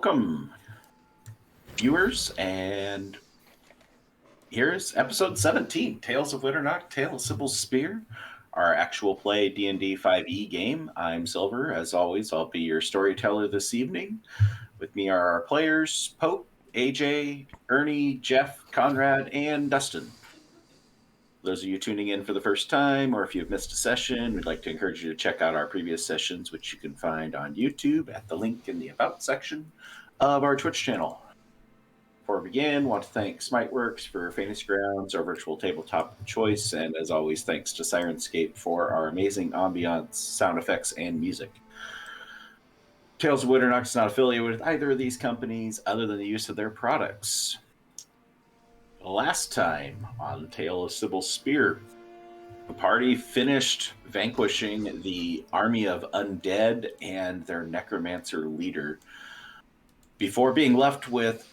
welcome, viewers, and here's episode 17, Tales of Winternock, Tale of Cybil's Spear, our actual play D&D 5e game. I'm Silver. As always, I'll be your storyteller this evening. With me are our players, Pope, AJ, Ernie, Jeff, Conrad, and Dustin. For those of you tuning in for the first time, or if you've missed a session, we'd like to encourage you to check out our previous sessions, which you can find on YouTube at the link in the About section of our Twitch channel. Before we begin, I want to thank Smiteworks for Fantasy Grounds, our virtual tabletop of choice, and as always, thanks to Sirenscape for our amazing ambiance, sound effects, and music. Tales of Winternock is not affiliated with either of these companies other than the use of their products. Last time on Tale of Cybil's Spear, the party finished vanquishing the army of undead and their necromancer leader before being left with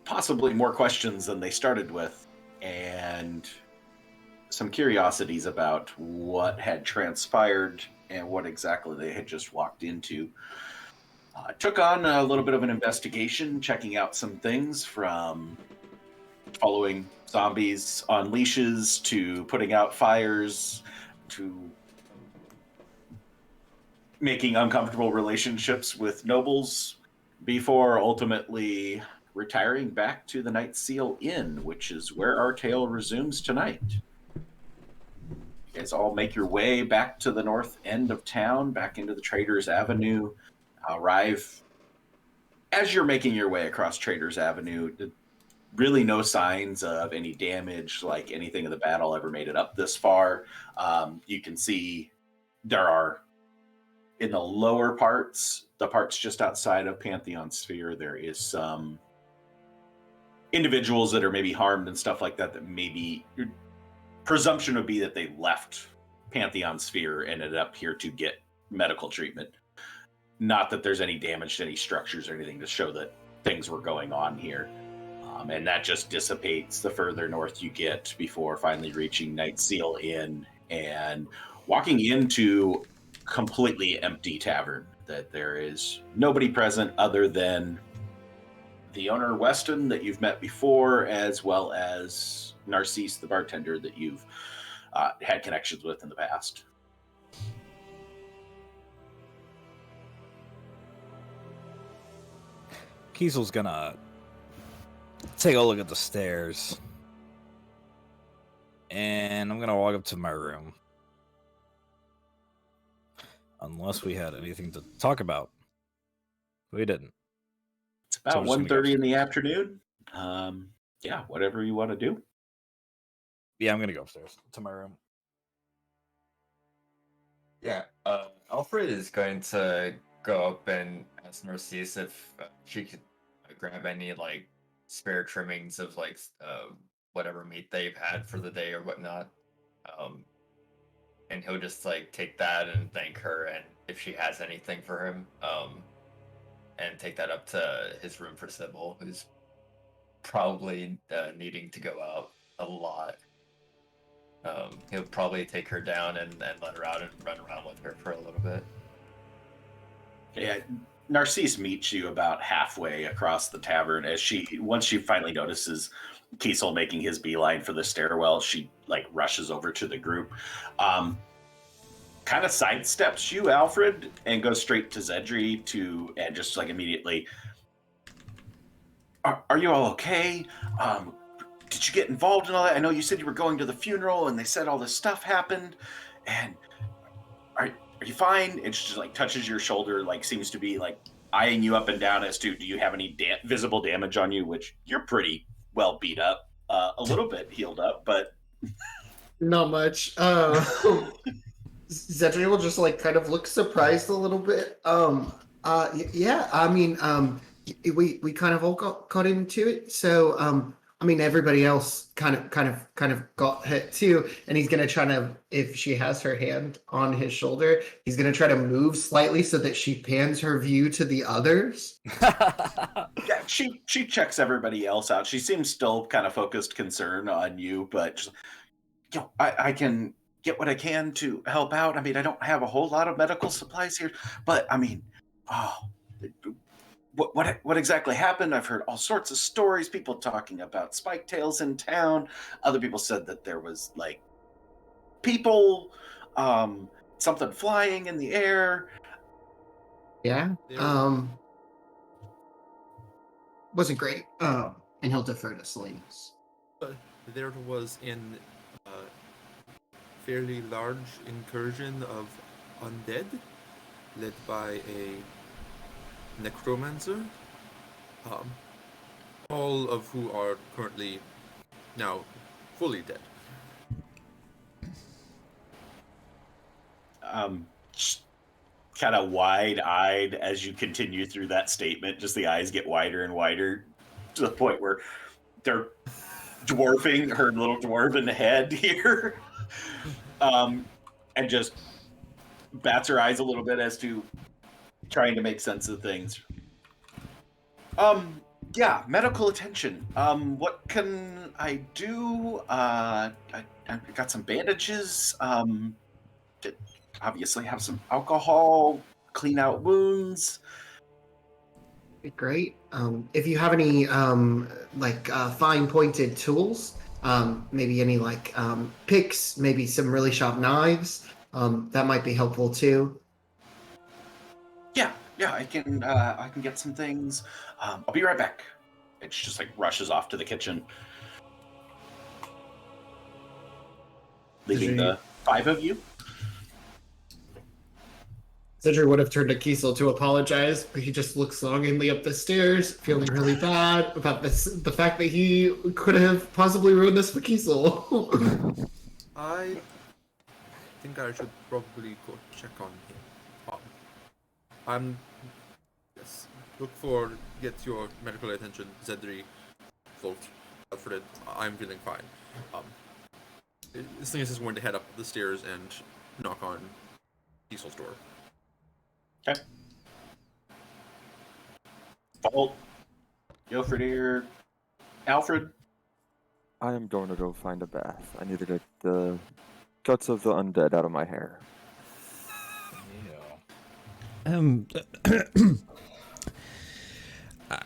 possibly more questions than they started with, and some curiosities about what had transpired and what exactly they had just walked into. Took on a little bit of an investigation, checking out some things from following zombies on leashes to putting out fires to making uncomfortable relationships with nobles before ultimately retiring back to the Night Seal Inn, which is where our tale resumes tonight. You guys all make your way back to the north end of town, back into the Traders Avenue, arrive. As you're making your way across Traders Avenue, really no signs of any damage, like anything in the battle ever made it up this far. You can see there are, in the lower parts, the parts just outside of Pantheon Sphere, there is some individuals that are maybe harmed and stuff like that, that maybe your presumption would be that they left Pantheon Sphere and ended up here to get medical treatment. Not that there's any damage to any structures or anything to show that things were going on here. And that just dissipates the further north you get before finally reaching Night Seal Inn and walking into completely empty tavern. That there is nobody present other than the owner, Weston, that you've met before, as well as Narcisse, the bartender that you've had connections with in the past. Kiesel's gonna take a look at the stairs, and I'm gonna walk up to my room. Unless we had anything to talk about. We didn't. It's about 1:30 in the afternoon. Yeah, whatever you want to do. Yeah, I'm gonna go upstairs to my room. Yeah, Alfred is going to go up and ask Narcisse if she could grab any like spare trimmings of like whatever meat they've had for the day or whatnot. And he'll just like take that and thank her, and if she has anything for him, and take that up to his room for Cybil, who's probably needing to go out a lot. He'll probably take her down and let her out and run around with her for a little bit. Yeah, Narcisse meets you about halfway across the tavern as once she finally notices Kiesel making his beeline for the stairwell, she like rushes over to the group, kind of sidesteps you, Alfred, and goes straight to Zedri and just like immediately, are you all okay? Did you get involved in all that? I know you said you were going to the funeral and they said all this stuff happened, and are you fine? And she just like touches your shoulder, like seems to be like eyeing you up and down as to, do you have any visible damage on you? Which you're pretty well beat up, a little bit healed up, but not much. Zedri will just like kind of look surprised a little bit. Yeah, I mean, we kind of all got into it. So, I mean, everybody else kind of got hit too. And he's gonna try to, if she has her hand on his shoulder, he's gonna try to move slightly so that she pans her view to the others. Yeah, she checks everybody else out. She seems still kind of focused concern on you, but just, I can get what I can to help out. I mean, I don't have a whole lot of medical supplies here, but I mean, what exactly happened? I've heard all sorts of stories, people talking about spike tails in town. Other people said that there was like people, something flying in the air. Yeah. There- Wasn't great. And he'll defer to Salinas. There was an fairly large incursion of undead led by a necromancer, all of who are currently now fully dead. Kind of wide-eyed as you continue through that statement. Just the eyes get wider and wider to the point where they're dwarfing her little dwarven head here, and just bats her eyes a little bit as to trying to make sense of things. Yeah, medical attention. What can I do? I got some bandages. Obviously have some alcohol, clean out wounds. Great. If you have any fine pointed tools, maybe any picks, maybe some really sharp knives, that might be helpful too. Yeah, I can get some things. I'll be right back. It just like rushes off to the kitchen, leaving the 5 of you. Cedric would have turned to Kiesel to apologize, but he just looks longingly up the stairs, feeling really bad about the fact that he could have possibly ruined this for Kiesel. I think I should probably go check on him. Get your medical attention, Zedri, Volt, Alfred. I'm feeling fine. Slingus is going to head up the stairs and knock on Kiesel's door. Okay. Bolt, Jofreidr, Alfred. I am going to go find a bath. I need to get the guts of the undead out of my hair.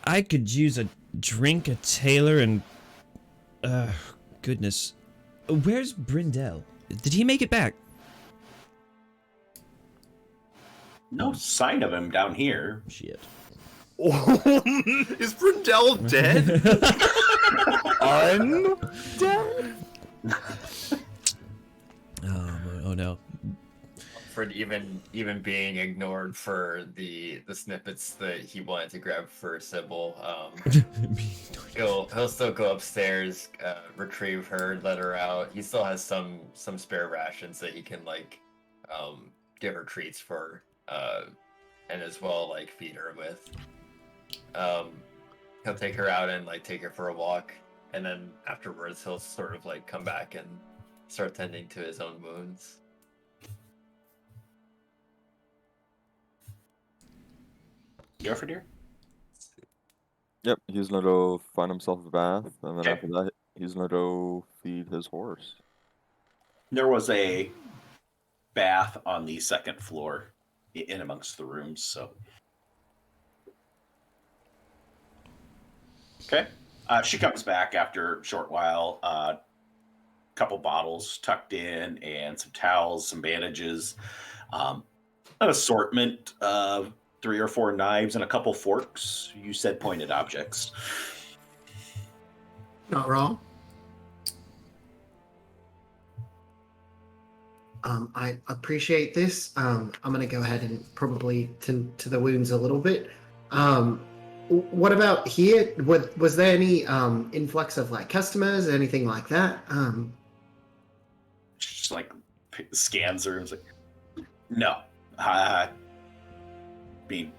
I could use a drink, a tailor, and goodness, where's Brindell? Did he make it back? No sign of him down here. Shit. Is Brindell dead? Undead? Oh no. For even being ignored for the snippets that he wanted to grab for Cybil, he'll still go upstairs, retrieve her, let her out. He still has some spare rations that he can give her treats for, and as well feed her with. He'll take her out and take her for a walk, and then afterwards he'll sort of come back and start tending to his own wounds. Jofreidr? Yep, he's gonna go find himself a bath, and then Okay. after that, he's gonna go feed his horse. There was a bath on the second floor in amongst the rooms, so. Okay. She comes back after a short while. Couple bottles tucked in and some towels, some bandages, an assortment of 3 or 4 knives and a couple forks. You said pointed objects. Not wrong. I appreciate this. I'm going to go ahead and probably tend to the wounds a little bit. What about here? Was there any influx of customers or anything like that? Just scans her and is no. Being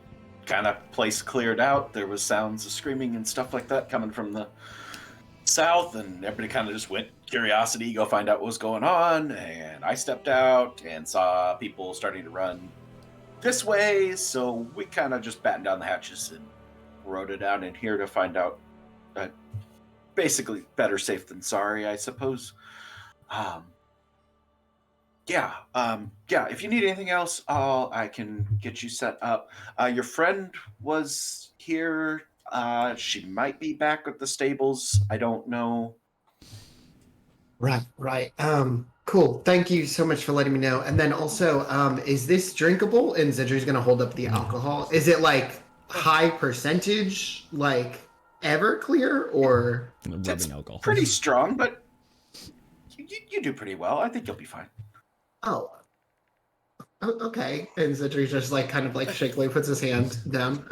kind of place cleared out. There was sounds of screaming and stuff like that coming from the south, and everybody kind of just went curiosity, go find out what was going on. And I stepped out and saw people starting to run this way, so we kind of just battened down the hatches and rode it out in here to find out. Basically, better safe than sorry, I suppose. Yeah. If you need anything else, I can get you set up. Your friend was here. She might be back at the stables. I don't know. Right. Cool. Thank you so much for letting me know. And then also, is this drinkable? And Zedri's gonna hold up the alcohol. Is it like high percentage, like Everclear, or Rubbing alcohol. Pretty strong, but you do pretty well. I think you'll be fine. oh, okay. And Zedri just like kind of like shakily puts his hand down.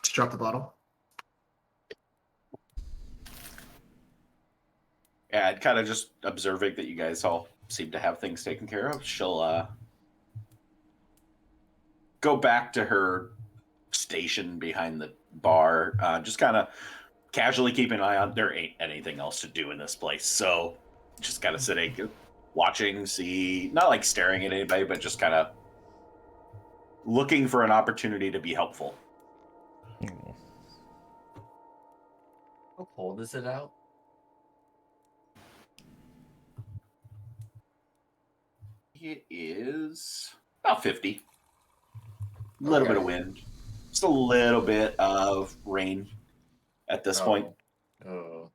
To drop the bottle. Yeah, kind of just observing that you guys all seem to have things taken care of. She'll go back to her station behind the bar, just kind of casually keep an eye on. There ain't anything else to do in this place, so just kind of sitting, watching, see, not like staring at anybody, but just kind of looking for an opportunity to be helpful. How cold is it out? It is about 50. A little bit of wind. Just a little bit of rain at this point. Oh.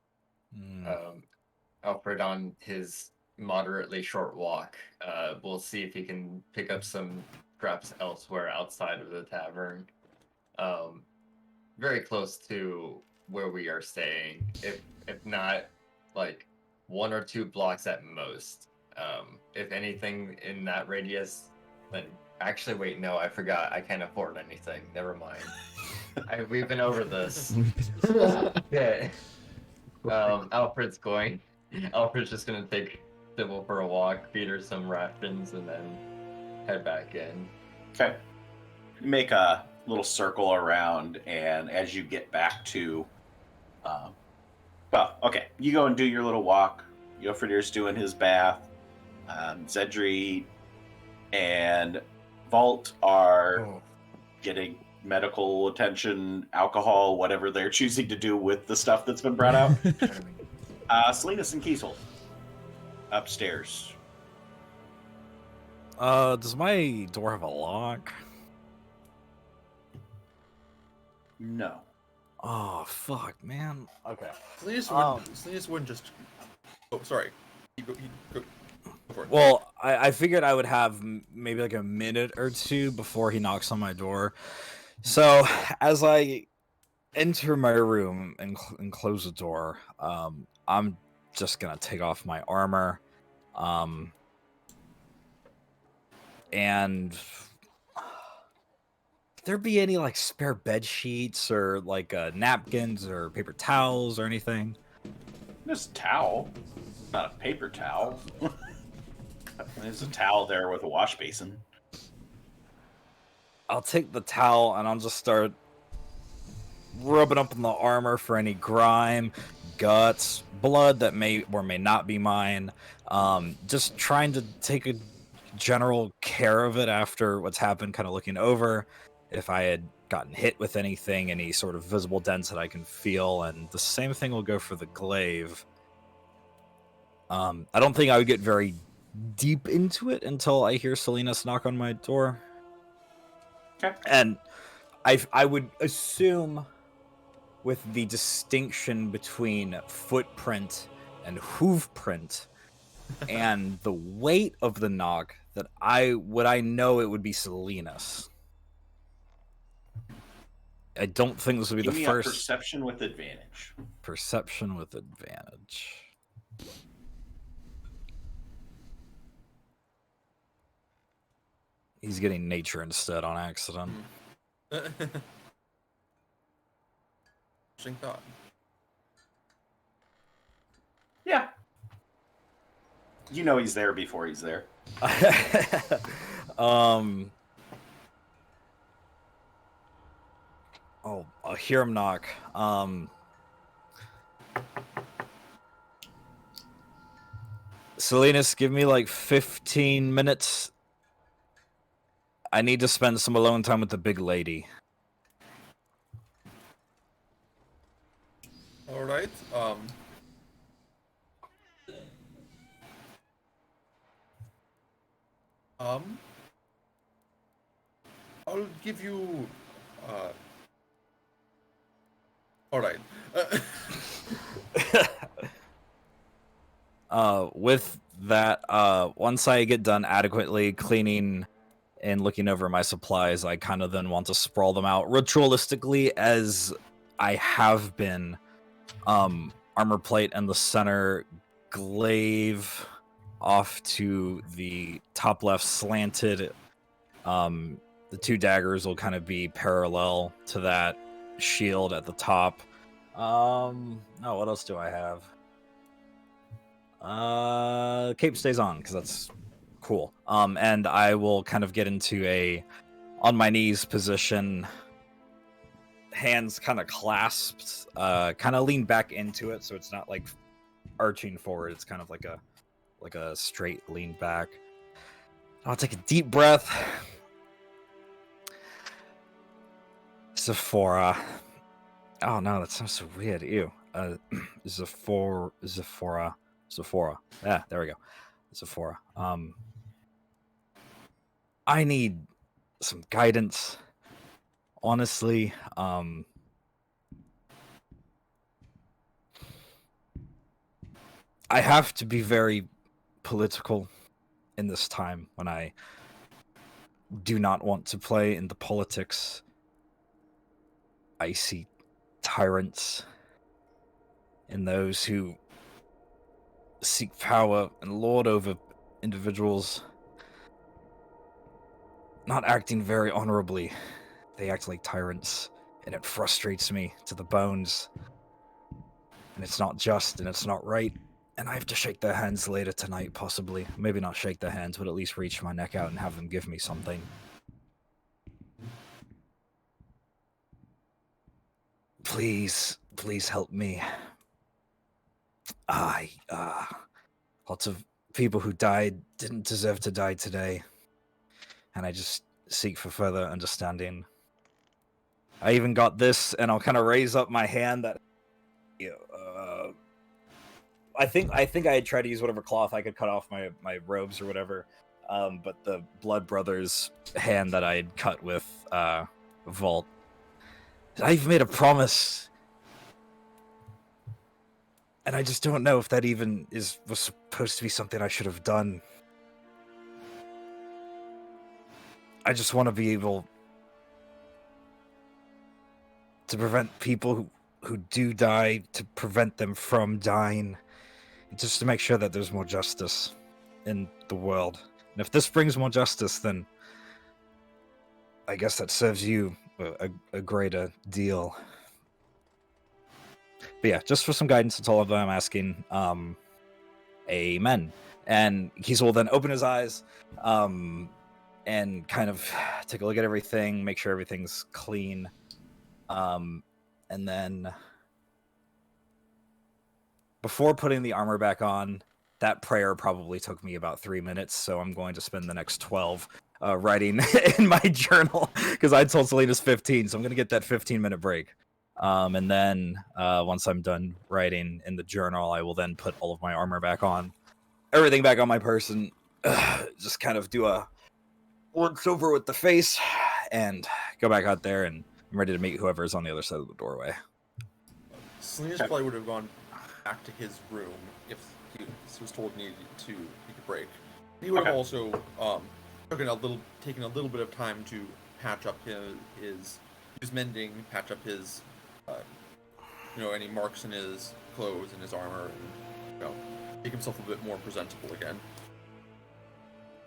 Alfred, on his moderately short walk, we'll see if he can pick up some scraps elsewhere outside of the tavern. Very close to where we are staying. If not, like 1 or 2 blocks at most. If anything in that radius, then actually, wait, no, I forgot. I can't afford anything. Never mind. We've been over this. Okay. Alfred's just gonna take Cybil for a walk, feed her some rations, and then head back in. Okay. Make a little circle around, and as you get back to, you go and do your little walk. Jofreidr's doing his bath. Zedri and Vault are getting medical attention, alcohol, whatever they're choosing to do with the stuff that's been brought out. Salinas and Kiesel upstairs. Does my door have a lock? No. Oh, fuck, man. Okay. Salinas wouldn't just. Oh, sorry. You go for it. Well, I figured I would have maybe like a minute or two before he knocks on my door. So, as I enter my room and close the door, I'm just gonna take off my armor. And there be any like spare bed sheets or like napkins or paper towels or anything? There's a towel, not a paper towel. There's a towel there with a wash basin. I'll take the towel and I'll just start rubbing up on the armor for any grime, guts, blood that may or may not be mine. Just trying to take a general care of it after what's happened, kind of looking over if I had gotten hit with anything, any sort of visible dents that I can feel, and the same thing will go for the glaive. I don't think I would get very deep into it until I hear Salinas knock on my door. Okay. And I would assume, with the distinction between footprint and hoof print and the weight of the knock, that I know it would be Salinas. I don't think this would be Give the me first. A perception with advantage. Perception with advantage. He's getting nature instead on accident. Interesting thought. Yeah. You know he's there before he's there. Oh, I'll hear him knock. Salinas, give me like 15 minutes. I need to spend some alone time with the big lady. All right. I'll give you All right. With that, once I get done adequately cleaning and looking over my supplies, I kind of then want to sprawl them out ritualistically as I have been. Armor plate in the center, glaive off to the top left slanted. The two daggers will kind of be parallel to that shield at the top. Oh, what else do I have? Cape stays on because that's cool. And I will kind of get into a on my knees position, hands kind of clasped, kind of lean back into it so it's not like arching forward. It's kind of like a straight lean back. I'll take a deep breath. Zephora. Oh no, that sounds so weird. Ew. Zephora. Yeah, there we go. Zephora. I need some guidance. Honestly, I have to be very political in this time when I do not want to play in the politics. I see tyrants and those who seek power and lord over individuals not acting very honorably. They act like tyrants, and it frustrates me to the bones. And it's not just, and it's not right. And I have to shake their hands later tonight, possibly. Maybe not shake their hands, but at least reach my neck out and have them give me something. Please, please help me. Lots of people who died didn't deserve to die today. And I just seek for further understanding. I even got this, and I'll kind of raise up my hand that... I think I had tried to use whatever cloth I could cut off my robes or whatever. But the Blood Brothers hand that I had cut with Vault. I've made a promise. And I just don't know if that even was supposed to be something I should have done. I just want to be able to prevent people who do die, to prevent them from dying, and just to make sure that there's more justice in the world. And if this brings more justice, then I guess that serves you a greater deal. But yeah, just for some guidance, that's all I'm asking. Amen. And Kiesel will then open his eyes, and kind of take a look at everything, make sure everything's clean. And then before putting the armor back on, that prayer probably took me about 3 minutes, so I'm going to spend the next 12 writing in my journal, because I told Selena's 15, so I'm going to get that 15-minute break. And then once I'm done writing in the journal, I will then put all of my armor back on, everything back on my person, just kind of do a once over with the face, and go back out there, and I'm ready to meet whoever is on the other side of the doorway. Selena's probably would have gone back to his room if he was told he needed to take a break. He would have also taken a little bit of time to patch up his mending, patch up his any marks in his clothes and his armor, and make himself a bit more presentable again.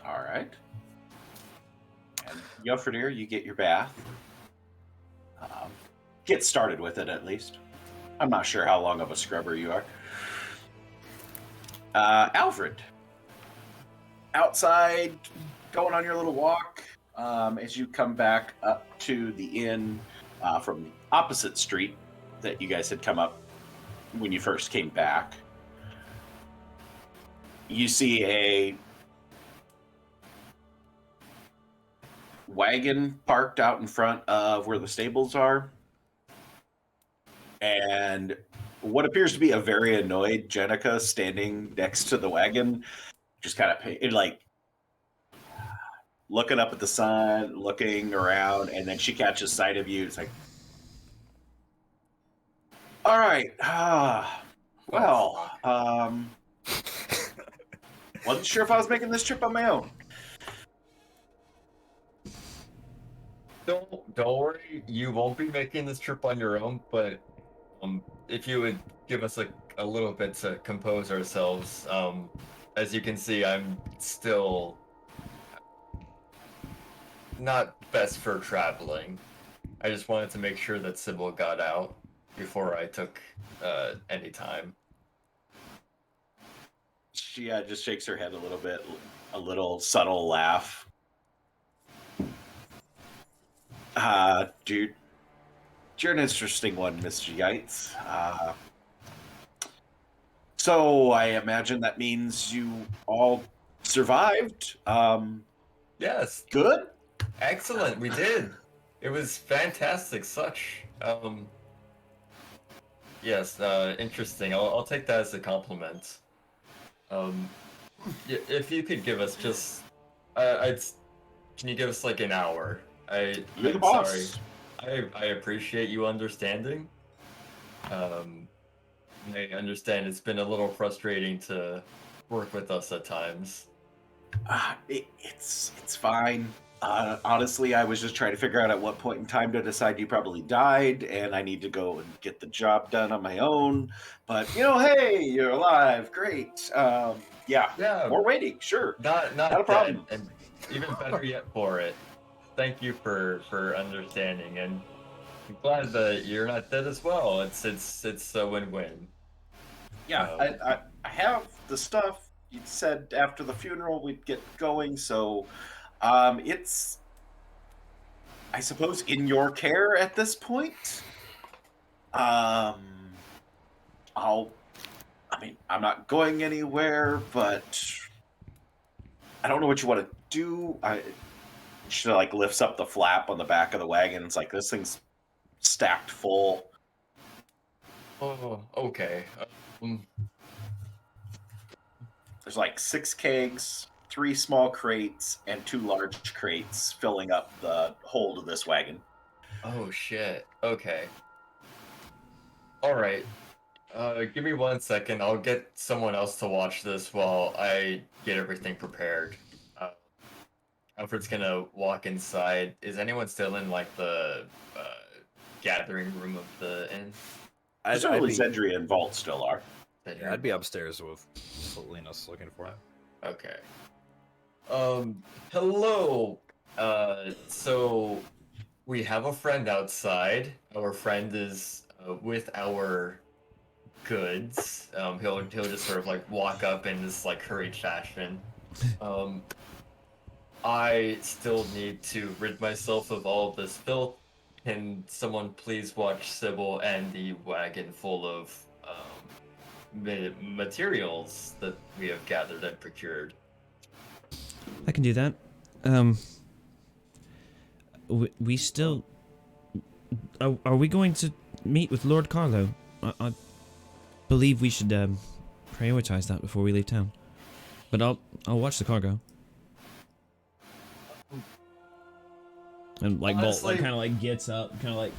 All right. And Jofreidr, you get your bath. Get started with it, at least. I'm not sure how long of a scrubber you are. Alfred, outside, going on your little walk, as you come back up to the inn from the opposite street that you guys had come up when you first came back, you see a wagon parked out in front of where the stables are, and what appears to be a very annoyed Jenica standing next to the wagon, just kind of like looking up at the sun, looking around, and then she catches sight of you. It's like, All right. Well, wasn't sure if I was making this trip on my own. Don't worry, you won't be making this trip on your own, but if you would give us a little bit to compose ourselves, as you can see, I'm still not best for traveling. I just wanted to make sure that Cybil got out before I took any time. She just shakes her head a little bit, a little subtle laugh. Dude, you're an interesting one, Mr. Yates. So I imagine that means you all survived. Yes, Good. excellent. We did. It was fantastic. Yes. Interesting. I'll take that as a compliment. If you could give us just, can you give us like an hour? You're the I'm boss. sorry. I appreciate you understanding. I understand it's been a little frustrating to work with us at times. It's fine. Honestly, I was just trying to figure out at what point in time to decide you probably died, and I need to go and get the job done on my own. But hey, you're alive. Great. Yeah. More waiting. Sure. Not a problem. dead, and even better yet for it. Thank you for understanding, and I'm glad that you're not dead as well. It's a win-win. Yeah, I have the stuff. You said after the funeral we'd get going, so it's, I suppose, in your care at this point. I'm not going anywhere, but I don't know what you want to do. She lifts up the flap on the back of the wagon. It's like, this thing's stacked full. Oh, okay. There's 6 kegs, 3 small crates, and 2 large crates filling up the hold of this wagon. Oh shit. Okay. All right. Give me 1 second. I'll get someone else to watch this while I get everything prepared. Alfred's gonna walk inside. Is anyone still in the gathering room of the inn? Presumably Zendria and Vault still are. Yeah, I'd be upstairs with Selena's looking for him. Okay. Hello. So we have a friend outside. Our friend is with our goods. He'll just sort of walk up in this hurried fashion. I still need to rid myself of all of this filth. Can someone please watch Cybil and the wagon full of materials that we have gathered and procured? I can do that. We still... Are we going to meet with Lord Carlo? I believe we should prioritize that before we leave town. But I'll watch the cargo. And Bolt kind of gets up, kind of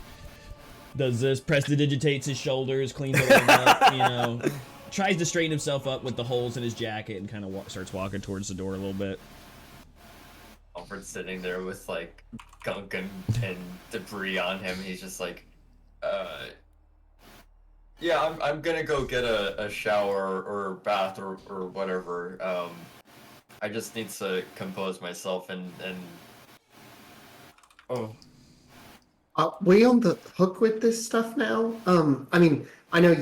does this, prestidigitates his shoulders, cleans it up, tries to straighten himself up with the holes in his jacket, and kind of starts walking towards the door a little bit. Alfred's sitting there with gunk and debris on him. He's just yeah, I'm gonna go get a shower or bath or whatever. I just need to compose myself and oh. Are we on the hook with this stuff now? I know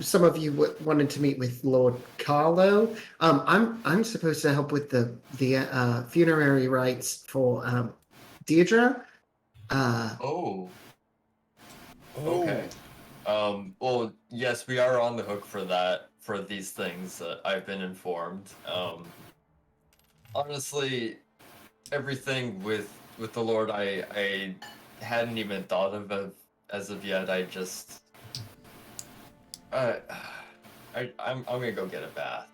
some of you wanted to meet with Lord Carlo. I'm supposed to help with the funerary rites for Deirdre. Okay. Well, yes, we are on the hook for these things. I've been informed. Honestly, everything with the Lord, I hadn't even thought of as of yet. I just, I'm gonna go get a bath,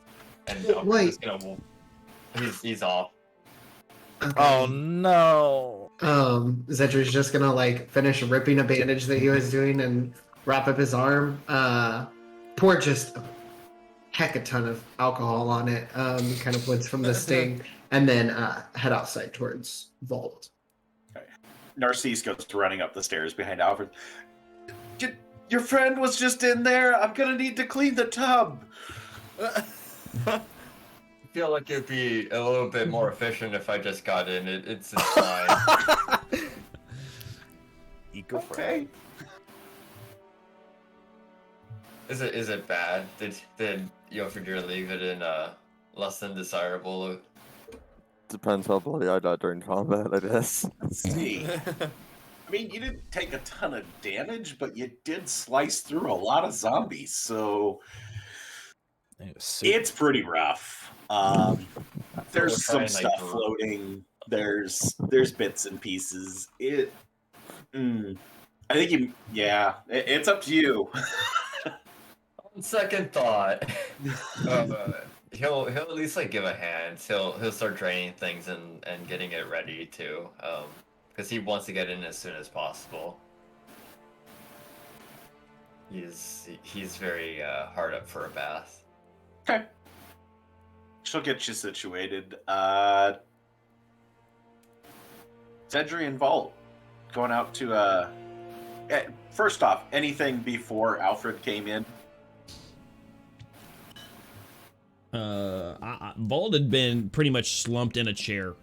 and I'm just gonna. He's off. Okay. Oh no! Zedri's just gonna finish ripping a bandage that he was doing and wrap up his arm, pour just a heck a ton of alcohol on it, kind of woods from the sting, and then head outside towards Vault. Narcisse goes running up the stairs behind Alfred. Your friend was just in there. I'm gonna need to clean the tub. I feel like it'd be a little bit more efficient if I just got in. It's fine. Okay. Is it bad? Did Jofreidr leave it in less than desirable? Depends how bloody I died during combat, I guess. Let's see. I mean, you didn't take a ton of damage, but you did slice through a lot of zombies, so it's pretty rough. There's some stuff floating. There's bits and pieces. I think it's up to you. On second thought, he'll at least like give a hand. He'll start draining things and getting it ready too, because he wants to get in as soon as possible. He's very hard up for a bath. Okay. She'll get you situated. Cedri and Vault going out to first off, anything before Alfred came in? Vault had been pretty much slumped in a chair,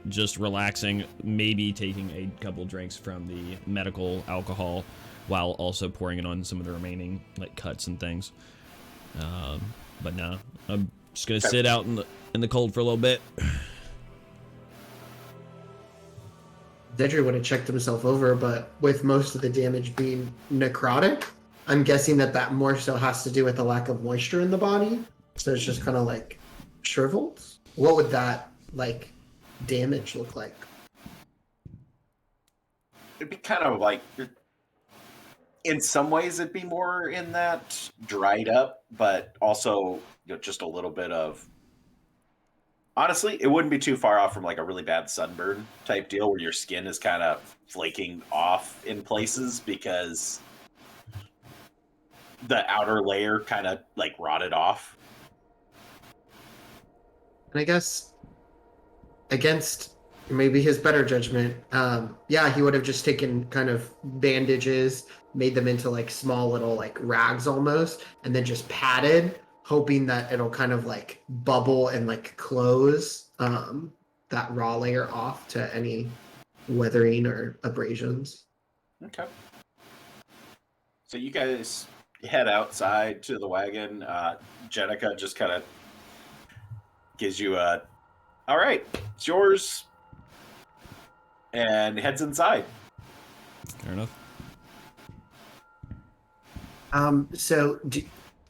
just relaxing, maybe taking a couple drinks from the medical alcohol while also pouring it on some of the remaining like cuts and things. But no, I'm just gonna sit out in the cold for a little bit. Cedri would have checked himself over, but with most of the damage being necrotic, I'm guessing that more so has to do with the lack of moisture in the body. So it's just kind of like shriveled. What would that like damage look like? It'd be kind of like, in some ways, it'd be more in that dried up, but also just a little bit of. Honestly, it wouldn't be too far off from like a really bad sunburn type deal where your skin is kind of flaking off in places because the outer layer kind of like rotted off. And I guess against maybe his better judgment, he would have just taken kind of bandages, made them into like small little like rags almost, and then just padded, hoping that it'll kind of like bubble and like close that raw layer off to any weathering or abrasions. Okay. So you guys head outside to the wagon. Jenica just kind of gives you a, all right, it's yours, and heads inside. Fair enough.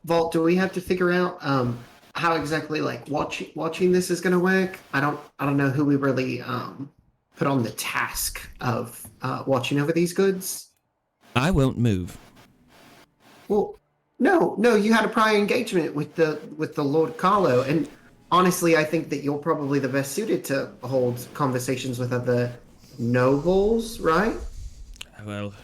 Vault, do we have to figure out how exactly like watching this is going to work? I don't know who we really put on the task of watching over these goods. I won't move. Well, no, you had a prior engagement with the Lord Carlo, and honestly, I think that you're probably the best suited to hold conversations with other nobles, right? Well,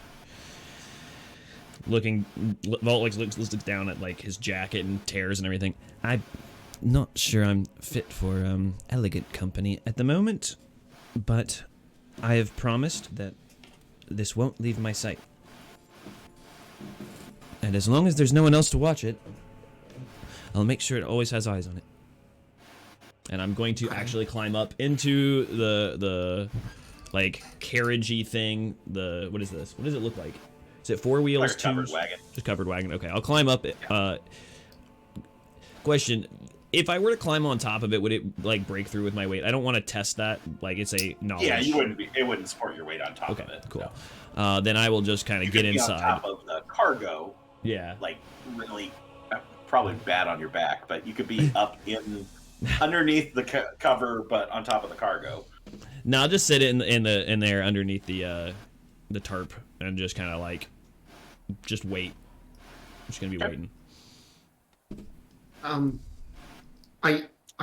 Vault looks down at like his jacket and tears and everything. I'm not sure I'm fit for elegant company at the moment, but I have promised that this won't leave my sight. And as long as there's no one else to watch it, I'll make sure it always has eyes on it. And I'm going to actually climb up into the like carriagey thing. What is this? What does it look like? Is it four wheels? Like a covered wagon. Just covered wagon. Okay, I'll climb up it. Question: if I were to climb on top of it, would it like break through with my weight? I don't want to test that. Like it's a knowledge. Yeah, it wouldn't support your weight on top of it. Okay, cool. No. Then I will just kind of get inside. On top of the cargo. Yeah. Like really, probably bad on your back, but you could be up in underneath the cover, but on top of the cargo. No, I'll just sit in there underneath the tarp and just kind of like just wait. I'm just gonna be waiting. Are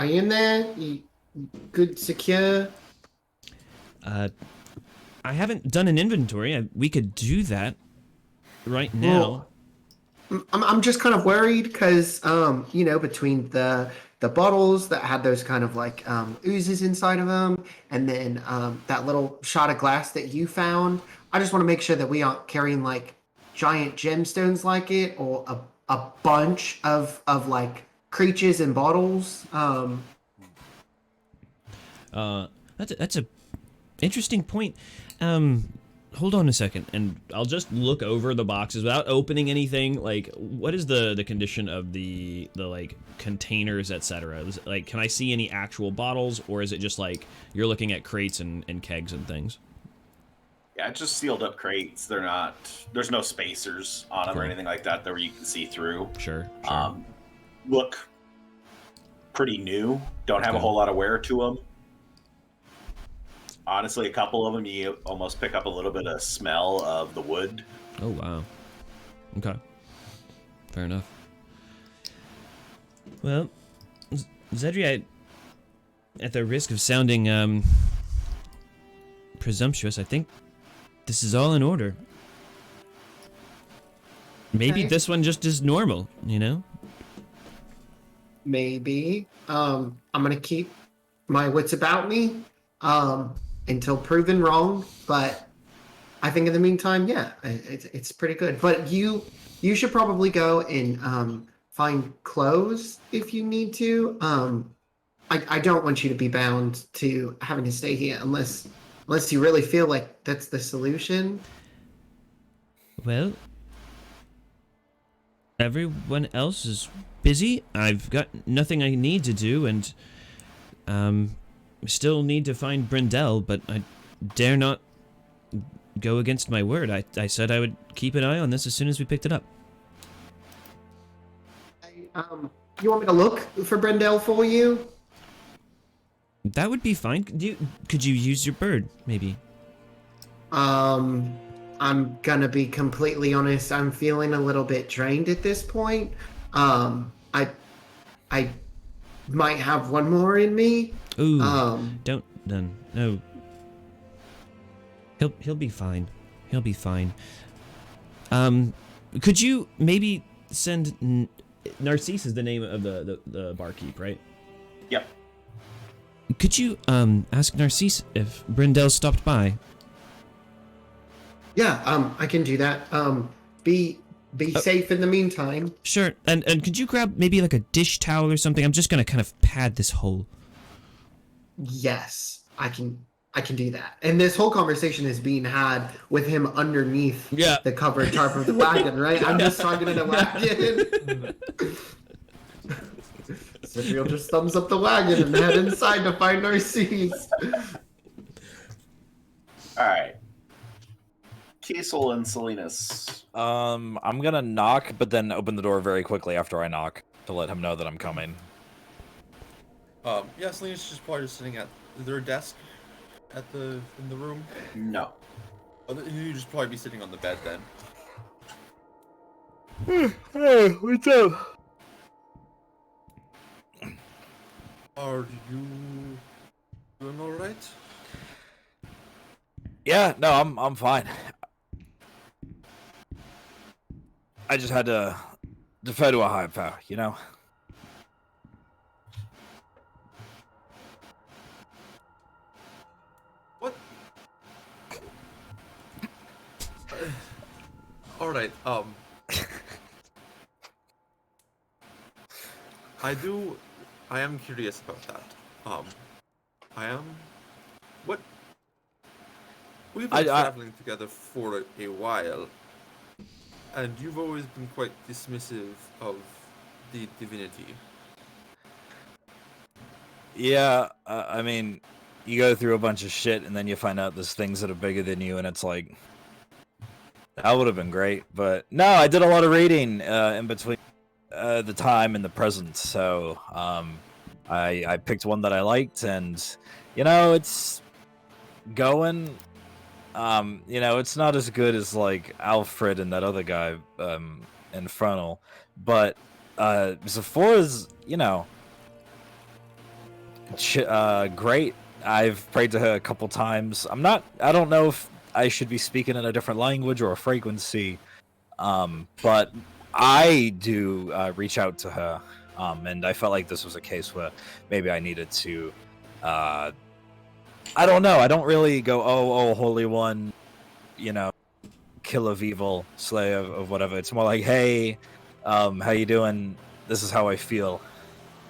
you in there? You good, secure? I haven't done an inventory. We could do that. right now. Well, I'm just kind of worried because, between the bottles that had those kind of like oozes inside of them, and then that little shot of glass that you found, I just want to make sure that we aren't carrying like giant gemstones like it, or a bunch of like creatures and bottles. That's a interesting point. Hold on a second, and I'll just look over the boxes without opening anything. Like, what is the condition of the like containers, etc.? Like, can I see any actual bottles, or is it just like you're looking at crates and kegs and things? Yeah, it's just sealed up crates. They're not. There's no spacers on them or anything like that where you can see through. Sure. Look pretty new. Don't have a whole lot of wear to them. Honestly, a couple of them, you almost pick up a little bit of smell of the wood. Oh, wow. Okay. Fair enough. Well, Zedri, at the risk of sounding presumptuous, I think this is all in order. Maybe this one just is normal, you know? Maybe. I'm gonna keep my wits about me until proven wrong. But I think in the meantime, yeah, it's pretty good. But you should probably go and find clothes if you need to. I don't want you to be bound to having to stay here unless you really feel like that's the solution. Well, everyone else is busy. I've got nothing I need to do, and still need to find Brindell, but I dare not go against my word. I said I would keep an eye on this as soon as we picked it up. You want me to look for Brindell for you? That would be fine. Could you use your bird, maybe? I'm gonna be completely honest. I'm feeling a little bit drained at this point. I might have one more in me. Ooh, no. He'll be fine. He'll be fine. Could you maybe send Narcisse is the name of the barkeep, right? Yep. Could you ask Narcisse if Brindell stopped by? Yeah, I can do that. Be safe in the meantime. Sure. And could you grab maybe like a dish towel or something? I'm just gonna kind of pad this hole. Yes, I can do that. And this whole conversation is being had with him underneath the covered tarp of the wagon, right? I'm just talking in a wagon. Cybil just thumbs up the wagon and head inside to find Narcisse. All right. Kiesel and Salinas. I'm gonna knock, but then open the door very quickly after I knock to let him know that I'm coming. Yeah, Salinas is probably just sitting at. Is there a desk in the room? No. Oh, you'd just probably be sitting on the bed then. Hey, what's up? Are you doing all right? Yeah, no, I'm fine. I just had to defer to a higher power, you know? What? All right. I am curious about that. What? We've been traveling together for a while, and you've always been quite dismissive of the divinity. Yeah, I mean, you go through a bunch of shit, and then you find out there's things that are bigger than you, and it's like, that would have been great. But no, I did a lot of reading in between the time and the present, so I picked one that I liked, and you know, it's going. You know, it's not as good as like Alfred and that other guy, Infernal, but Zephora's, you know, great. I've prayed to her a couple times. I don't know if I should be speaking in a different language or a frequency, But I do reach out to her, and I felt like this was a case where maybe I needed to. I don't know. I don't really go, oh, Holy One, kill of evil, slay of whatever. It's more like, hey, how you doing? This is how I feel,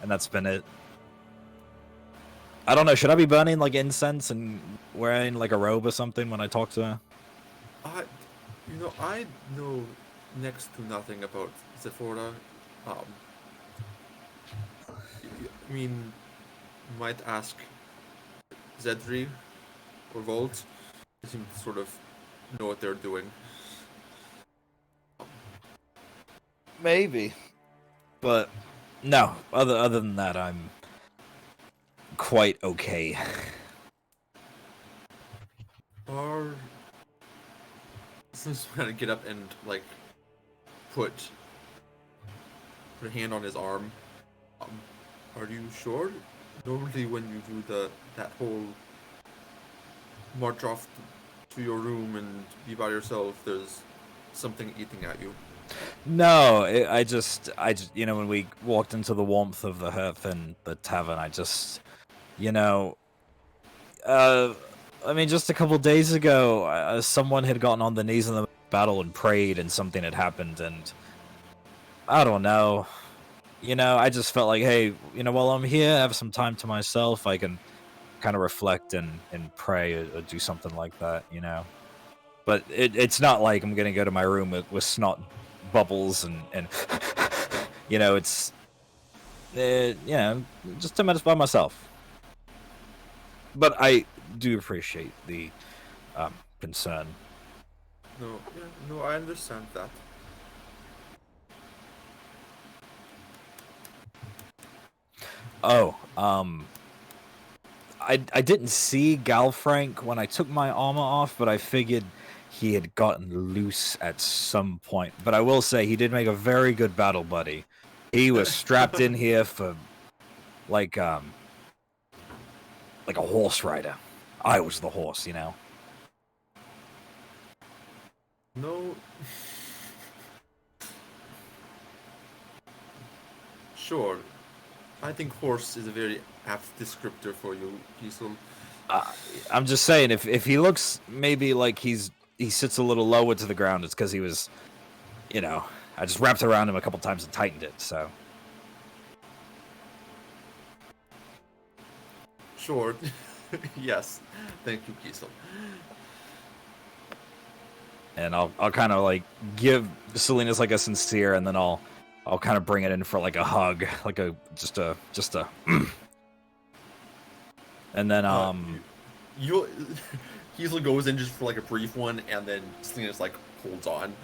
and that's been it. I don't know. Should I be burning like incense and wearing like a robe or something when I talk to her? I know next to nothing about Zephora. You might ask Zedri or Volt. They seem to sort of know what they're doing. Maybe, but no. Other than that, I'm quite okay. Since we're gonna get up and like put a hand on his arm. Are you sure? Normally, when you do that whole march off to your room and be by yourself, there's something eating at you. No, I just, when we walked into the warmth of the hearth in the tavern, just a couple days ago, someone had gotten on their knees in the battle and prayed, and something had happened, and I don't know. I just felt like, hey, while I'm here, I have some time to myself, I can kind of reflect and pray or do something like that, But it's not like I'm gonna go to my room with snot bubbles and it's just 10 minutes by myself. But I do appreciate the concern. No, I understand that. Oh, I didn't see Galfrank when I took my armor off, but I figured he had gotten loose at some point. But I will say he did make a very good battle buddy. He was strapped in here for like a horse rider. I was the horse, No. Sure. I think horse is a very apt descriptor for you, Kiesel. I'm just saying, if he looks maybe like he sits a little lower to the ground, it's because he was, I just wrapped around him a couple times and tightened it, so. Sure. Yes. Thank you, Kiesel. And I'll kind of like give Salinas like a sincere, and then I'll kind of bring it in for like a hug, like just a and then Kiesel goes in just for like a brief one, and then Salinas like holds on.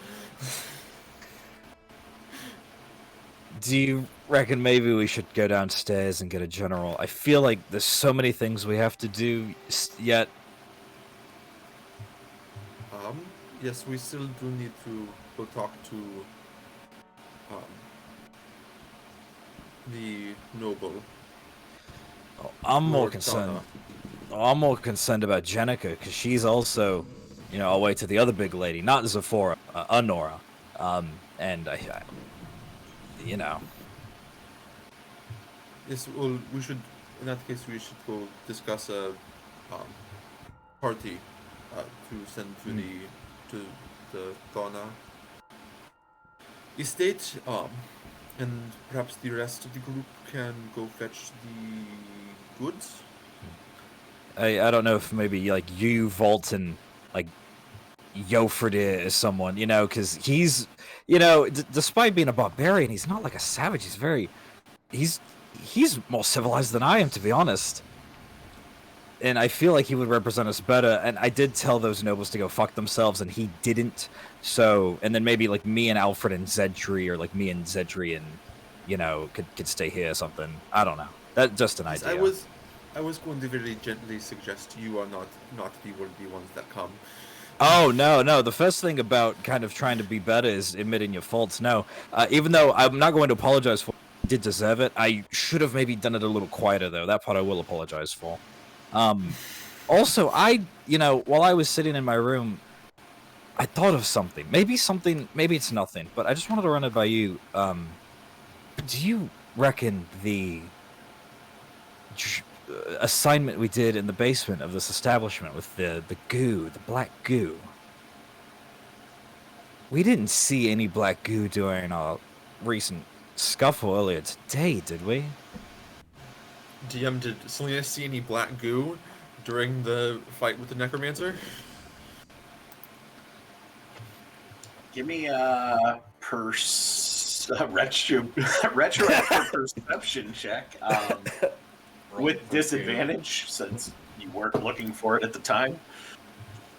Do you reckon maybe we should go downstairs and get a general? I feel like there's so many things we have to do yet. Yes, we still do need to go talk to the noble. I'm more Lord concerned. Donna. I'm more concerned about Jenica, because she's also, away to the other big lady, not Zephora, Honora. And I. Yes, well, we should. In that case, we should go discuss a party to send to the Donna estate, and perhaps the rest of the group can go fetch the goods. I don't know if maybe like you, Volt, and like Jofreidr is someone, because he's, despite being a barbarian, he's not like a savage. He's more civilized than I am, to be honest. And I feel like he would represent us better. And I did tell those nobles to go fuck themselves, and he didn't. So, and then maybe like me and Alfred and Zedri, or like me and Zedri and, could stay here or something. I don't know. That's just an idea. I was going to very gently suggest you are not the ones that come. Oh, no. The first thing about kind of trying to be better is admitting your faults. No. Even though I'm not going to apologize for it, I did deserve it. I should have maybe done it a little quieter, though. That part I will apologize for. Also, while I was sitting in my room, I thought of something. Maybe it's nothing, but I just wanted to run it by you. Do you reckon the assignment we did in the basement of this establishment with the goo, the black goo? We didn't see any black goo during a recent scuffle earlier today, did we? DM, did Selena see any black goo during the fight with the necromancer? Give me a retroactive perception check with disadvantage since you weren't looking for it at the time.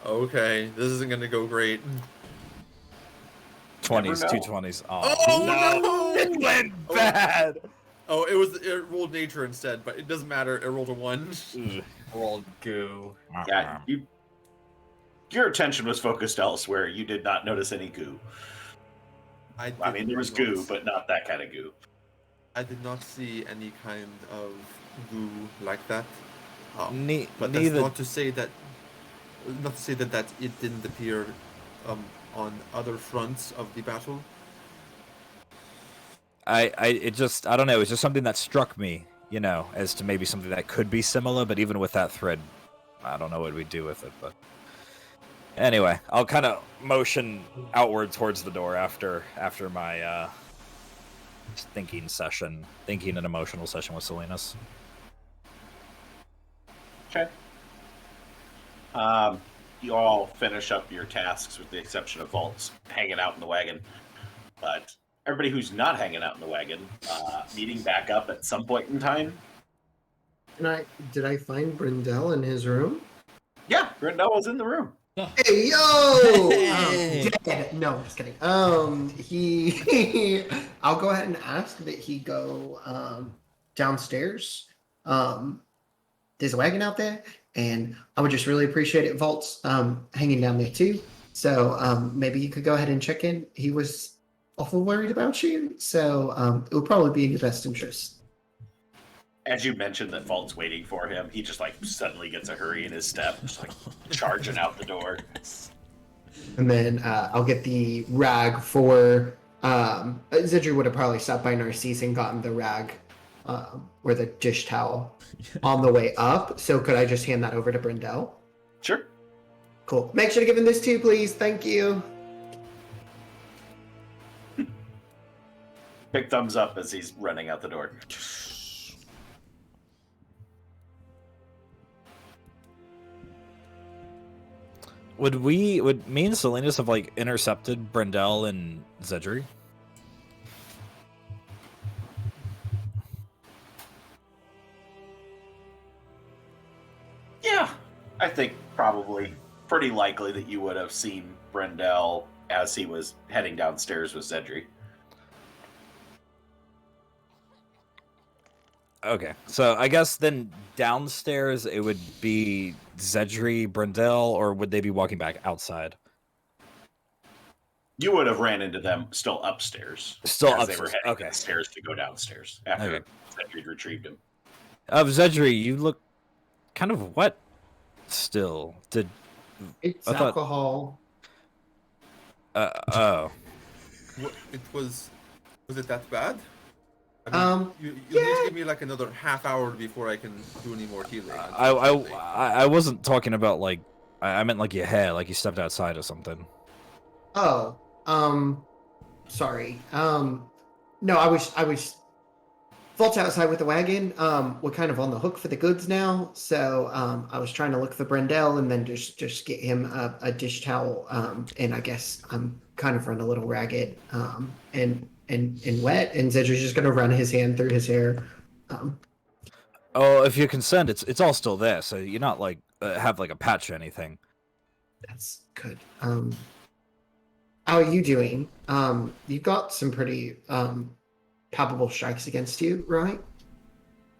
Okay, this isn't gonna go great. 20s, Never know. 220s. Oh no! It went bad. Oh, it rolled nature instead, but it doesn't matter. It rolled a 1. Rolled goo. Yeah, your attention was focused elsewhere. You did not notice any goo. I mean, there was goo, but not that kind of goo. I did not see any kind of goo like that. But Neither. that's not to say that it didn't appear on other fronts of the battle. I don't know. It's just something that struck me, as to maybe something that could be similar. But even with that thread, I don't know what we'd do with it. But anyway, I'll kind of motion outward towards the door after my thinking and emotional session with Salinas. Okay. You all finish up your tasks with the exception of Vault's hanging out in the wagon. But everybody who's not hanging out in the wagon, meeting back up at some point in time. Did I find Brindell in his room? Yeah, Brindell was in the room. Hey, yo! Hey! Dead. No, I'm just kidding. I'll go ahead and ask that he go downstairs. There's a wagon out there, and I would just really appreciate it. Vault's hanging down there too. So maybe you could go ahead and check in. He was awful worried about you, so it would probably be in your best interest. As you mentioned that Vault's waiting for him, he just suddenly gets a hurry in his step, just charging out the door. And then I'll get the rag for Zidri would have probably stopped by Narcisse and gotten the rag or the dish towel on the way up. So could I just hand that over to Brindell? Sure. Cool. Make sure to give him this too, please. Thank you. Big thumbs up as he's running out the door. Would me and Salinas have intercepted Brindell and Zedri? Yeah, I think probably pretty likely that you would have seen Brindell as he was heading downstairs with Zedri. Okay, so I guess then downstairs it would be Zedri, Brindell, or would they be walking back outside? You would have ran into them still upstairs. Still as upstairs. They were heading Okay. upstairs to go downstairs after Okay. Zedri retrieved him. Zedri, you look kind of wet still. It's I thought- alcohol. Oh. Was it that bad? You yeah. need to give me another half hour before I can do any more healing. I wasn't talking about I meant your hair, you stepped outside or something. Oh, sorry. No, I was Vault's outside with the wagon. We're kind of on the hook for the goods now, so I was trying to look for Brindell and then just get him a dish towel. And I guess I'm kind of run a little ragged and wet, and Zedri's just gonna run his hand through his hair. Oh, if you're concerned, it's all still there, so you're not have a patch or anything. That's good. How are you doing? You've got some pretty palpable strikes against you, right?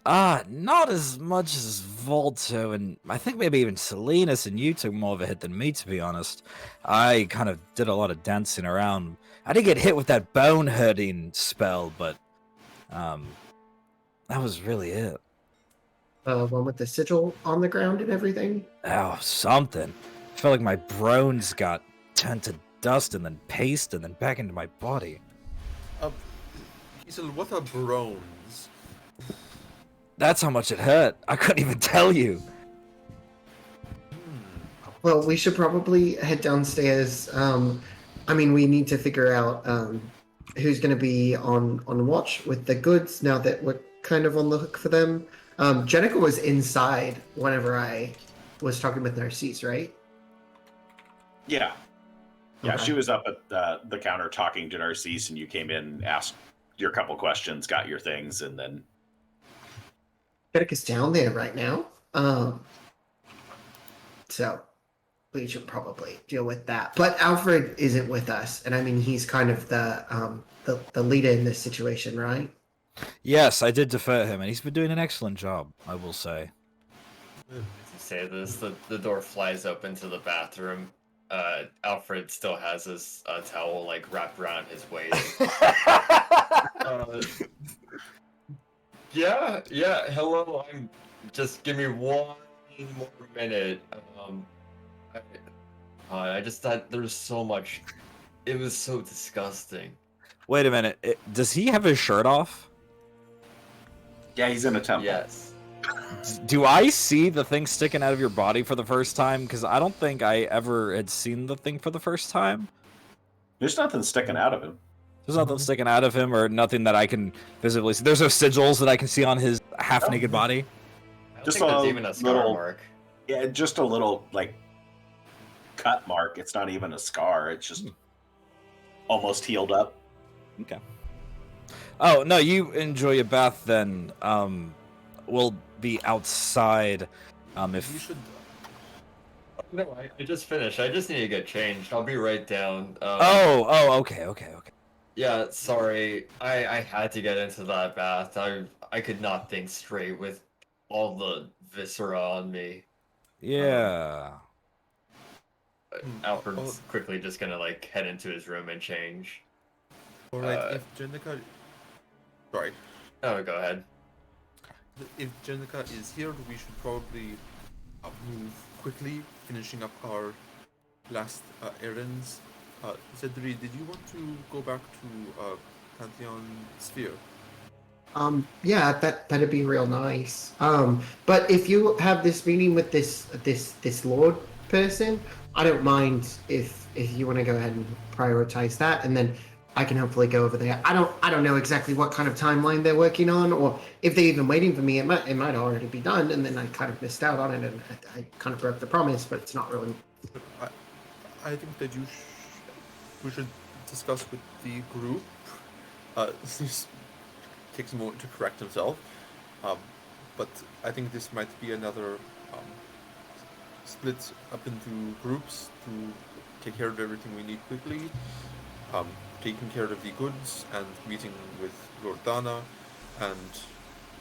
Not as much as Volto, and I think maybe even Salinas and you took more of a hit than me, to be honest. I kind of did a lot of dancing around. I did get hit with that bone hurting spell, but that was really it. One with the sigil on the ground and everything? Oh, something. I felt like my bones got turned to dust and then paste and then back into my body. Kiesel, what are brones? That's how much it hurt. I couldn't even tell you. Well, we should probably head downstairs. I mean, we need to figure out who's going to be on watch with the goods now that we're kind of on the hook for them. Jenica was inside whenever I was talking with Narcisse, right? Yeah. Yeah, Okay. she was up at the counter talking to Narcisse, and you came in, asked your couple questions, got your things, and then... Jenica's down there right now. So we should probably deal with that. But Alfred isn't with us, and I mean, he's kind of the leader in this situation, right? Yes, I did defer him, and he's been doing an excellent job, I will say. As you say this, the door flies open to the bathroom. Alfred still has his towel like wrapped around his waist. Yeah. Hello. Just give me one more minute. I just thought there was so much. It was so disgusting. Wait a minute. Does he have his shirt off? Yeah, he's in a temple. Yes. Do I see the thing sticking out of your body for the first time? Because I don't think I ever had seen the thing for the first time. There's nothing sticking out of him. There's nothing sticking out of him, or nothing that I can visibly see. There's no sigils that I can see on his half-naked body. I don't Just think there's a even a scar little- mark. Yeah, just a little, like, cut mark. It's not even a scar. It's just almost healed up. Okay. Oh, no, you enjoy your bath then. We'll be outside. You If should. No, I just finished. I just need to get changed. I'll be right down. okay. Yeah, sorry. I had to get into that bath. I could not think straight with all the viscera on me. Yeah. Alfred's quickly just gonna like head into his room and change. Alright, if Jenica. Sorry. Oh, go ahead. If Jenica is here, we should probably move quickly, finishing up our last errands. Zedri, did you want to go back to Pantheon Sphere? Yeah, that'd be real nice. But if you have this meeting with this Lord person, I don't mind if you want to go ahead and prioritize that, and then I can hopefully go over there. I don't know exactly what kind of timeline they're working on, or if they're even waiting for me. It might already be done, and then I kind of missed out on it, and I kind of broke the promise. But it's not really. I think that we should discuss with the group. This takes a moment to correct himself, but I think this might be another split up into groups to take care of everything we need quickly. Taking care of the goods and meeting with Lord Dana, and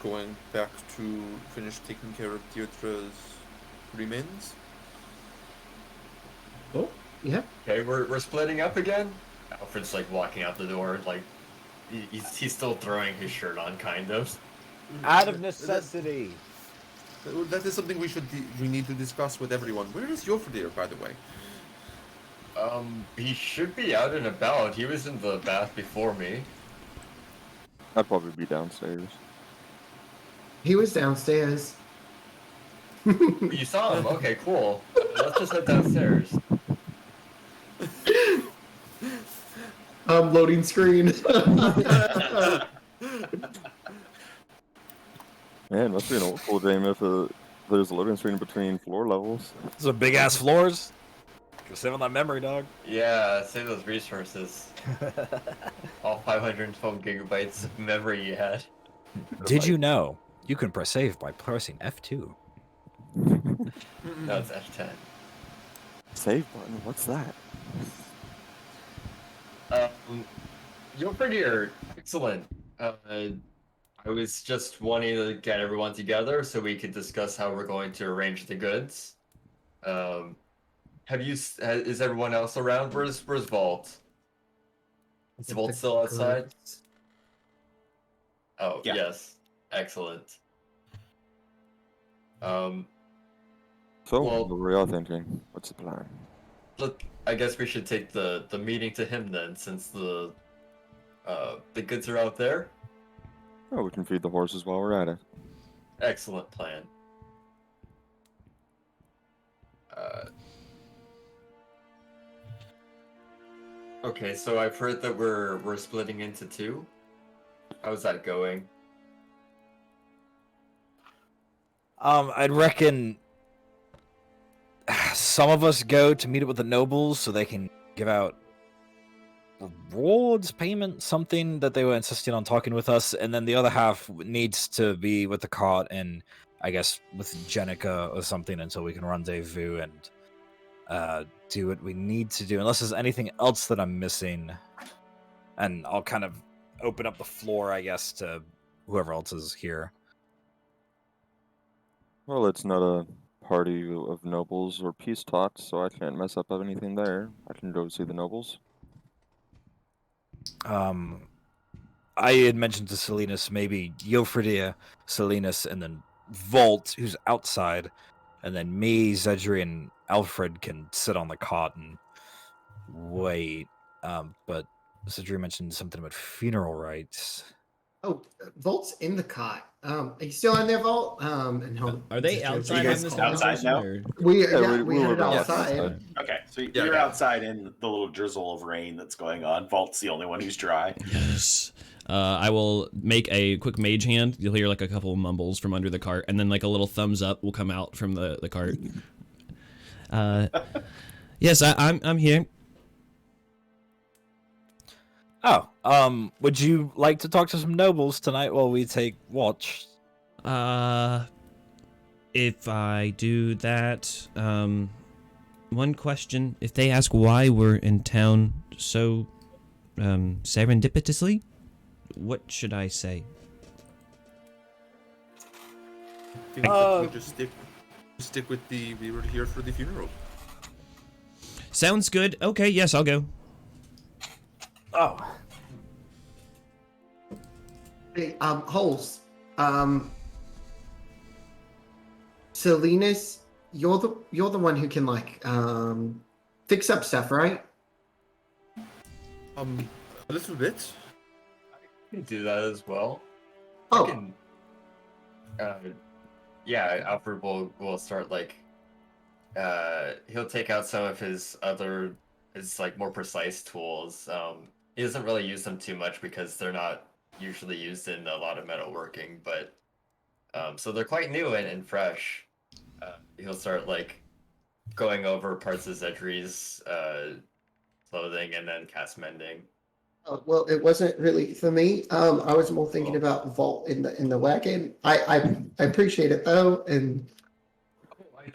going back to finish taking care of Deirdre's remains. Oh, yeah. Okay, we're splitting up again. Alfred's like walking out the door, like he's still throwing his shirt on, kind of. Out of necessity. That is something we need to discuss with everyone. Where is Jofreidr, by the way? He should be out and about. He was in the bath before me. I'd probably be downstairs. He was downstairs. You saw him? Okay, cool. Let's just head downstairs. Loading screen. Man, must be an old school game if there's a loading screen between floor levels. Those are big ass floors. Go save on that memory, dog. Yeah, save those resources. All 512 gigabytes of memory you had. Did you know you can press save by pressing F2? No, it's F10. Save button? What's that? Jofreidr, excellent. I was just wanting to get everyone together so we could discuss how we're going to arrange the goods. Is everyone else around? Where's Vault? Is Vault still outside? Oh, Yeah. yes. Excellent. So, Well- what were y'all thinking? What's the plan? Look, I guess we should take the meeting to him then, since the goods are out there. Oh, we can feed the horses while we're at it. Excellent plan. Okay, so I've heard that we're splitting into two. How's that going? I'd reckon some of us go to meet up with the nobles so they can give out rewards, payment, something that they were insisting on talking with us, and then the other half needs to be with the cart and I guess with Jenica or something until we can rendezvous and do what we need to do, unless there's anything else that I'm missing. And I'll kind of open up the floor, I guess, to whoever else is here. Well, it's not a party of nobles or peace talks, so I can't mess up anything there. I can go see the nobles. I had mentioned to Salinas maybe Jofreidr, Salinas, and then Volt, who's outside, and then me, Zedri, and Alfred can sit on the cot and wait. But Zedri mentioned something about funeral rites. Oh, Volt's in the cot. Are you still in there, Volt? And Are they outside you on guys this outside conversation? now? Or... We we headed were outside. Okay, so Yeah, you're yeah. outside in the little drizzle of rain that's going on. Vault's the only one who's dry. Yes. I will make a quick mage hand. You'll hear like a couple of mumbles from under the cart, and then like a little thumbs up will come out from the cart. Yes, I'm here. Oh, would you like to talk to some nobles tonight while we take watch? If I do that, one question: if they ask why we're in town so serendipitously, what should I say? I think that we'll just stick with we were here for the funeral. Sounds good. Okay, yes, I'll go. Oh. Hey, Holes. Salinas, you're the one who can like fix up stuff, right? A little bit. I can do that as well. Oh, I can, yeah, Alfred will start like he'll take out some of his like more precise tools. He doesn't really use them too much because they're not usually used in a lot of metalworking, but so they're quite new and fresh. He'll start like going over parts of Zedri's clothing and then cast mending. well, it wasn't really for me. I was more thinking about Vault in the wagon. I appreciate it though, and Oh, I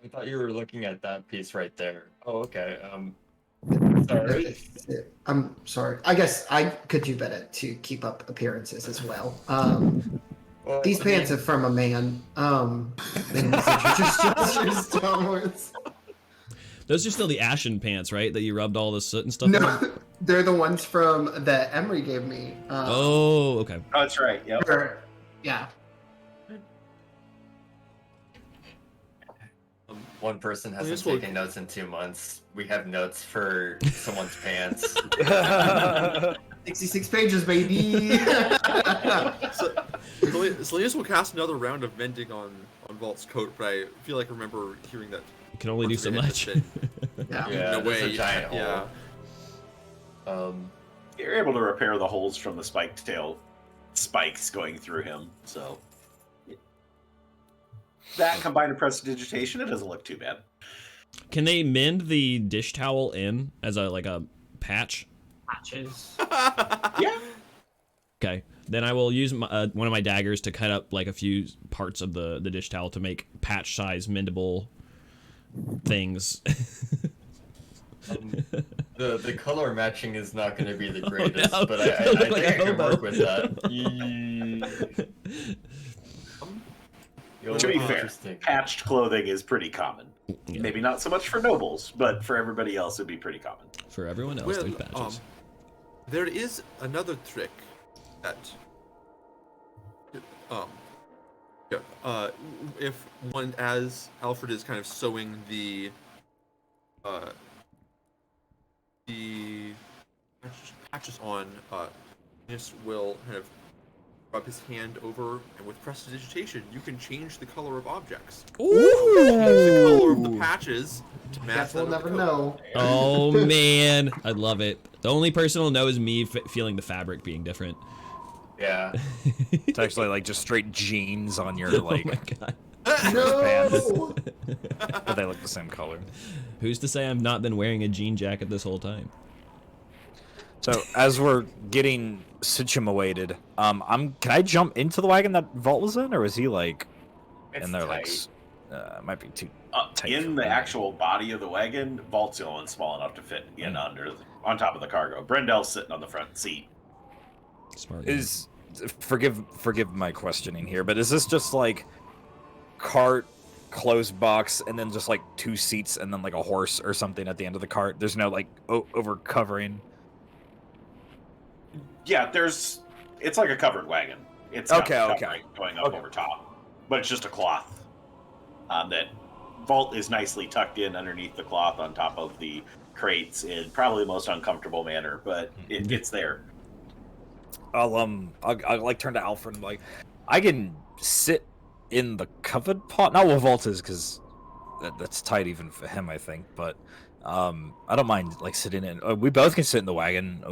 thought you were looking at that piece right there. Oh, okay. Sorry. I'm sorry. I guess I could do better to keep up appearances as well. Well, These I pants mean, are from a man. And just downwards. Those are still the ashen pants, right? That you rubbed all the soot and stuff on? No, they're the ones from that Emery gave me. Oh, okay. Oh, that's right. Yep. Yeah. one person hasn't this will- taken notes in 2 months. We have notes for someone's pants. 66 pages, baby. Salinas will cast another round of mending on Vault's coat, but I feel like I remember hearing that. You can only do so much. Yeah. Yeah, No there's way. a giant hole. Yeah. You're able to repair the holes from the spiked tail spikes going through him, so that combined with prestidigitation, it doesn't look too bad. Can they mend the dish towel in as a patch? Patches. Yeah. Okay. Then I will use one of my daggers to cut up like a few parts of the dish towel to make patch size mendable things. The color matching is not going to be the greatest, no. but I Look think like I a can hobo. work with that. You'll To be look fair, interesting. patched clothing is pretty common. Yeah. Maybe not so much for nobles, but for everybody else, it'd be pretty common. For everyone else, Well, there's patches. there is another trick that if one, as Alfred is kind of sewing the the patches on, Linus will kind of rub his hand over, and with prestidigitation, you can change the color of objects. Ooh! Change the color of the patches to match Guess that we'll of the never coat. know. Oh man, I love it. The only person who'll know is me feeling the fabric being different. Yeah. It's actually like just straight jeans on your like, Oh my god. No. but they look the same color. Who's to say I've not been wearing a jean jacket this whole time? So as we're getting situated, can I jump into the wagon that Vault was in, or was he like It's in there tight. like might be too tight In for the me. actual body of the wagon, Vault's the only one small enough to fit in on top of the cargo. Brendel's sitting on the front seat. Smart. Man. Forgive my questioning here, but is this just like cart, closed box, and then just like 2 seats and then like a horse or something at the end of the cart? There's no like over covering. Yeah, it's like a covered wagon. It's got the covering going up over top, but it's just a cloth that Vault is nicely tucked in underneath the cloth on top of the crates in probably the most uncomfortable manner, but it's there. I'll like turn to Alfred and like, I can sit in the covered pot. Not what Vault is, because that's tight even for him, I think. But I don't mind like sitting in. We both can sit in the wagon.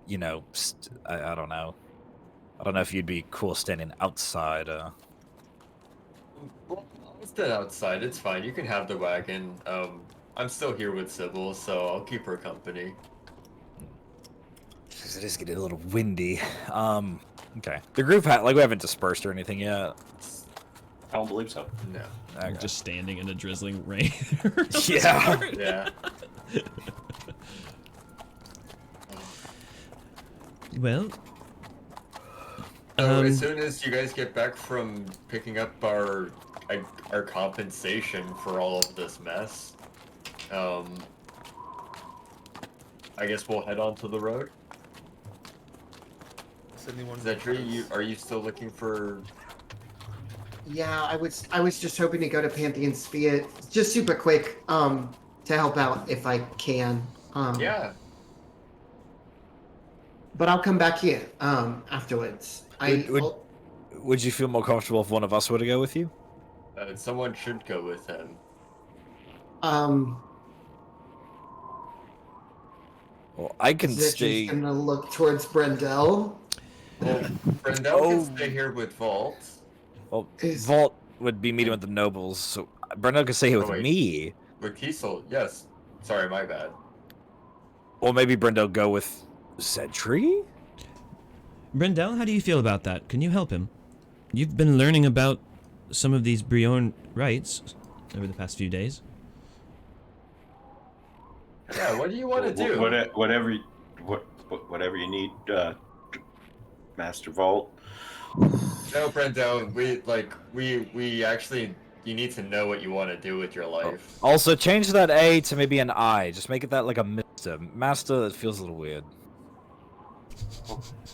You know, I don't know. I don't know if you'd be cool standing outside. Well, I'll stand outside. It's fine. You can have the wagon. I'm still here with Cybil, so I'll keep her company. Because it is getting a little windy. Okay. The group we haven't dispersed or anything yet. I don't believe so. No. Okay. Just standing in a drizzling rain. Yeah. Yeah. Well. So as soon as you guys get back from picking up our compensation for all of this mess, I guess we'll head onto the road. Zedri, are you still looking for? Yeah, I was just hoping to go to Pantheon Sphere, just super quick, to help out if I can. Yeah. But I'll come back here, afterwards. Would you feel more comfortable if one of us were to go with you? Someone should go with him. Well, I can Zedri's stay. gonna look towards Brendel. Well, Brendel can stay here with Vault. Well, Is- Vault would be meeting with the nobles, so Brendan could stay here with wait. me. With Kiesel, yes. Sorry, my bad. Or maybe Brendel go with Zedri? Brendel, how do you feel about that? Can you help him? You've been learning about some of these Briorn rites over the past few days. Yeah, what do you want to do? Whatever you need, Master Vault. No, Brendel, we actually, you need to know what you want to do with your life. Also, change that A to maybe an I. Just make it that like a Mr. Master, it feels a little weird.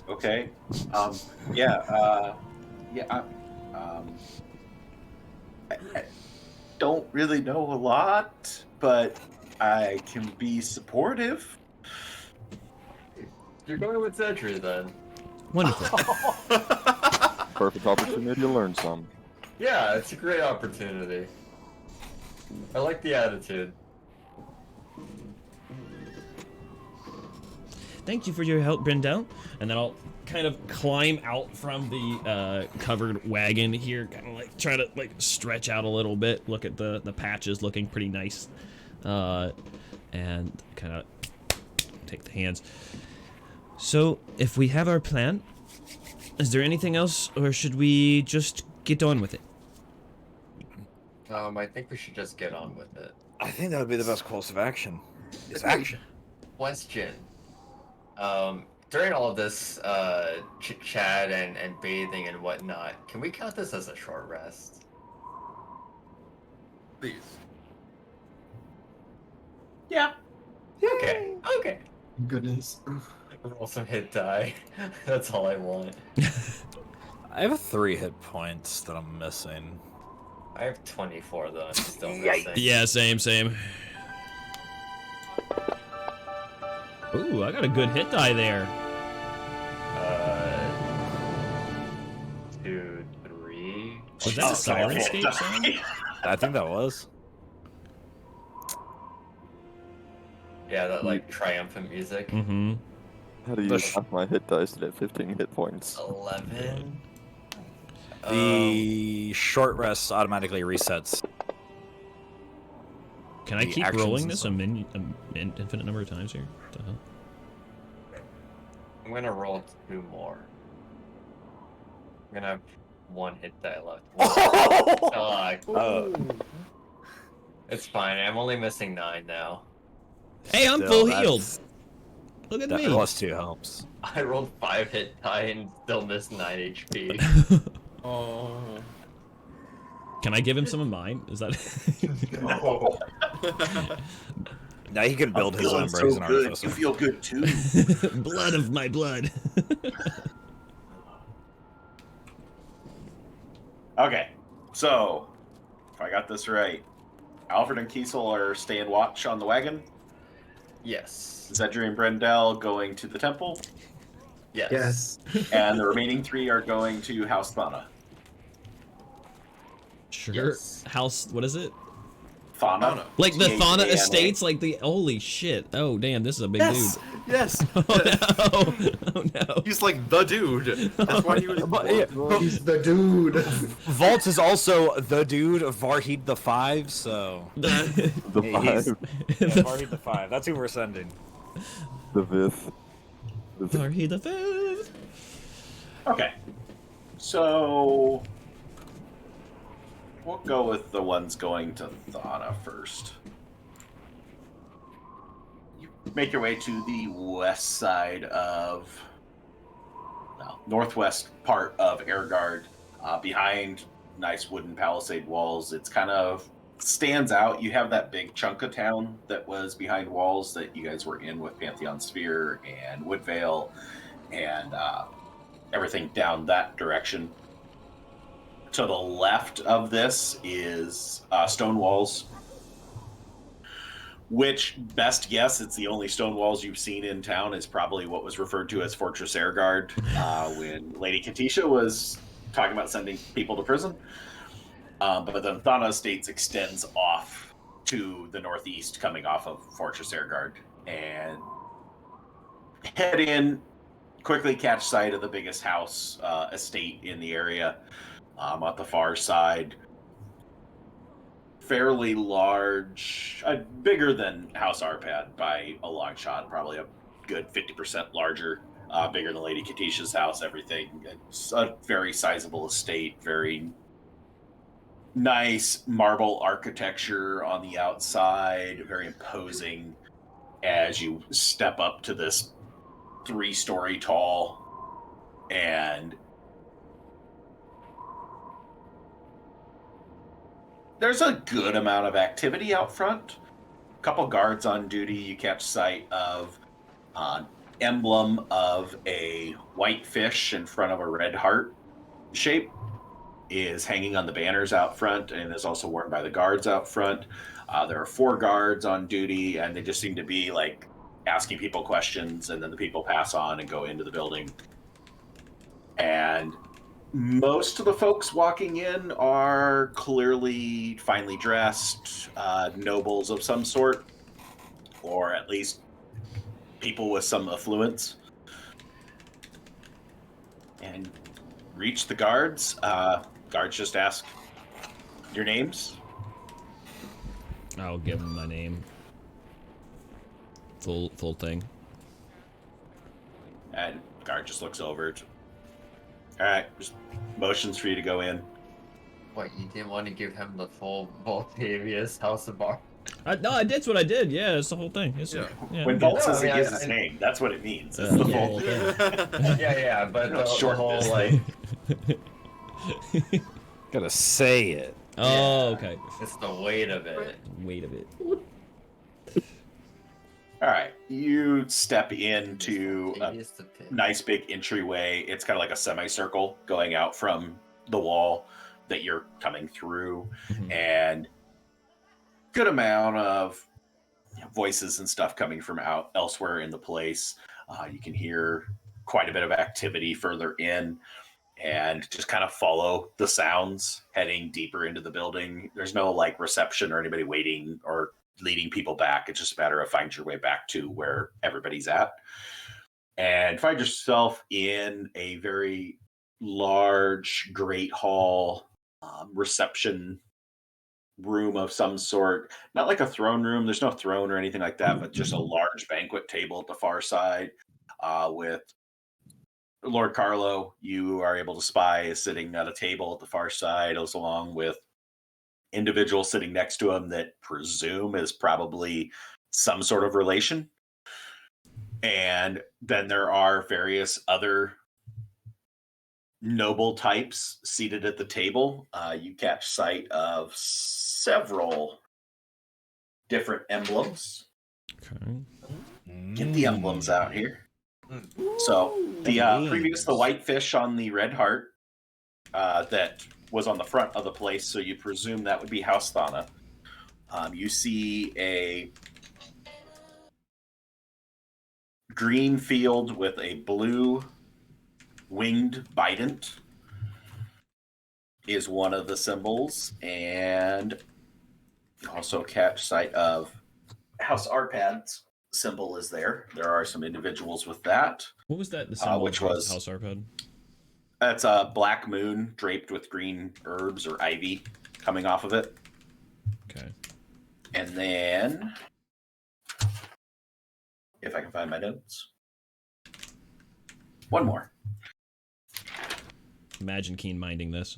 Okay. I don't really know a lot, but I can be supportive. You're going with Zedri then. Wonderful. Perfect opportunity to learn some. Yeah, it's a great opportunity. I like the attitude. Thank you for your help, Brendel. And then I'll kind of climb out from the covered wagon here, kind of like try to like stretch out a little bit, look at the patches looking pretty nice, and kind of take the hands. So, if we have our plan, is there anything else, or should we just get on with it? I think we should just get on with it. I think that would be the best course of action. Is action. Question. During all of this chit-chat and bathing and whatnot, can we count this as a short rest? Please. Yeah. Okay. Okay. Goodness. Roll some hit die. That's all I want. I have 3 hit points that I'm missing. I have 24 though. I'm still missing. Yeah, same. Ooh, I got a good hit die there. 2, 3. Was that the Sirenscape sound? I think that was. Yeah, that like triumphant music. Mm-hmm. How do you use half my hit dice to get 15 hit points? 11. The short rest automatically resets. Can I The keep actions rolling and this stuff. an infinite number of times here? What the hell? I'm gonna roll 2 more. I'm gonna have 1 hit die left. Oh! It's fine. I'm only missing 9 now. Hey, I'm Still, full that's- healed. Look at That me. +2 helps. I rolled 5 hit die and still missed 9 HP. Oh. Can I give him some of mine? Is that? Oh, Now he can build his own so brazen good. artificer. You feel good too. Blood of my blood. Okay, so if I got this right, Alfred and Kiesel are staying watch on the wagon. Yes. Zedri and Brendel going to the temple, Yes. Yes. and the remaining 3 are going to House Thana. Sure. Yes. House. What is it? Thana. Like the Thana Thana Estates? Like the. Holy shit. Oh, damn. This is a big dude. Yes. Oh, no. Oh, no. He's like the dude. That's why he was. He's the dude. Vault is also the dude of Varheed the 5, so... The He's- 5, Yeah, Varheed the 5. That's who we're sending. the 5th. Are he the fifth? Okay, so we'll go with the ones going to Thana first. You make your way to the west side of, northwest part of Ergard, behind nice wooden palisade walls. It's kind of stands out. You have that big chunk of town that was behind walls that you guys were in with Pantheon Sphere and Woodvale and everything down that direction. To the left of this is stone walls, which, best guess, it's the only stone walls you've seen in town, is probably what was referred to as Fortress Ergard when Lady Katisha was talking about sending people to prison. But then Thana Estates extends off to the northeast, coming off of Fortress Ergard, and head in, quickly catch sight of the biggest house estate in the area at the far side. Fairly large, bigger than House Arpad by a long shot, probably a good 50% larger, bigger than Lady Katisha's house, everything. It's a very sizable estate, very nice marble architecture on the outside, very imposing as you step up to this 3-story tall, and there's a good amount of activity out front. A couple guards on duty. You catch sight of an emblem of a white fish in front of a red heart shape is hanging on the banners out front and is also worn by the guards out front. There are 4 guards on duty, and they just seem to be like asking people questions, and then the people pass on and go into the building. And most of the folks walking in are clearly finely dressed, nobles of some sort, or at least people with some affluence. And reach the guards. Guards just ask your names. I'll give him my name. Full thing. And guard just looks over. All right, just motions for you to go in. What, you didn't want to give him the full Voltavius House of Bar? No, that's what I did. Yeah, that's the whole thing. When Vault says he Yeah, gives I- his name, that's what it means. It's the Vault. Yeah, but the Short whole this like Gotta say it. Oh, okay. it's the weight of it. Weight of it. All right, you step into a Voltavius the pit. nice big entryway. It's kind of like a semicircle going out from the wall that you're coming through, Mhm. and good amount of voices and stuff coming from out elsewhere in the place. You can hear quite a bit of activity further in, and just kind of follow the sounds heading deeper into the building. There's no like reception or anybody waiting or leading people back. It's just a matter of find your way back to where everybody's at, and find yourself in a very large great hall reception room of some sort. Not like a throne room. There's no throne or anything like that, but just a large banquet table at the far side with Lord Carlo. You are able to spy is sitting at a table at the far side, as along with individuals sitting next to him that presume is probably some sort of relation. And then there are various other noble types seated at the table. You catch sight of several different emblems. Okay. Get the emblems out here. So the previous the white fish on the red heart that was on the front of the place, so you presume that would be House Thana. You see a green field with a blue winged bident is one of the symbols, and also catch sight of House Arpad's symbol is there. There are some individuals with that. What was that? The symbol which of was House Arpad? That's a black moon draped with green herbs or ivy coming off of it. Okay. And then, if I can find my notes, one more. Imagine Keen minding this.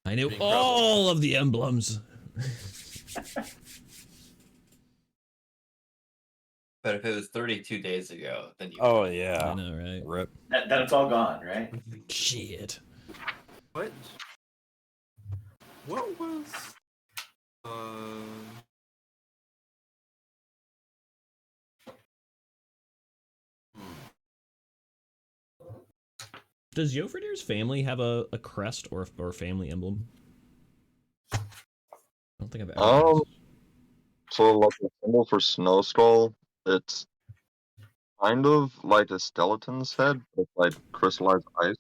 I knew Being all of the emblems. But if it was 32 days ago, then you. Oh I yeah. know, right? Rip. Then it's all gone, right? Shit. What? What was? Does Jofreidr's family have a crest or a family emblem? I don't think I've ever. asked. So like a symbol for Snow Skull, it's kind of like a skeleton's head with like crystallized ice.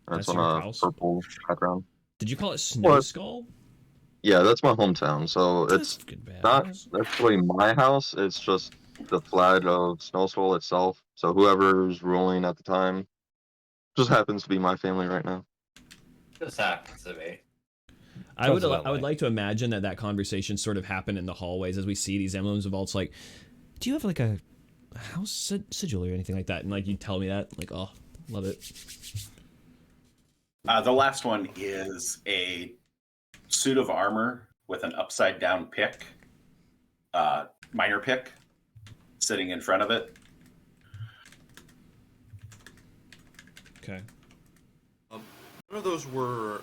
And it's That's on your a house? purple background. Did you call it Snow What? Skull? Yeah, that's my hometown. So That's it's good not badass. necessarily my house. It's just the flag of Snow Skull itself. So whoever's ruling at the time just happens to be my family right now. Just happens to be. I would Coincidentally. like to imagine that conversation sort of happened in the hallways as we see these emblems of vaults. Like, do you have like a house sigil or anything like that? And like you tell me that, like, oh, love it. The last one is a suit of armor with an upside down pick, minor pick, sitting in front of it. Okay. None of those were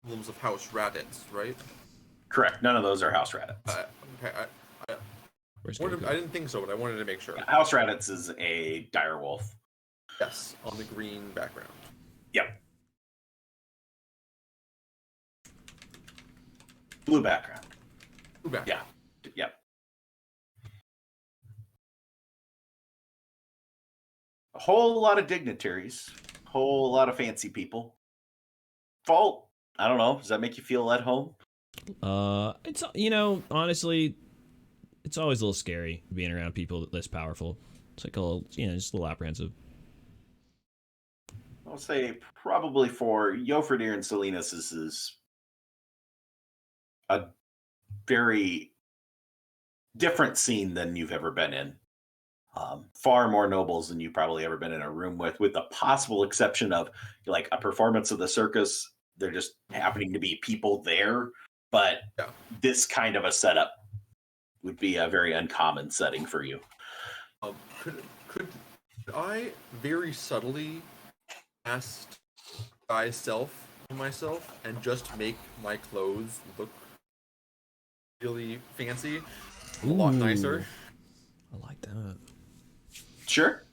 emblems of House Raditz, right? Correct. None of those are House Raditz. Okay. Where's I Goku? didn't think so, but I wanted to make sure. House Raditz is a direwolf. Yes, on the green background. Yep. Blue background. Blue background. Yeah. Yep. A whole lot of dignitaries. Whole lot of fancy people. Fault. I don't know. Does that make you feel at home? It's honestly, it's always a little scary being around people this powerful. It's like a little, just a little apprehensive. I'll say probably for Jofreidr and Salinas, this is a very different scene than you've ever been in. Far more nobles than you've probably ever been in a room with the possible exception of like a performance of the circus. There just happening to be people there, but this kind of a setup would be a very uncommon setting for you. Could I very subtly ask myself and just make my clothes look really fancy, a lot nicer? I like that. Sure.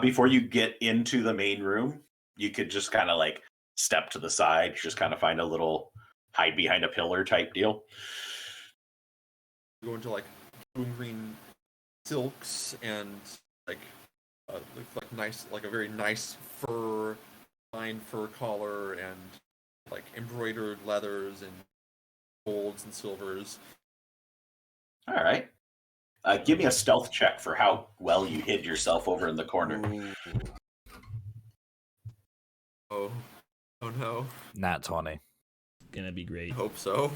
Before you get into the main room, you could just kind of like step to the side, just kind of find a little hide behind a pillar type deal. go into like blue and green silks and like nice, like a very nice fine fur collar and like embroidered leathers and golds and silvers. All right. Give me a stealth check for how well you hid yourself over in the corner. Oh no. Nat 20. Gonna be great. I hope so.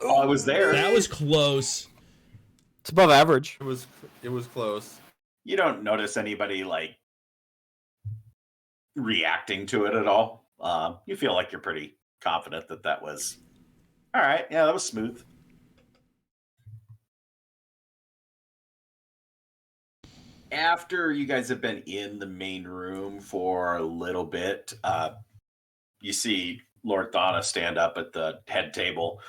Oh, I was there. That was close. It's above average. It was close. You don't notice anybody like reacting to it at all. You feel like you're pretty confident that was all right. Yeah, that was smooth. After you guys have been in the main room for a little bit, you see Lord Thana stand up at the head table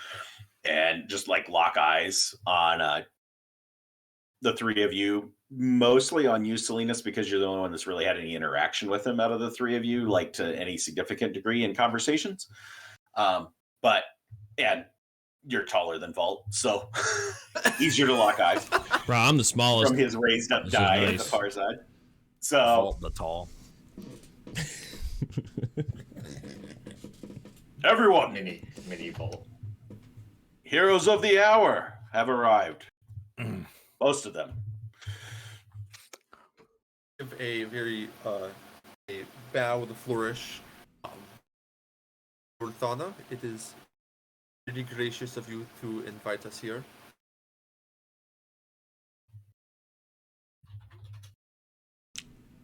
and just like lock eyes on the three of you, mostly on you, Salinas, because you're the only one that's really had any interaction with him out of the three of you, like to any significant degree in conversations. And you're taller than Vault, so easier to lock eyes. Bro, I'm the smallest. From his raised up die at the far side. So Vault the tall. everyone, Mini Vault. heroes of the hour have arrived. Most of them. Give a very a bow with a flourish. Lord Thana, it is really gracious of you to invite us here.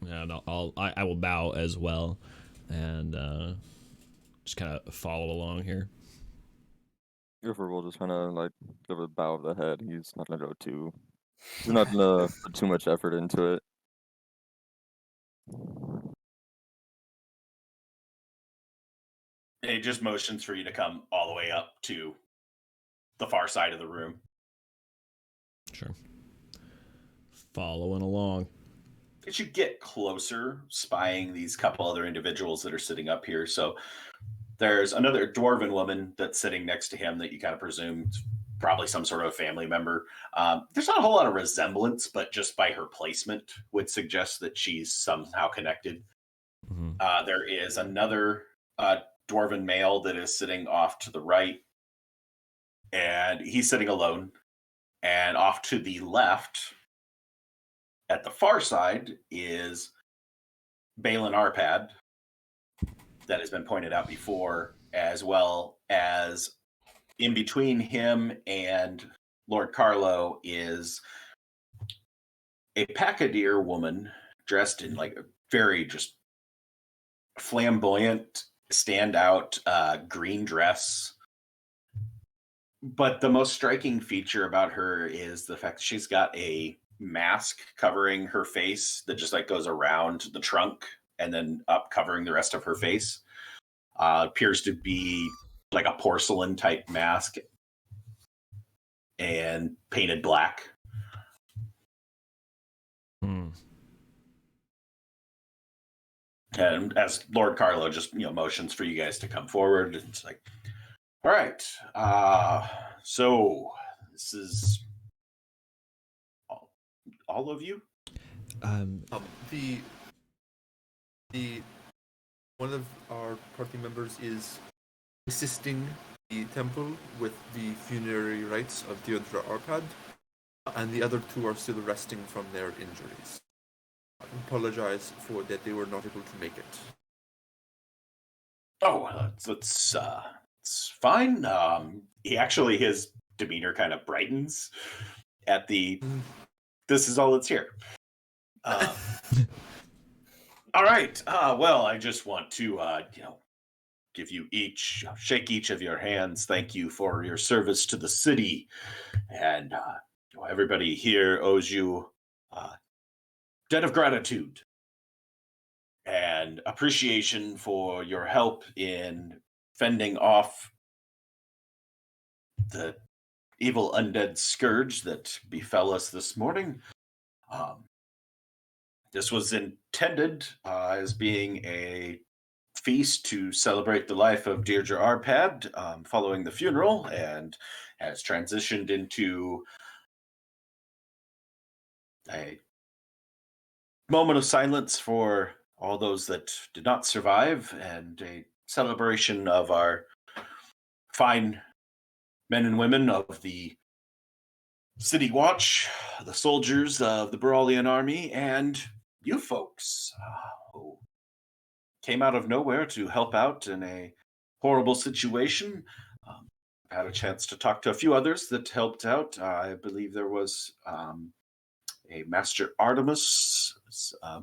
Yeah, no, I will bow as well, and just kind of follow along here. Gifford will just kind of like give a bow of the head. He's not gonna he's not gonna put too much effort into it. It just motions for you to come all the way up to the far side of the room. Sure. Following along. As you get closer, spying these couple other individuals that are sitting up here. So there's another dwarven woman that's sitting next to him that you kind of presume probably some sort of family member. There's not a whole lot of resemblance, but just by her placement would suggest that she's somehow connected. Mm-hmm. There is another dwarven male that is sitting off to the right, and he's sitting alone. And off to the left, at the far side, is Balin Arpad, that has been pointed out before, as well as in between him and Lord Carlo is a Packadeer woman dressed in like a very just flamboyant, standout green dress. But the most striking feature about her is the fact that she's got a mask covering her face that just like goes around the trunk and then up covering the rest of her face. Appears to be like a porcelain type mask and painted black. And as Lord Carlo just motions for you guys to come forward, it's like, all right, so this is all of you. The one of our party members is assisting the temple with the funerary rites of Deodra Arpad, and the other two are still resting from their injuries. I apologize for that they were not able to make it. Oh, it's fine. His demeanor kind of brightens at the. This is all that's here. All right. Well, I just want to, give you shake each of your hands. Thank you for your service to the city, and everybody here owes you debt of gratitude and appreciation for your help in fending off the evil undead scourge that befell us this morning. This was intended as being a feast to celebrate the life of Deirdre Arpad following the funeral, and has transitioned into a moment of silence for all those that did not survive, and a celebration of our fine men and women of the City Watch, the soldiers of the Baralian army, and you folks who came out of nowhere to help out in a horrible situation. I've had a chance to talk to a few others that helped out. I believe there was a Master Artemis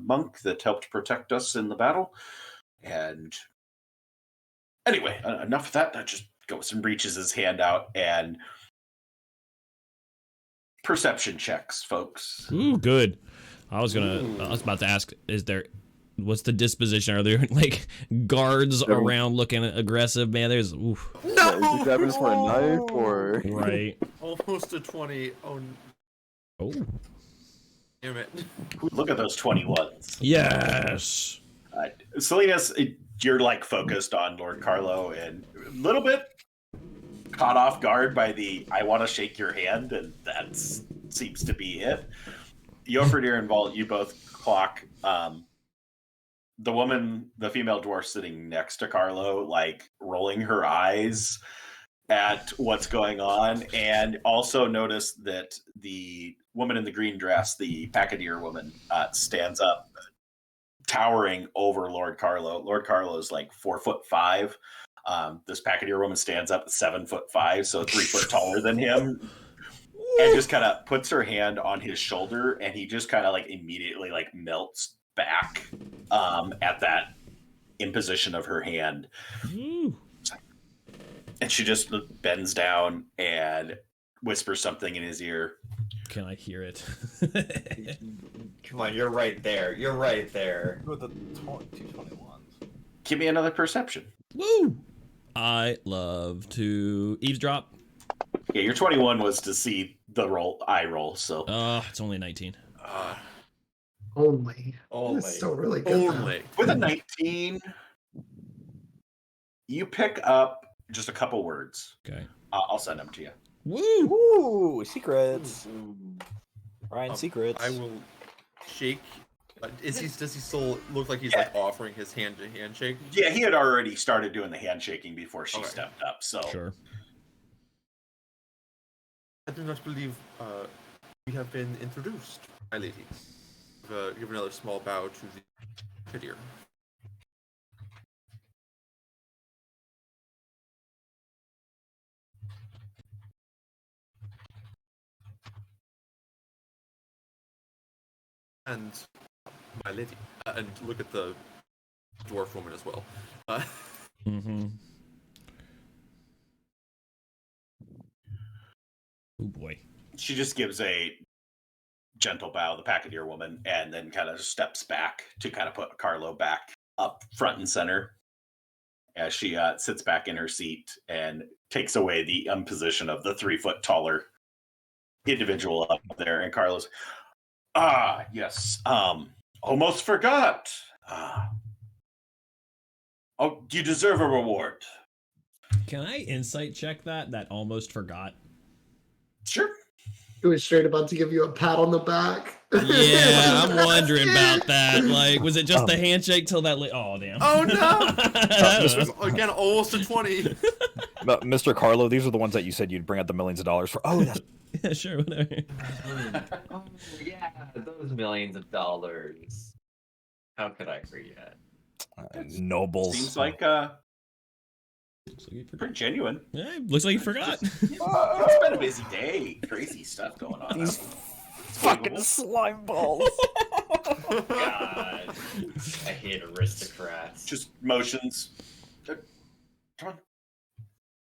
monk that helped protect us in the battle. And anyway, enough of that. That just goes and reaches his hand out, and perception checks, folks. Ooh, good. I was about to ask, what's the disposition? Are there like guards around looking aggressive? Man, there's oof. No! Is he grabbing for a knife or? Right. Almost a 20. Oh, damn it. Look at those 21s. Yes. Salinas, you're like focused on Lord Carlo and a little bit caught off guard by the I want to shake your hand, and that seems to be it. Jofreidr and Vault, you both clock the woman, the female dwarf sitting next to Carlo, like rolling her eyes at what's going on, and also notice that the woman in the green dress, the Packadeer woman, stands up, towering over Lord Carlo. Lord Carlo is like 4'5". This Packadeer woman stands up at 7'5", so 3 foot taller than him, and just kind of puts her hand on his shoulder, and he just kind of like immediately like melts back at that imposition of her hand. And she just bends down and whispers something in his ear. Can I hear it? Come on, you're right there. You're right there. With the 221s. Give me another perception. Woo! I love to eavesdrop. Yeah, your 21 was to see the eye roll, so. It's only 19. Only. Only. That's still really good. Only. With a 19, you pick up just a couple words. Okay. I'll send them to you. Woo! Ooh, secrets. Ryan, secrets. I will shake. Does he still look like he's like offering his handshake? Yeah, he had already started doing the handshaking before she stepped up, so. Sure. I do not believe we have been introduced, my lady. Give another small bow to the Packadeer. And my lady, and look at the dwarf woman as well. Mm-hmm. Oh boy. She just gives a gentle bow, the Packadeer woman, and then kind of steps back to kind of put Carlo back up front and center as she sits back in her seat and takes away the position of the 3 foot taller individual up there. And Carlo's, yes, almost forgot. Oh, you deserve a reward. Can I insight check that? That almost forgot. Sure. He was straight about to give you a pat on the back. Yeah, I'm wondering about that. Like, was it just the handshake till that? Oh, damn. Oh no! This was again almost a 20. Mr. Carlo, these are the ones that you said you'd bring out the millions of dollars for. Oh, that's... Yeah, sure, whatever. Oh, yeah, those millions of dollars. How could I forget? Nobles. Seems like pretty genuine. Yeah, looks like you forgot. It's been a busy day. Crazy stuff going on. These fucking slime balls. God, I hate aristocrats. Just motions. Come on.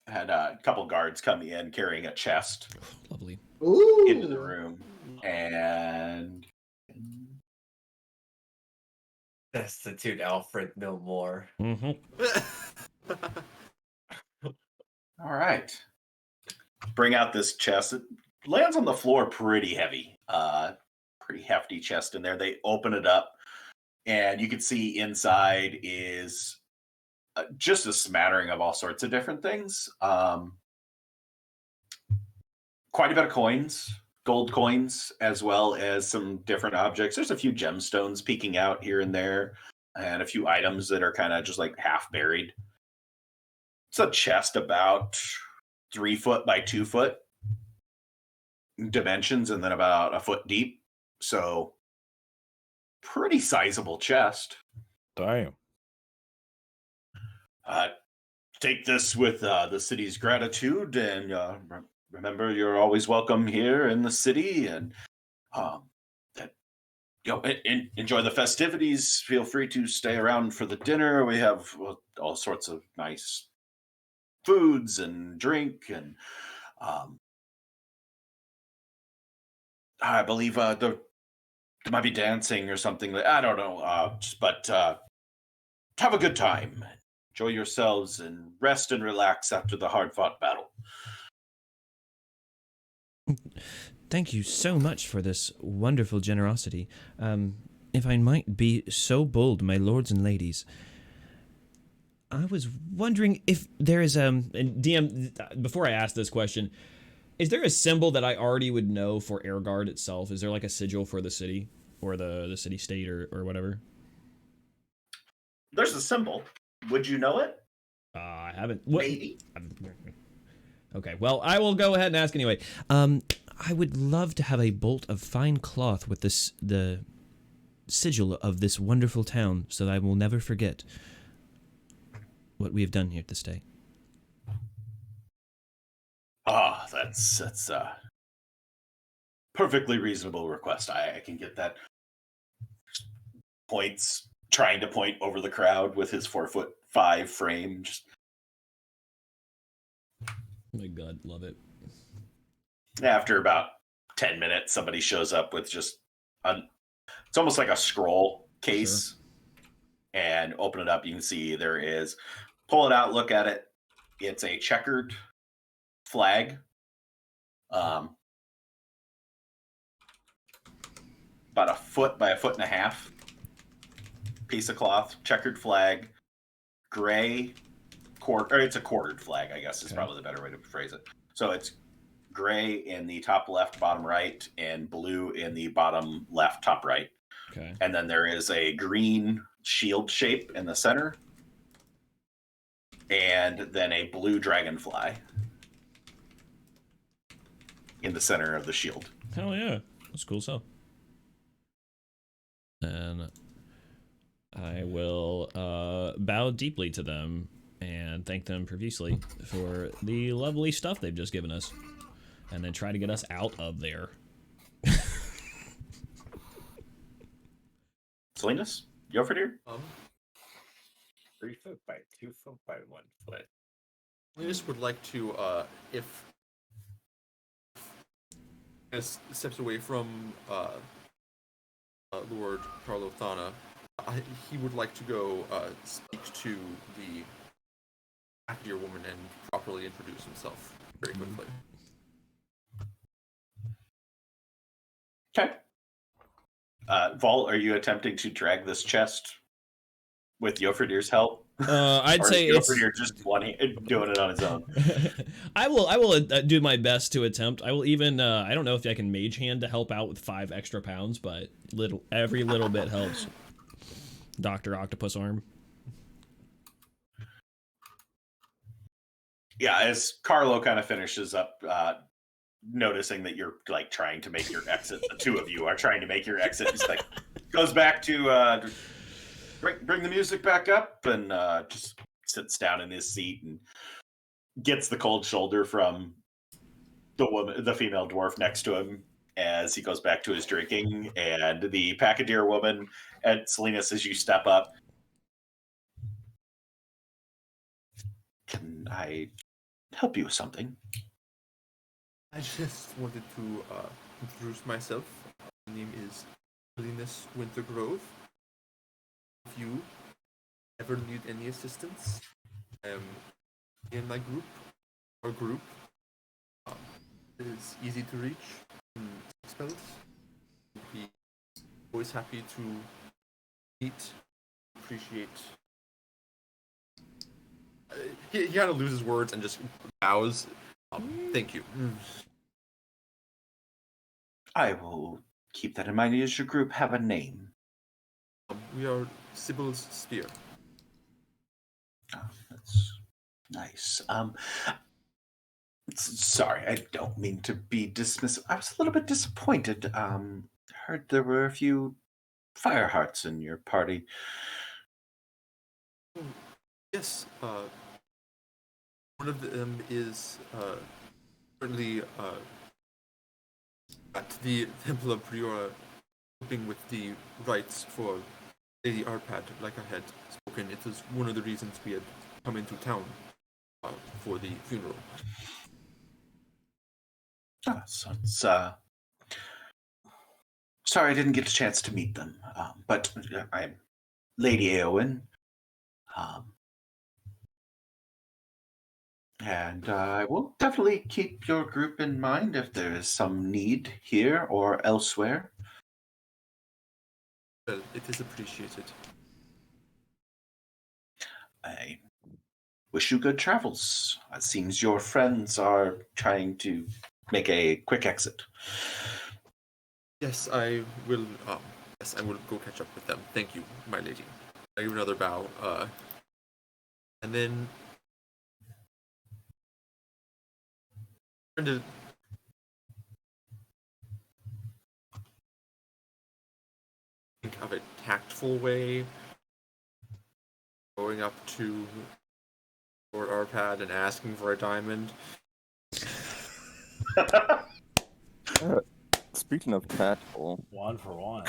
Had a couple guards come in carrying a chest Lovely. Ooh. into the room, and Destitute Alfred no more. Mm-hmm. all right, bring out this chest. It lands on the floor pretty heavy, pretty hefty chest in there. They open it up, and you can see inside is just a smattering of all sorts of different things. Quite a bit of coins, gold coins, as well as some different objects. There's a few gemstones peeking out here and there, and a few items that are kind of just like half buried. It's a chest about 3 foot by 2 foot dimensions, and then about a foot deep. So, pretty sizable chest. Damn. Take this with the city's gratitude, and remember, you're always welcome here in the city. And enjoy the festivities. Feel free to stay around for the dinner. We have all sorts of nice foods and drink, and I believe there might be dancing or something. I don't know, but have a good time. Enjoy yourselves and rest and relax after the hard-fought battle. Thank you so much for this wonderful generosity. If I might be so bold, my lords and ladies, I was wondering if there is and DM, before I ask this question, is there a symbol that I already would know for Ergard itself? Is there like a sigil for the city or the city state or whatever? There's a symbol. Would you know it? I haven't. Maybe. Okay, well, I will go ahead and ask anyway. I would love to have a bolt of fine cloth with the sigil of this wonderful town, so that I will never forget what we have done here this day. That's perfectly reasonable request. I can get that. Points, trying to point over the crowd with his 4'5" frame. Just, oh my God, love it. after about 10 minutes, somebody shows up with just it's almost like a scroll case. Sure. And open it up. You can see there is, pull it out, look at it. It's a checkered flag. About a foot by a foot and a half piece of cloth, checkered flag, gray or it's a quartered flag, I guess is probably the better way to phrase it. So it's gray in the top left, bottom right, and blue in the bottom left, top right. Okay. And then there is a green shield shape in the center, and then a blue dragonfly in the center of the shield. Hell yeah. That's cool stuff. And I will bow deeply to them and thank them profusely for the lovely stuff they've just given us. And then try to get us out of there. Salinas, Jofreidr? 3 foot by 2 foot by 1 foot. Salinas would like to, if steps away from Lord Carlo Thana, he would like to go speak to the Actier woman and properly introduce himself very quickly. Okay. Vol, are you attempting to drag this chest with Jofreidr's help? I'd say it's Jofreidr just doing it on his own. I will do my best to attempt. I will even I don't know if I can mage hand to help out with 5 extra pounds, but every little bit helps. Dr. Octopus Arm. Yeah, as Carlo kind of finishes up, noticing that you're like trying to make your exit, the two of you are trying to make your exit. He's like, goes back to bring the music back up, and just sits down in his seat and gets the cold shoulder from the female dwarf next to him as he goes back to his drinking. And the Packadeer woman at Salinas, as you step up, can I help you with something? I just wanted to introduce myself. My name is Salinas Wintergrove. If you ever need any assistance, in my group, it is easy to reach in spells. I'd be always happy to meet, appreciate he kind of loses words and just bows. Thank you. I will keep that in mind. Does your group have a name? We are Cybil's Spear. Oh, that's nice. Sorry, I don't mean to be dismissive. I was a little bit disappointed. Heard there were a few Firehearts in your party. Yes, one of them is currently at the Temple of Priora, helping with the rites for Lady Arpad, like I had spoken. It was one of the reasons we had come into town for the funeral. So it's, sorry I didn't get a chance to meet them, but I'm Lady Eowyn, and I will definitely keep your group in mind if there is some need here or elsewhere. Well, it is appreciated. I wish you good travels. It seems your friends are trying to make a quick exit. Yes, I will. Yes, I will go catch up with them. Thank you, my lady. I give another bow. And then trying to think of a tactful way, going up to Lord Arpad and asking for a diamond. Speaking of tactful, 1 for 1.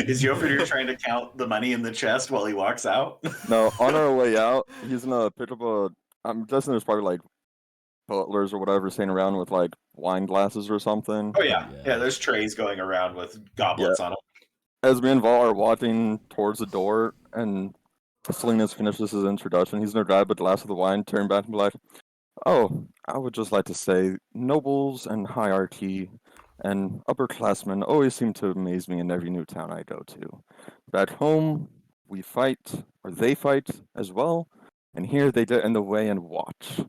Is Jofreidr trying to count the money in the chest while he walks out? no, on our way out, he's gonna pick up a. I'm guessing there's probably like butlers or whatever staying around with like wine glasses or something. Oh yeah, there's trays going around with goblets on them. As me and Vol are walking towards the door, and Salinas finishes his introduction, he's gonna grab a glass of the wine, turn back, and be like, "Oh, I would just like to say, nobles and hierarchy and upperclassmen always seem to amaze me in every new town I go to. Back home, we fight, or they fight as well, and here they get in the way and watch.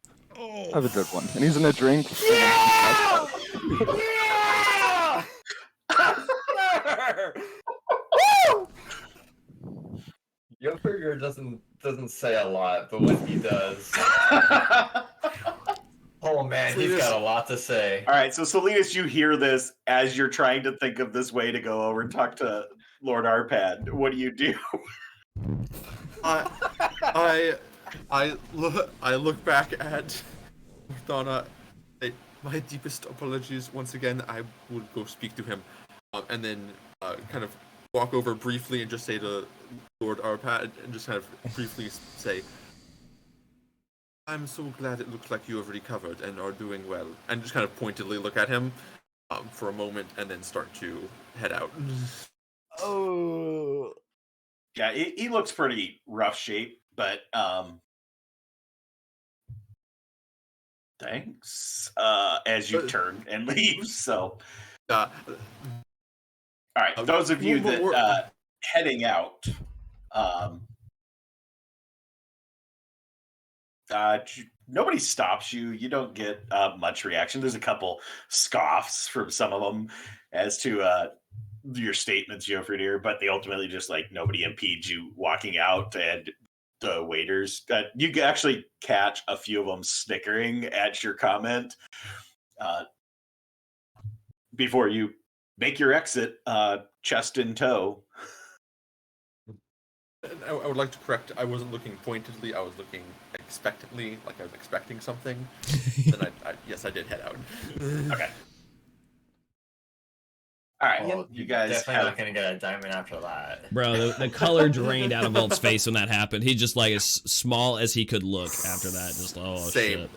Have a good one." And he's gonna drink. Yeah! Jofreidr doesn't say a lot, but when he does, oh man, he's got a lot to say. All right, so Salinas, you hear this as you're trying to think of this way to go over and talk to Lord Arpad. What do you do? I look back at Donna. My deepest apologies once again. I will go speak to him, and then kind of walk over briefly and just say to Lord Arpad and just kind of briefly say, "I'm so glad it looks like you have recovered and are doing well," and just kind of pointedly look at him for a moment and then start to head out. Oh. Yeah, he looks pretty rough shape, but thanks. As you turn and leave. So, all right, those of you that heading out, nobody stops you. You don't get much reaction. There's a couple scoffs from some of them as to your statements, Jofreidr, but they ultimately just like nobody impedes you walking out, and the waiters you can actually catch a few of them snickering at your comment before you make your exit, chest in tow. I would like to correct. I wasn't looking pointedly. I was looking expectantly, like I was expecting something. Then yes, I did head out. Okay. All right, Well, you guys definitely not gonna get a diamond after that, Bro, the color drained out of Volt's face when that happened. He just like as small as he could look after that. Just Same. Shit.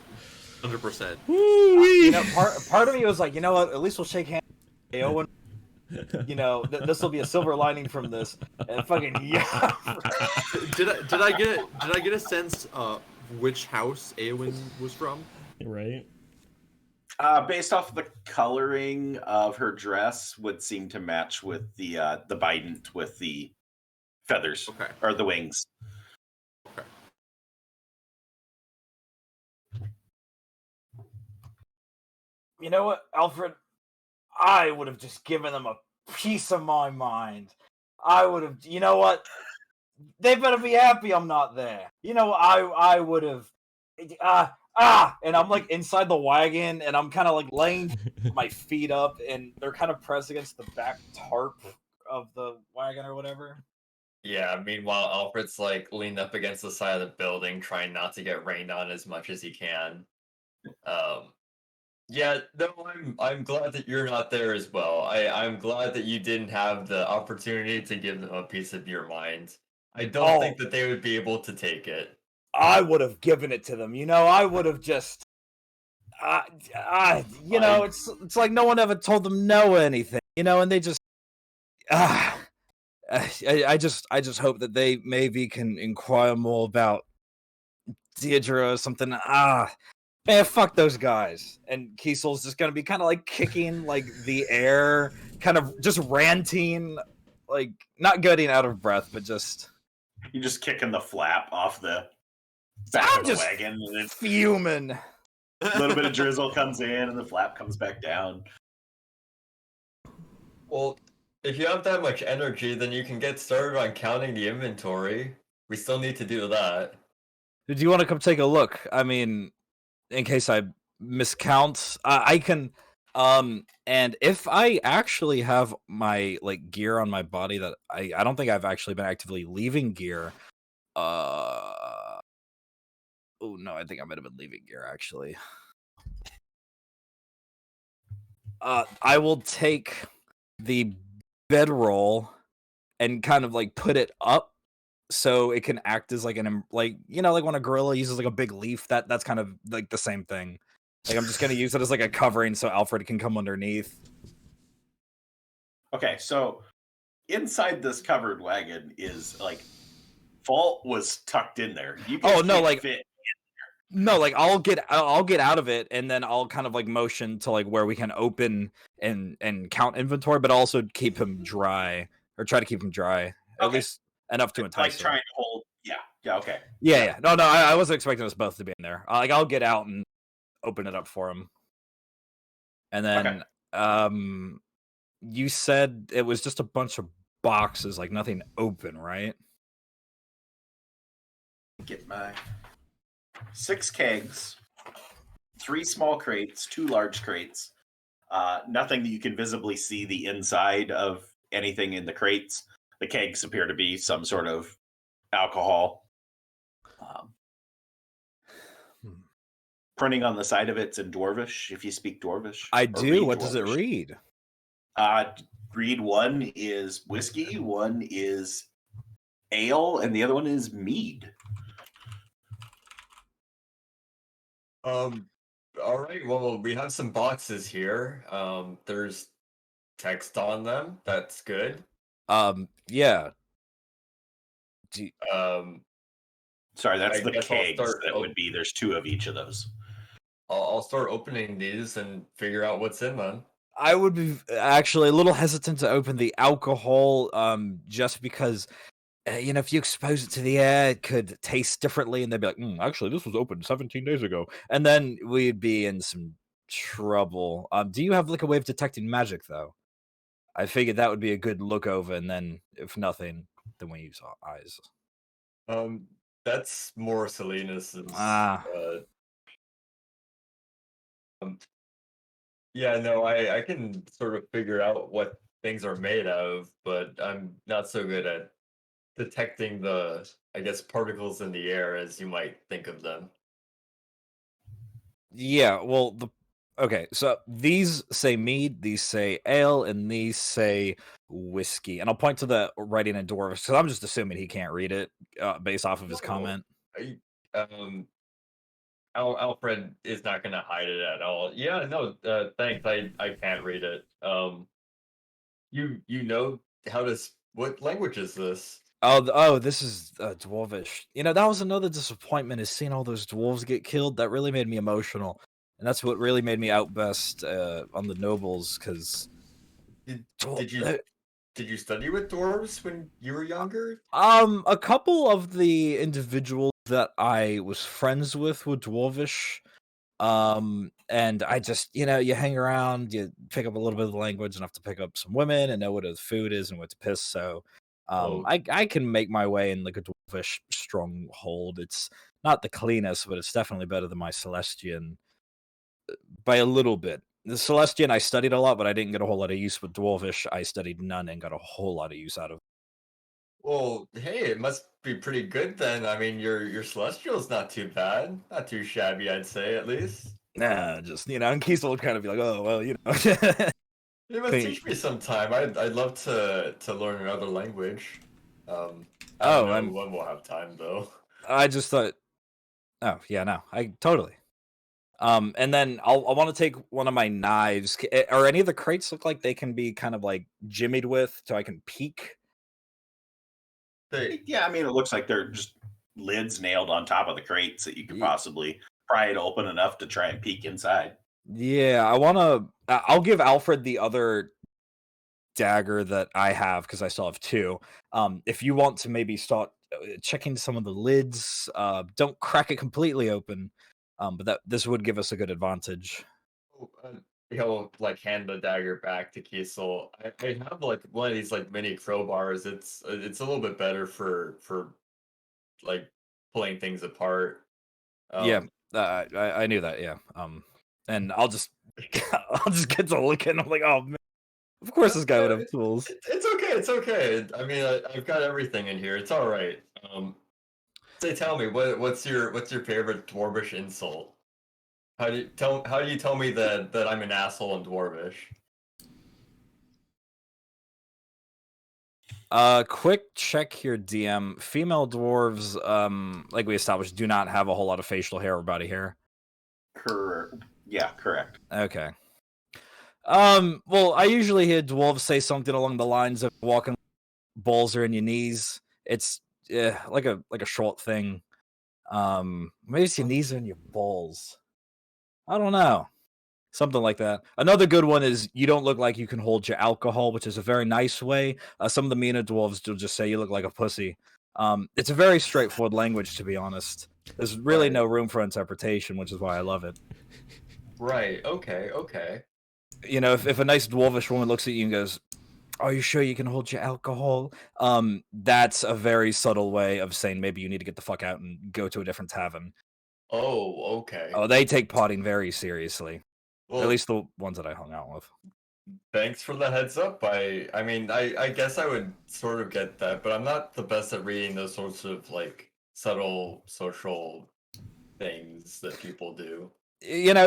100%. You know, part of me was like, you know what? At least we'll shake hands. Owen, you know, this will be a silver lining from this. And fucking yeah. Did I get a sense which house Eowyn was from? Right. Based off the coloring of her dress, would seem to match with the bident with the feathers, Okay. or the wings. Okay. You know what, Alfred? I would have just given them a piece of my mind. I would have. You know what? They better be happy I'm not there. You know, I would have. And I'm like inside the wagon, and I'm kind of like laying my feet up, and they're kind of pressed against the back tarp of the wagon or whatever. Yeah, meanwhile, Alfred's like leaned up against the side of the building, trying not to get rained on as much as he can. Yeah, no, I'm glad that you're not there as well. I'm glad that you didn't have the opportunity to give them a piece of your mind. I don't think that they would be able to take it. I would have given it to them. You know, I would have just. You know, it's like no one ever told them no or anything. You know, and they just. I just hope that they maybe can inquire more about Deirdre or something. Man, fuck those guys. And Kiesel's just gonna be kind of like kicking like the air, kind of just ranting, like not getting out of breath, but just. You're just kicking the flap off the back of the wagon. And it's fuming. A little bit of drizzle comes in, and the flap comes back down. Well, if you have that much energy, then you can get started on counting the inventory. We still need to do that. Do you want to come take a look? I mean, in case I miscount, I can. And if I actually have my like gear on my body that I don't think I've actually been actively leaving gear. Oh no, I think I might have been leaving gear actually. I will take the bedroll and kind of like put it up so it can act as like like when a gorilla uses like a big leaf, that's kind of like the same thing. Like I'm just gonna use it as like a covering so Alfred can come underneath. Okay, so inside this covered wagon is like Vault was tucked in there. You can fit. No, like I'll get out of it, and then I'll kind of like motion to like where we can open and count inventory, but also keep him dry or try to keep him dry at least enough to entice. Like trying to hold. Yeah. Okay. Yeah. No, I wasn't expecting us both to be in there. Like I'll get out and open it up for him, and then you said it was just a bunch of boxes, like nothing open, right? Get my 6 kegs, 3 small crates, 2 large crates. Nothing that you can visibly see the inside of anything in the crates. The kegs appear to be some sort of alcohol. Printing on the side of it's in Dwarvish, if you speak Dwarvish. I do. What does it read? Read one is whiskey, one is ale, and the other one is mead. All right. Well, we have some boxes here. There's text on them. That's good. Yeah. Sorry, that's the kegs that would be. There's 2 of each of those. I'll start opening these and figure out what's in them. I would be actually a little hesitant to open the alcohol, just because, if you expose it to the air, it could taste differently, and they'd be like, actually, this was opened 17 days ago. And then we'd be in some trouble. Do you have like a way of detecting magic, though? I figured that would be a good look over, and then if nothing, then we use our eyes. That's more Selena's. Yeah, no, I can sort of figure out what things are made of, but I'm not so good at detecting the, I guess, particles in the air as you might think of them. Yeah, well, okay, so these say mead, these say ale, and these say whiskey. And I'll point to the writing in Dwarves, because I'm just assuming he can't read it based off of his comment. Alfred is not going to hide it at all. Yeah, no, thanks. I can't read it. You know how to. What language is this? Oh, this is Dwarvish. That was another disappointment, is seeing all those dwarves get killed. That really made me emotional, and that's what really made me outburst on the nobles. Because did you study with dwarves when you were younger? A couple of the individuals that I was friends with were Dwarvish. And I just, you hang around, you pick up a little bit of the language enough to pick up some women and know what the food is and what to piss. So Oh. I can make my way in like a dwarvish stronghold. It's not the cleanest, but it's definitely better than my Celestian by a little bit. The Celestian I studied a lot, but I didn't get a whole lot of use. But dwarvish I studied none and got a whole lot of use out of. Well, hey, it must be pretty good then. I mean, your celestial's not too bad, not too shabby, I'd say at least. Nah, just and Kiesel would kind of be like, oh well, You must Clean. teach me sometime. I'd love to learn another language. I Oh, don't know when we'll have time though. I just thought, oh yeah, no, I totally. And then I want to take one of my knives. Are any of the crates look like they can be kind of like jimmied with, so I can peek? Yeah, I mean, it looks like they're just lids nailed on top of the crates that you could possibly pry it open enough to try and peek inside. Yeah, I'll give Alfred the other dagger that I have because I still have two. If you want to maybe start checking some of the lids, don't crack it completely open. But this would give us a good advantage. He'll like hand the dagger back to Kiesel. I have like one of these like mini crowbars. It's a little bit better for like pulling things apart. Yeah, I knew that. Yeah. And I'll just get to looking. I'm like, oh man, of course this guy would have tools. It's okay. It's okay. I mean, I've got everything in here. It's all right. Say, tell me what's your favorite dwarvish insult? How do you tell me that I'm an asshole in dwarvish? Quick check your DM. Female dwarves, like we established, do not have a whole lot of facial hair or body hair. Yeah, correct. Okay. Well, I usually hear dwarves say something along the lines of walking balls are in your knees. It's like a short thing. Maybe it's your knees are in your balls. I don't know. Something like that. Another good one is you don't look like you can hold your alcohol, which is a very nice way. Some of the meaner dwarves will just say you look like a pussy. It's a very straightforward language, to be honest. There's really no room for interpretation, which is why I love it. Right. Okay. If a nice dwarvish woman looks at you and goes, "Are you sure you can hold your alcohol?" That's a very subtle way of saying maybe you need to get the fuck out and go to a different tavern. Oh, okay. Oh, they take potting very seriously. Well, at least the ones that I hung out with. Thanks for the heads up. I mean, I guess I would sort of get that, but I'm not the best at reading those sorts of like subtle social things that people do.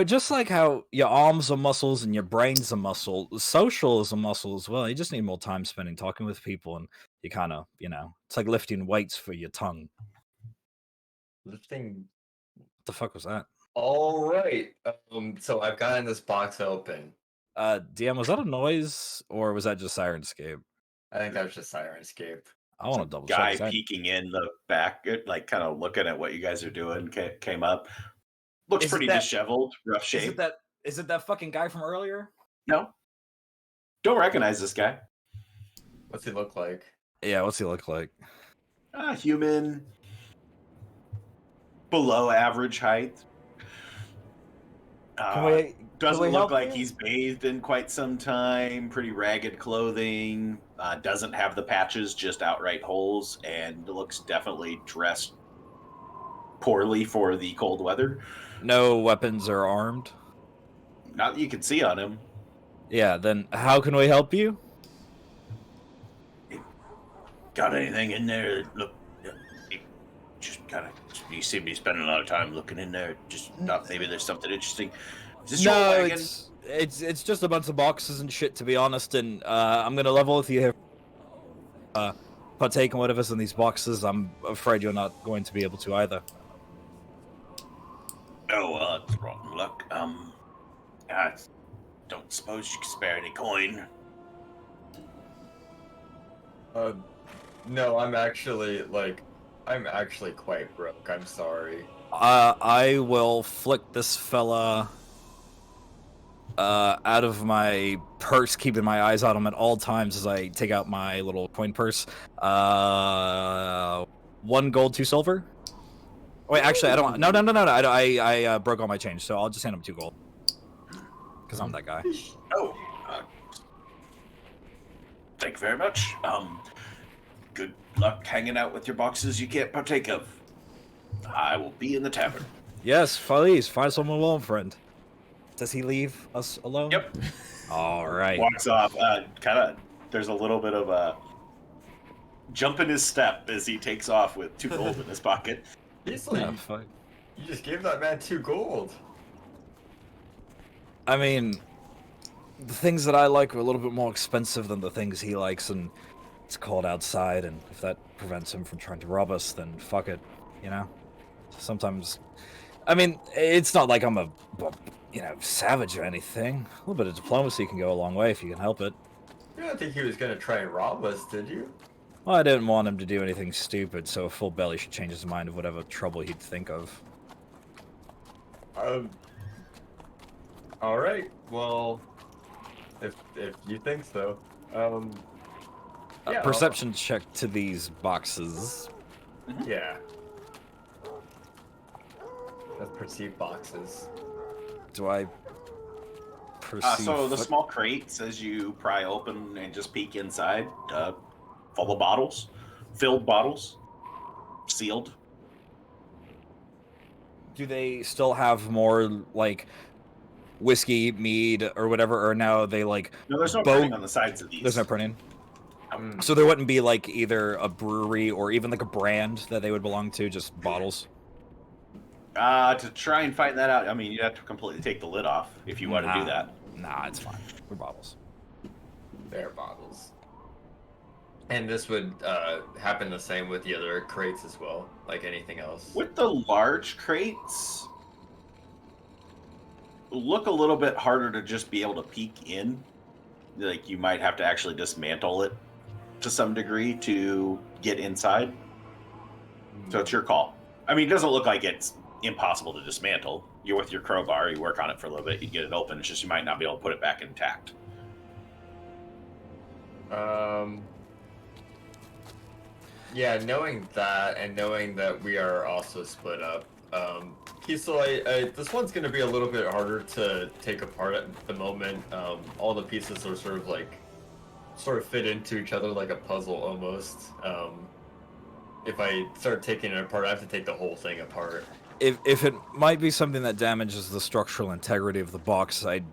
Just like how your arms are muscles and your brain's a muscle, social is a muscle as well. You just need more time spending talking with people, and you kind of, it's like lifting weights for your tongue. Lifting. What the fuck was that? All right. So I've gotten this box open. DM, was that a noise or was that just Sirenscape? I think that was just Sirenscape. I want to double check. Guy peeking in the back, like kind of looking at what you guys are doing, came up. Looks pretty disheveled, rough shape. Is it that fucking guy from earlier? No. Don't recognize this guy. What's he look like? Yeah, what's he look like? Human. Below average height. Doesn't look like he's bathed in quite some time. Pretty ragged clothing. Doesn't have the patches, just outright holes, and looks definitely dressed poorly for the cold weather. No weapons or armed? Not that you can see on him. Yeah, then how can we help you? Got anything in there? Look, just kind of. You seem to be spending a lot of time looking in there. Just not. Maybe there's something interesting. Is this your wagon? It's just a bunch of boxes and shit, to be honest. And I'm gonna level with you here. Partake in whatever's in these boxes. I'm afraid you're not going to be able to either. Oh, that's rotten luck. I don't suppose you can spare any coin. No, I'm actually quite broke. I'm sorry. I will flick this fella out of my purse, keeping my eyes on him at all times as I take out my little coin purse. 1 gold, 2 silver? Wait, actually, I don't. No. I broke all my change, so I'll just hand him 2 gold. Because I'm that guy. Oh, thank you very much. Good luck hanging out with your boxes you can't partake of. I will be in the tavern. Yes, please find someone alone, friend. Does he leave us alone? Yep. All right. Walks off. Kind of. There's a little bit of a jump in his step as he takes off with 2 gold in his pocket. Easily. Yeah, fuck. You just gave that man 2 gold. I mean, the things that I like are a little bit more expensive than the things he likes, and it's cold outside, and if that prevents him from trying to rob us, then fuck it, you know? Sometimes, I mean, it's not like I'm a, savage or anything. A little bit of diplomacy can go a long way if you can help it. You don't think he was gonna try and rob us, did you? Well, I didn't want him to do anything stupid, so a full belly should change his mind of whatever trouble he'd think of. All right. Well, if you think so, yeah. Perception check to these boxes. Yeah. That's perceived boxes. Do I perceive? So the small crates, as you pry open and just peek inside, full of bottles, filled bottles, sealed. Do they still have more like whiskey, mead, or whatever, or now they like? No, there's no boat- printing on the sides of these. There's no printing. So there wouldn't be like either a brewery or even like a brand that they would belong to, just bottles. To try and find that out, I mean, you'd have to completely take the lid off if you want to do that. Nah, it's fine. We're bottles. They're bottles. And this would happen the same with the other crates as well, like anything else. With the large crates, look a little bit harder to just be able to peek in. Like, you might have to actually dismantle it to some degree to get inside. So it's your call. I mean, it doesn't look like it's impossible to dismantle. You're with your crowbar, you work on it for a little bit, you get it open. It's just you might not be able to put it back intact. Yeah, knowing that and knowing that we are also split up, Kiesel, this one's going to be a little bit harder to take apart at the moment. All the pieces are sort of fit into each other like a puzzle almost. If I start taking it apart, I have to take the whole thing apart. If it might be something that damages the structural integrity of the box, I'd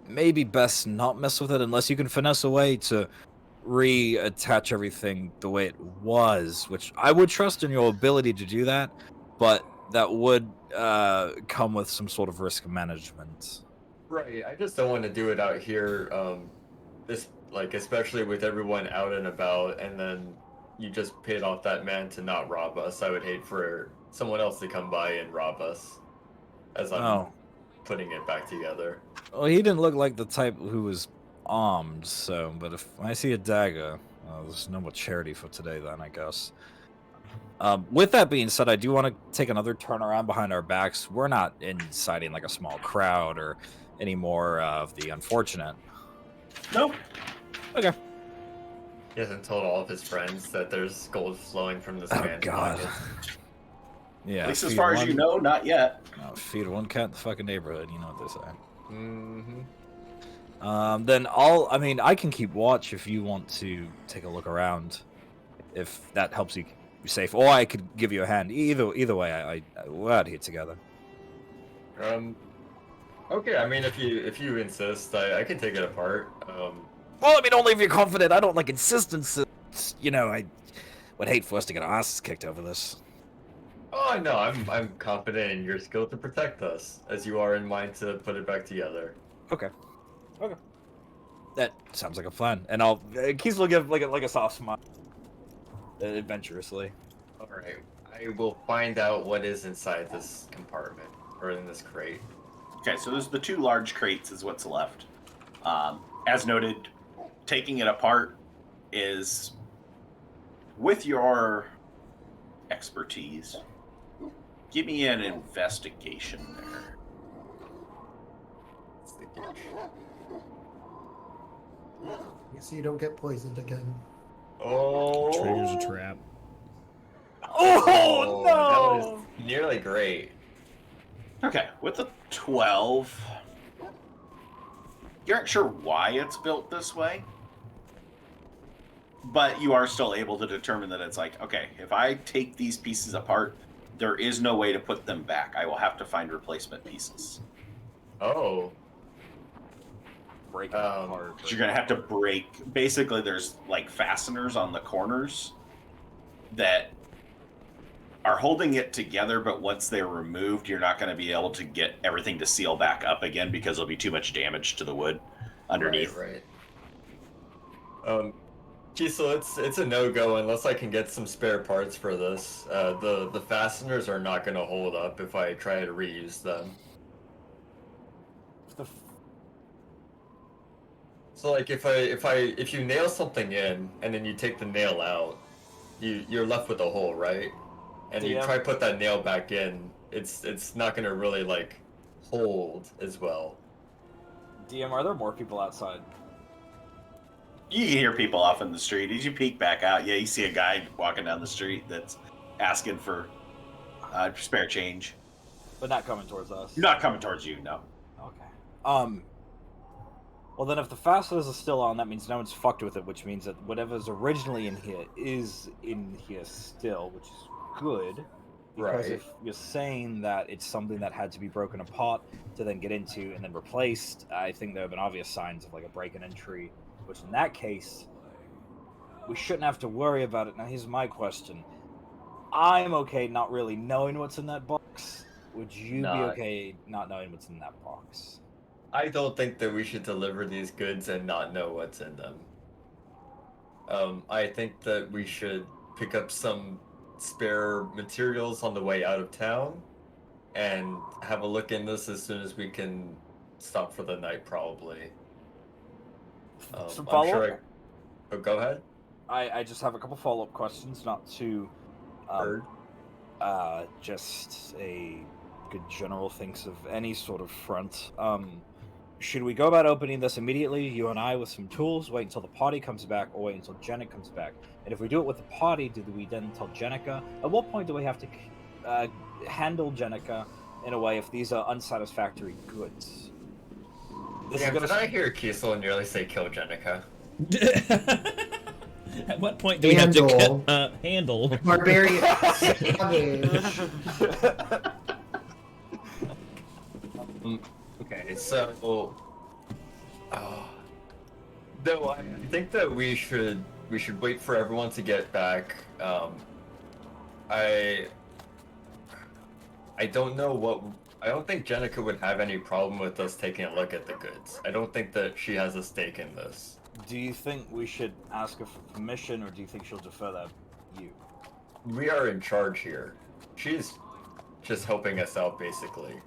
maybe best not mess with it unless you can finesse a way to reattach everything the way it was, which I would trust in your ability to do that, but that would come with some sort of risk management. Right, I just don't want to do it out here, especially with everyone out and about, and then you just paid off that man to not rob us. I would hate for someone else to come by and rob us as I'm putting it back together. Well, he didn't look like the type who was armed, so, but if I see a dagger, there's no more charity for today then, I guess. With that being said, I do want to take another turn around behind our backs. We're not inciting like a small crowd or any more of the unfortunate. Nope. Okay. He hasn't told all of his friends that there's gold flowing from this man's God. pocket. Yeah. At least as far as you know, not yet. Feed one cat in the fucking neighborhood, you know what they say. Mm-hmm. Then I can keep watch if you want to take a look around, if that helps you be safe, or I could give you a hand. Either way, we're out here together. Okay, I mean, if you insist, I can take it apart. Well, I mean, only if you're confident. I don't like insistence. You know, I would hate for us to get our asses kicked over this. Oh no, I'm confident in your skill to protect us, as you are in mine to put it back together. Okay. That sounds like a plan. And I'll Kiesel will give like a soft smile, adventurously. All right, I will find out what is inside this compartment or in this crate. Okay, so there's the 2 large crates is what's left. As noted, taking it apart is with your expertise. Give me an investigation there. So you don't get poisoned again. Oh, Triggers a trap. Oh! Oh, That no! was nearly great. Okay, with the 12, you aren't sure why it's built this way, but you are still able to determine that it's like, okay, if I take these pieces apart, there is no way to put them back. I will have to find replacement pieces. Oh. Break it apart. So you're going to have to break. Basically, there's like fasteners on the corners that are holding it together, but once they're removed, you're not going to be able to get everything to seal back up again because there'll be too much damage to the wood underneath. Right. Kiesel, it's a no-go unless I can get some spare parts for this. The fasteners are not going to hold up if I try to reuse them. So like if you nail something in and then you take the nail out, you're left with a hole, right? And you try to put that nail back in, it's not going to really like hold as well. DM, are there more people outside? You can hear people off in the street. As you peek back out, yeah, you see a guy walking down the street that's asking for spare change. But not coming towards us. Not coming towards you, no. Okay. Well, then if the fasteners are still on, that means no one's fucked with it, which means that whatever's originally in here is in here still, which is good. Because Right. if you're saying that it's something that had to be broken apart to then get into and then replaced, I think there have been obvious signs of like a break and entry, which in that case, we shouldn't have to worry about it. Now, here's my question. I'm okay not really knowing what's in that box. Would you be okay not knowing what's in that box? I don't think that we should deliver these goods and not know what's in them. I think that we should pick up some spare materials on the way out of town and have a look in this as soon as we can stop for the night, probably. Some I'm follow-up? sure Oh, go ahead. I just have a couple follow-up questions, not to just a good general thinks of any sort of front. Should we go about opening this immediately, you and I, with some tools, wait until the party comes back, or wait until Jenica comes back? And if we do it with the party, do we then tell Jenica? At what point do we have to handle Jenica in a way if these are unsatisfactory goods? Did I hear Kiesel nearly say kill Jenica? At what point do we have to handle Barbarian? Okay, so no, I think that we should wait for everyone to get back. I don't know what. I don't think Jenica would have any problem with us taking a look at the goods. I don't think that she has a stake in this. Do you think we should ask her for permission, or do you think she'll defer that to you? We are in charge here. She's just helping us out, basically.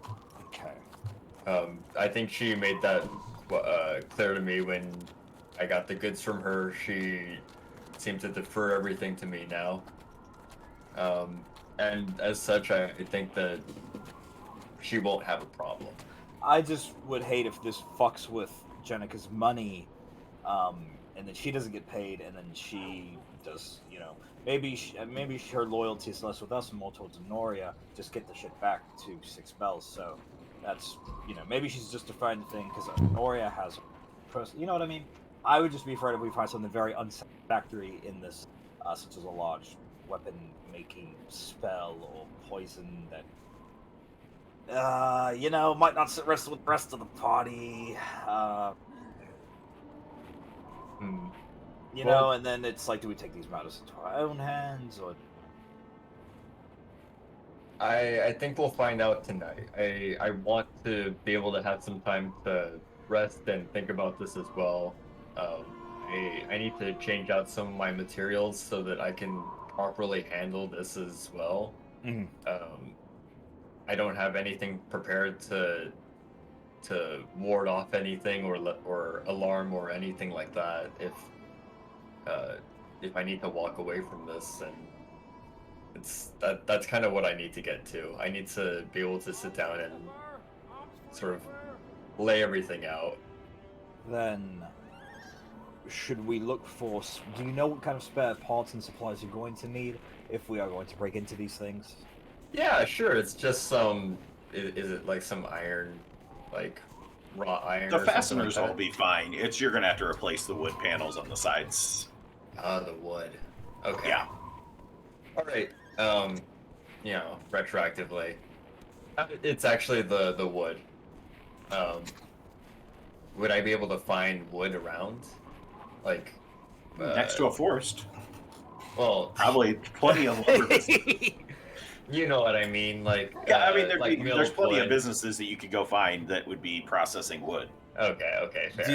Okay. I think she made that clear to me when I got the goods from her. She seemed to defer everything to me now. And as such, I think that she won't have a problem. I just would hate if this fucks with Jenica's money, and then she doesn't get paid, and then she does, you know, maybe her loyalty is less with us and more towards Noria. Just get the shit back to Six Bells. So that's, you know, maybe she's just deferring the thing because Noria has, you know what I mean? I would just be afraid if we find something very unsatisfactory in this, such as a large weapon-making spell or poison that, you know, might not sit rest with the rest of the party. You know, and then it's like, do we take these matters into our own hands, or? I think we'll find out tonight. I want to be able to have some time to rest and think about this as well. I need to change out some of my materials so that I can properly handle this as well. Mm-hmm. I don't have anything prepared to ward off anything or alarm or anything like that if I need to walk away from this, and that's kind of what I need to get to. I need to be able to sit down and sort of lay everything out. Then, should we look for? Do you know what kind of spare parts and supplies you're going to need if we are going to break into these things? Yeah, sure. It's just some. Is it like some iron, like raw iron? The or something fasteners like will be fine. You're gonna have to replace the wood panels on the sides. The wood. Okay. Yeah. All right. Retroactively, it's actually the wood. Would I be able to find wood around, like Next to a forest? Well, Probably plenty of lumber. you know what I mean, like Yeah, I mean, milled there's plenty of wood. businesses that you could go find that would be processing wood. Okay, fair.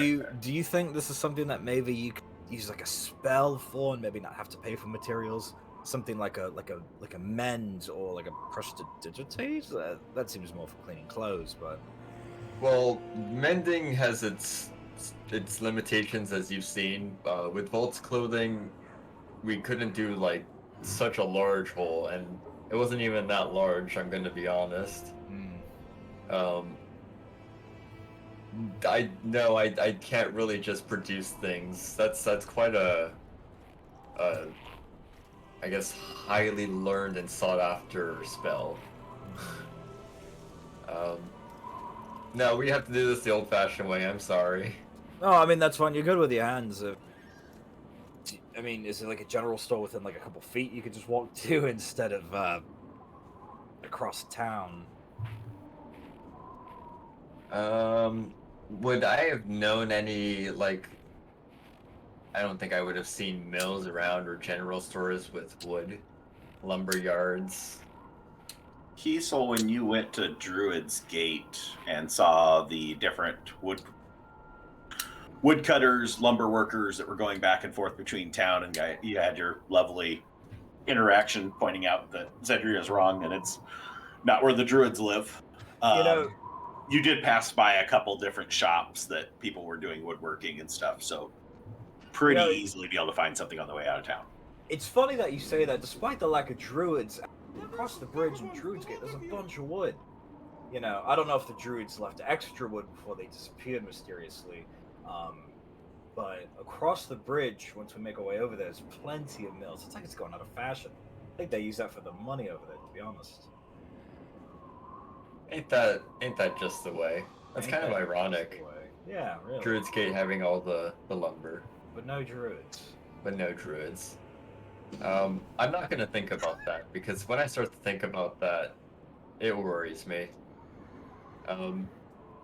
Do you think this is something that maybe you could use like a spell for, and maybe not have to pay for materials? Something like a mend or like a prestidigitate? That seems more for cleaning clothes, but Well, mending has its limitations, as you've seen. With Volt's clothing, we couldn't do like such a large hole, and it wasn't even that large. I'm going to be honest. I can't really just produce things. That's quite a I guess highly learned and sought after spell. No, we have to do this the old-fashioned way. I'm sorry. no, I mean that's fine. You're good with your hands. I mean, is it like a general store within like a couple feet you could just walk to instead of across town? Would I have known any, like, I don't think I would have seen mills around or general stores with wood, lumber yards. Kiesel, when you went to Druid's Gate and saw the different woodcutters, lumber workers that were going back and forth between town, and you had your lovely interaction pointing out that Zedria is wrong and it's not where the Druids live. You did pass by a couple different shops that people were doing woodworking and stuff, so pretty easily be able to find something on the way out of town. It's funny that you say that. Despite the lack of druids, across the bridge in Druid's Gate, there's a bunch of wood. I don't know if the druids left extra wood before they disappeared mysteriously, but across the bridge, once we make our way over there, there's plenty of mills. It's like it's going out of fashion. I think they use that for the money over there, to be honest. Ain't that just the way? That's kind of ironic. Yeah, really. Druid's Gate having all the lumber. But no druids. But no druids. I'm not gonna think about that, because when I start to think about that, it worries me.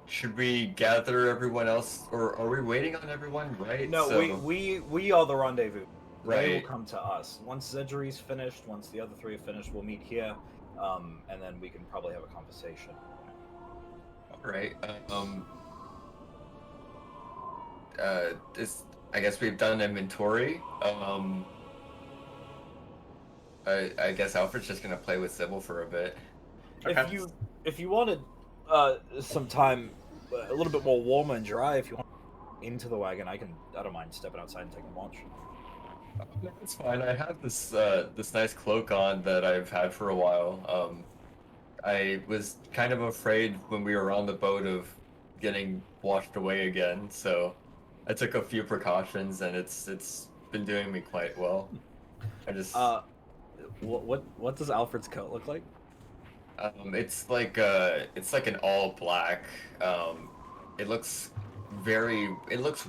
Should we gather everyone else, or are we waiting on everyone? Right? No, we are the rendezvous. Right. They will come to us once Zedri's finished. Once the other three are finished, we'll meet here, and then we can probably have a conversation. All right. I guess we've done inventory. I guess Alfred's just gonna play with Cybil for a bit. Okay. If you wanted some time, a little bit more warmer and dry, if you want into the wagon, I don't mind stepping outside and taking a watch. It's fine. I have this nice cloak on that I've had for a while. I was kind of afraid when we were on the boat of getting washed away again, so I took a few precautions, and it's been doing me quite well. I just what does Alfred's coat look like? it's like an all black. It looks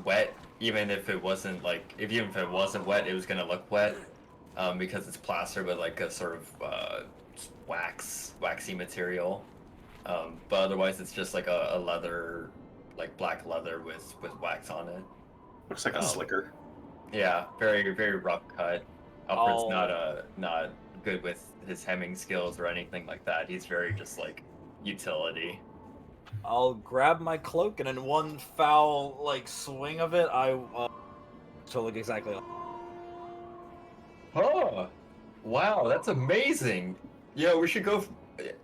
wet, even if it wasn't wet, it was gonna look wet, because it's plastered with like a sort of waxy material. But otherwise it's just like a leather, like black leather with wax on it. Looks like a slicker. Yeah, very, very rough cut. Alfred's not good with his hemming skills or anything like that. He's very just like utility. I'll grab my cloak, and in one foul swing of it, I to look exactly like. Oh, wow, that's amazing. Yeah, we should go.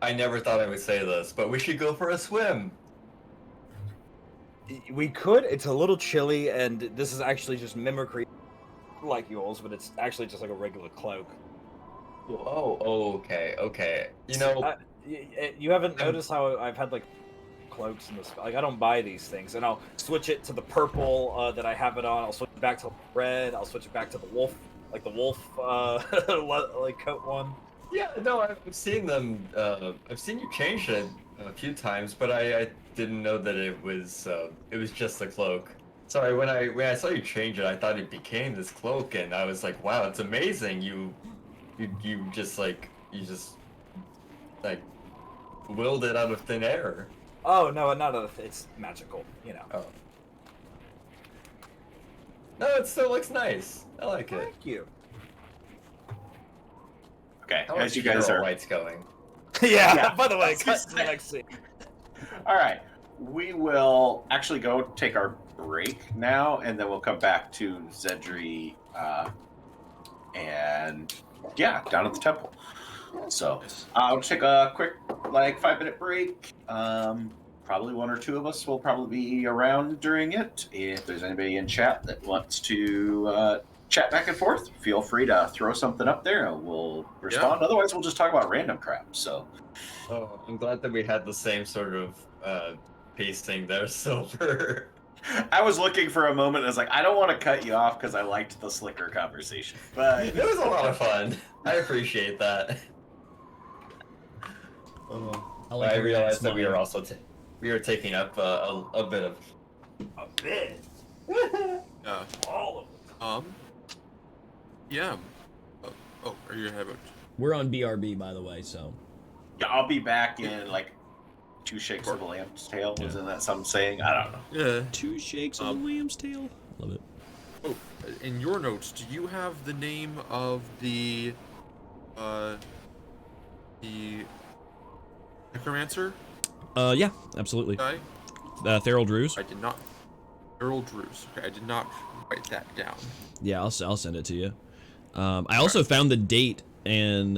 I never thought I would say this, but we should go for a swim. We could. It's a little chilly, and this is actually just mimicry like yours, but it's actually just like a regular cloak. Oh, okay. You know, You haven't noticed how I've had cloaks in this. Like, I don't buy these things, and I'll switch it to the purple that I have it on. I'll switch it back to red. I'll switch it back to the wolf, like the wolf like coat one. Yeah, no, I've seen them. I've seen you change it a few times, but I didn't know that it was just the cloak. Sorry, when I saw you change it, I thought it became this cloak, and I was like, wow, it's amazing. You just willed it out of thin air. Oh no, not it's magical, you know. Oh. No, it still looks nice. I like it. Thank you. Okay, How as much you guys are White's going? Yeah. By the way, cut to the next scene. all right, we will actually go take our break now, and then we'll come back to Zedri, and yeah, down at the temple. So I'll take a quick 5-minute break. Probably one or two of us will probably be around during it. If there's anybody in chat that wants to chat back and forth, feel free to throw something up there and we'll respond. Yeah. Otherwise, we'll just talk about random crap. So, Oh, I'm glad that we had the same sort of pacing there, Silver. I was looking for a moment. I was like, I don't want to cut you off because I liked the slicker conversation, but It was a lot of fun. I appreciate that. like I your realized that smile. we are also we are taking up a bit of A bit. Yeah. All of it. Yeah. Oh, are you ahead? We're on BRB, by the way, so. yeah, I'll be back in 2 shakes of a lamb's tail. Wasn't that some saying? I don't know. Yeah. 2 shakes of a lamb's tail. Love it. Oh, in your notes, do you have the name of the necromancer Yeah, absolutely. guy? Therild Ruse. I did not. Earl Drews. Okay, I did not write that down. Yeah, I'll send it to you. I also found the date and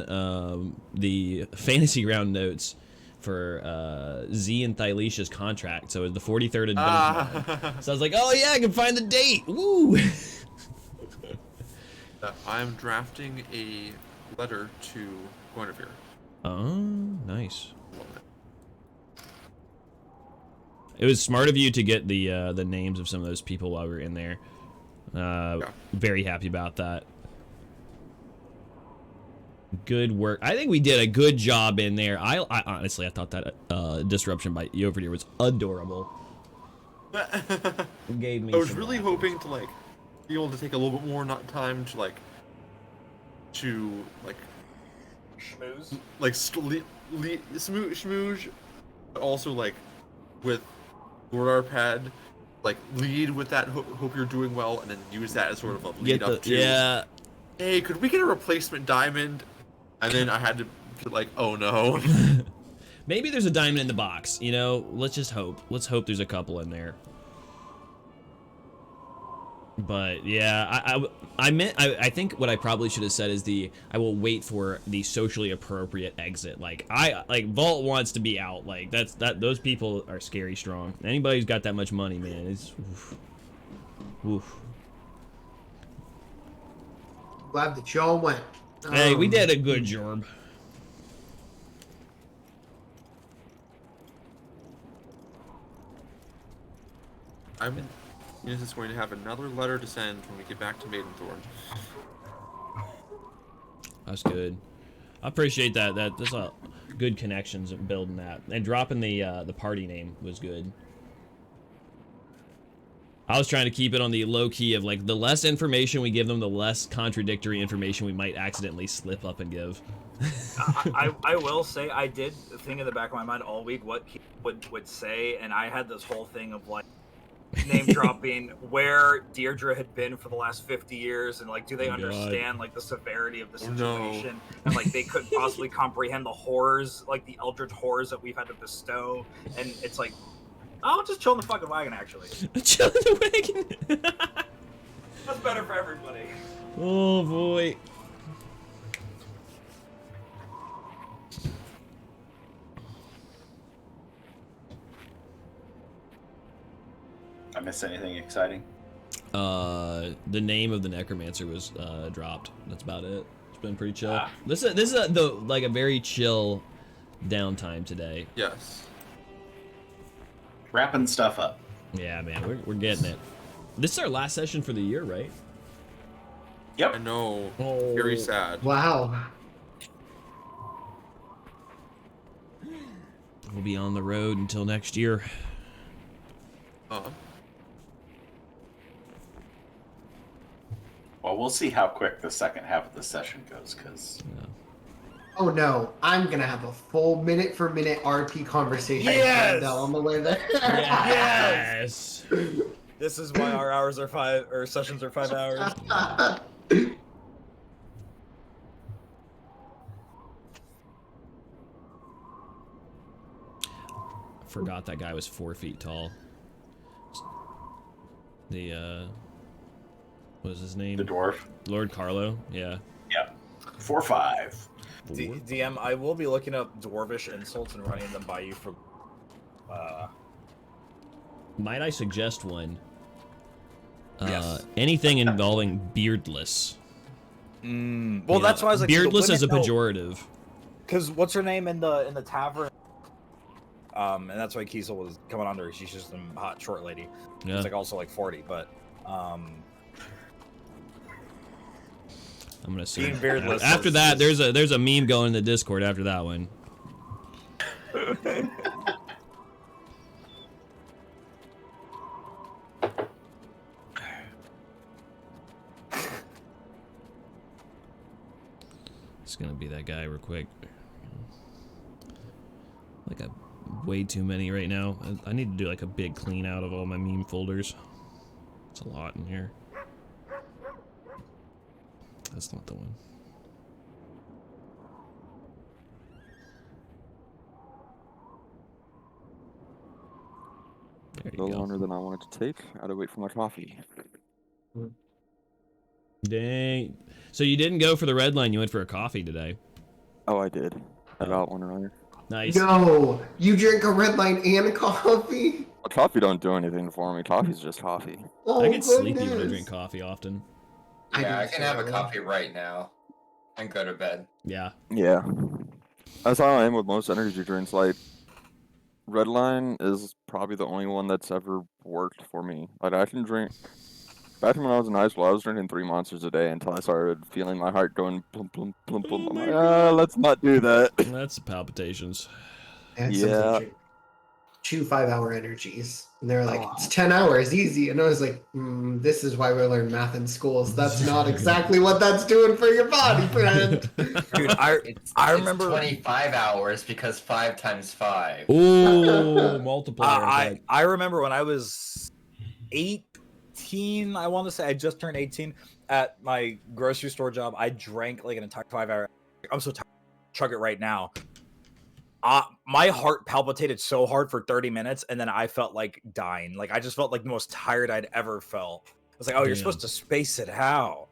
the fantasy round notes for Z and Thylicia's contract. So it was the 43rd of Dunkmar. So I was like, oh yeah, I can find the date. Woo! I'm drafting a letter to Guinevere. Oh, nice. It was smart of you to get the names of some of those people while we were in there. Very happy about that. Good work. I think we did a good job in there. I honestly, I thought that disruption by Jofreidr was adorable. It gave me. I was some really laugh. hoping to be able to take a little bit more time to Schmooze. smooge, but also with Lord Arpad, lead with that. Hope you're doing well, and then use that as sort of a lead up to. Yeah. Hey, could we get a replacement diamond? And then I had to be oh no. Maybe there's a diamond in the box. You know, let's just hope. Let's hope there's a couple in there. But yeah, I think what I probably should have said is I will wait for the socially appropriate exit. Vault wants to be out. Those people are scary strong. Anybody who's got that much money, man, it's oof. Glad that y'all went. Hey, we did a good job. I'm just going to have another letter to send when we get back to Maidenthorn. That's good. I appreciate that. That's a good connections and building that, and dropping the party name was good. I was trying to keep it on the low key of the less information we give them, the less contradictory information we might accidentally slip up and give. I will say I did think in the back of my mind all week what he would say, and I had this whole thing of name dropping where Deirdre had been for the last 50 years, and do they understand the severity of the situation, and they couldn't possibly comprehend the horrors, the eldritch horrors that we've had to bestow, and it's I'll just chill in the fucking wagon, actually. Chill in the wagon. That's better for everybody. Oh boy. I missed anything exciting? The name of the necromancer was dropped. That's about it. It's been pretty chill. This is a very chill downtime today. Yes. wrapping stuff up. Yeah, man, we're getting it. This is our last session for the year, right? Yep. I know. Oh. Very sad. Wow. We'll be on the road until next year. Well, we'll see how quick the second half of the session goes, because... Oh no, I'm gonna have a full minute for minute RP conversation Yes! with Randall on the way there. Yes. This is why our hours are 5 or sessions are 5 hours. Forgot that guy was 4 feet tall. The what was his name? The dwarf. Lord Carlo. Yeah. Yeah. 4-5. DM, I will be looking up dwarvish insults and running them by you for. Might I suggest one? Yes. Anything involving beardless. Well, You that's know, why I was like, beardless as a pejorative. Because what's her name in the tavern? And that's why Kiesel was coming under. She's just a hot short lady. Yeah. It's like also like 40, but I'm gonna say being beardless. after that, there's a meme going in the Discord after that one. It's gonna be that guy real quick. Like a way too many right now. I need to do like a big clean out of all my meme folders. It's a lot in here. That's not the one. There A you little go. longer than I wanted to take. I had to wait for my coffee. Dang. So you didn't go for the red line, you went for a coffee today. Oh, I did. I got one earlier. Nice. No, you drink a red line and a coffee? Well, coffee don't do anything for me. Coffee's just coffee. Oh, I get sleepy when I goodness. drink coffee often. Yeah, I do can have a too. coffee right now and go to bed. Yeah. Yeah. That's how I am with most energy drinks. Like, Red Line is probably the only one that's ever worked for me. Like, I can drink... Back when I was in high school, I was drinking 3 Monsters a day until I started feeling my heart going plump, plump, plump, plump. I'm like, let's not do that. That's the palpitations. And Yeah. something drink 2 5-hour energies. And they're like, it's 10 hours, easy. And I was like, this is why we learn math in schools. That's not exactly what that's doing for your body, friend. Dude, I remember 25 hours because 5 times 5. Ooh, multiplier effect. I remember when I was 18, I want to say I just turned 18 at my grocery store job. I drank like an entire 5 hour. I'm so tired. Chug it right now. My heart palpitated so hard for 30 minutes, and then I felt like dying. Like I just felt like the most tired I'd ever felt. I was like, "Oh, you're supposed to space it out."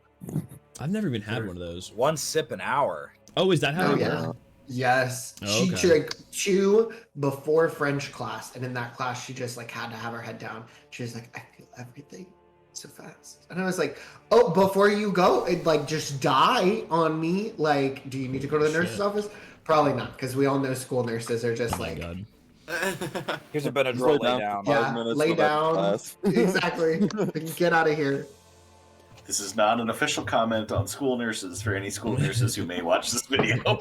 I've never even had one of those. 1 sip an hour. Oh, is that how Oh, it yeah. works? Yes. Oh, She okay. drank 2 before French class, and in that class, she just like had to have her head down. She was like, I feel everything so fast. And I was like, oh, before you go, it like just die on me. Like, do you need to go to the nurse's Shit. office? Probably not, because we all know school nurses are just Oh my like, God. Here's a Benadryl. Just lay Lay down down. for 5 yeah, minutes lay and go back to down. class. Exactly. Get out of here. This is not an official comment on school nurses for any school nurses who may watch this video.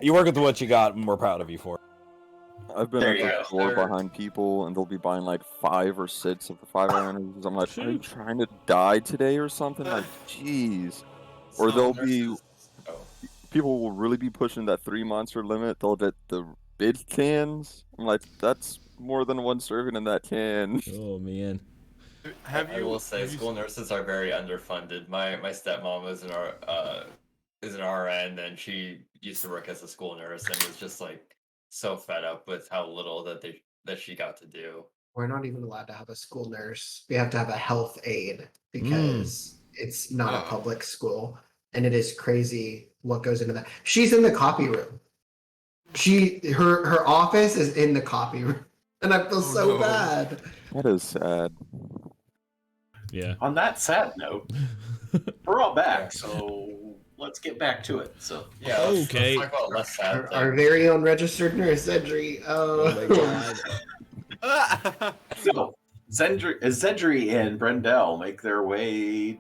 You work with what you got, and we're proud of you for it. I've been There at you the go. store There- behind people, and they'll be buying like 5 or 6 of the 5-hour energies. I'm like, are you Shoot. trying to die today or something? Like, jeez. Or they'll be... Oh. People will really be pushing that 3 monster limit. They'll get the big cans. I'm like, that's more than 1 serving in that can. Oh man. I will say school nurses are very underfunded. My stepmom is an RN, and she used to work as a school nurse and was just like so fed up with how little that she got to do. We're not even allowed to have a school nurse. We have to have a health aide because it's not a public school. And it is crazy what goes into that. She's in the copy room. Her office is in the copy room. And I feel so no. bad. That is sad. Yeah. On that sad note, we're all back, so let's get back to it. So Yeah. Okay. Let's talk about less sad Our things. very own registered nurse, Edry. Oh my God. So, Zedri and Brendel make their way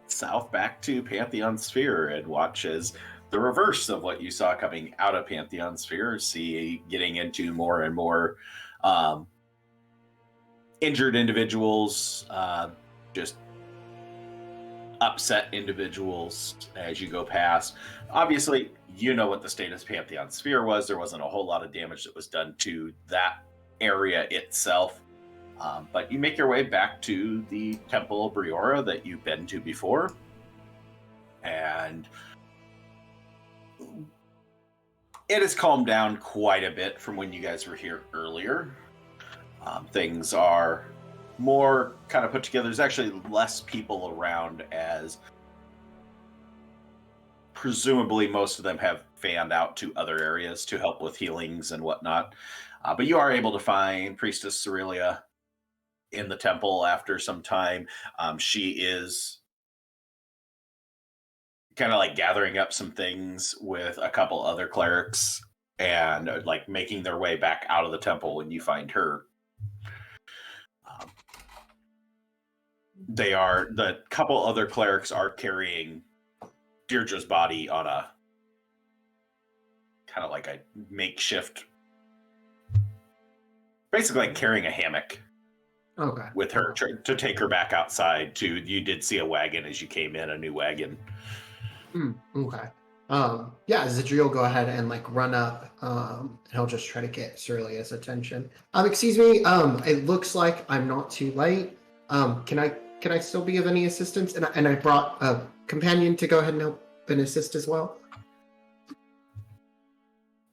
south back to Pantheon Sphere and watch as the reverse of what you saw coming out of Pantheon Sphere, see getting into more and more injured individuals, just upset individuals as you go past. Obviously, you know what the status of Pantheon Sphere was. There wasn't a whole lot of damage that was done to that area itself. But you make your way back to the Temple of Briora that you've been to before. And it has calmed down quite a bit from when you guys were here earlier. Things are more kind of put together. There's actually less people around, as presumably most of them have fanned out to other areas to help with healings and whatnot. But you are able to find Priestess Cerelia in the temple after some time. She is kind of like gathering up some things with a couple other clerics and like making their way back out of the temple when you find her. The couple other clerics are carrying Deirdre's body on a kind of like a makeshift, basically like carrying a hammock. Okay. With her to take her back outside. You did see a wagon as you came in, a new wagon. Okay. Yeah, Zedri will go ahead and like run up, and he'll just try to get Cerilia's attention. Excuse me. It looks like I'm not too late. Can I still be of any assistance? And I brought a companion to go ahead and help and assist as well.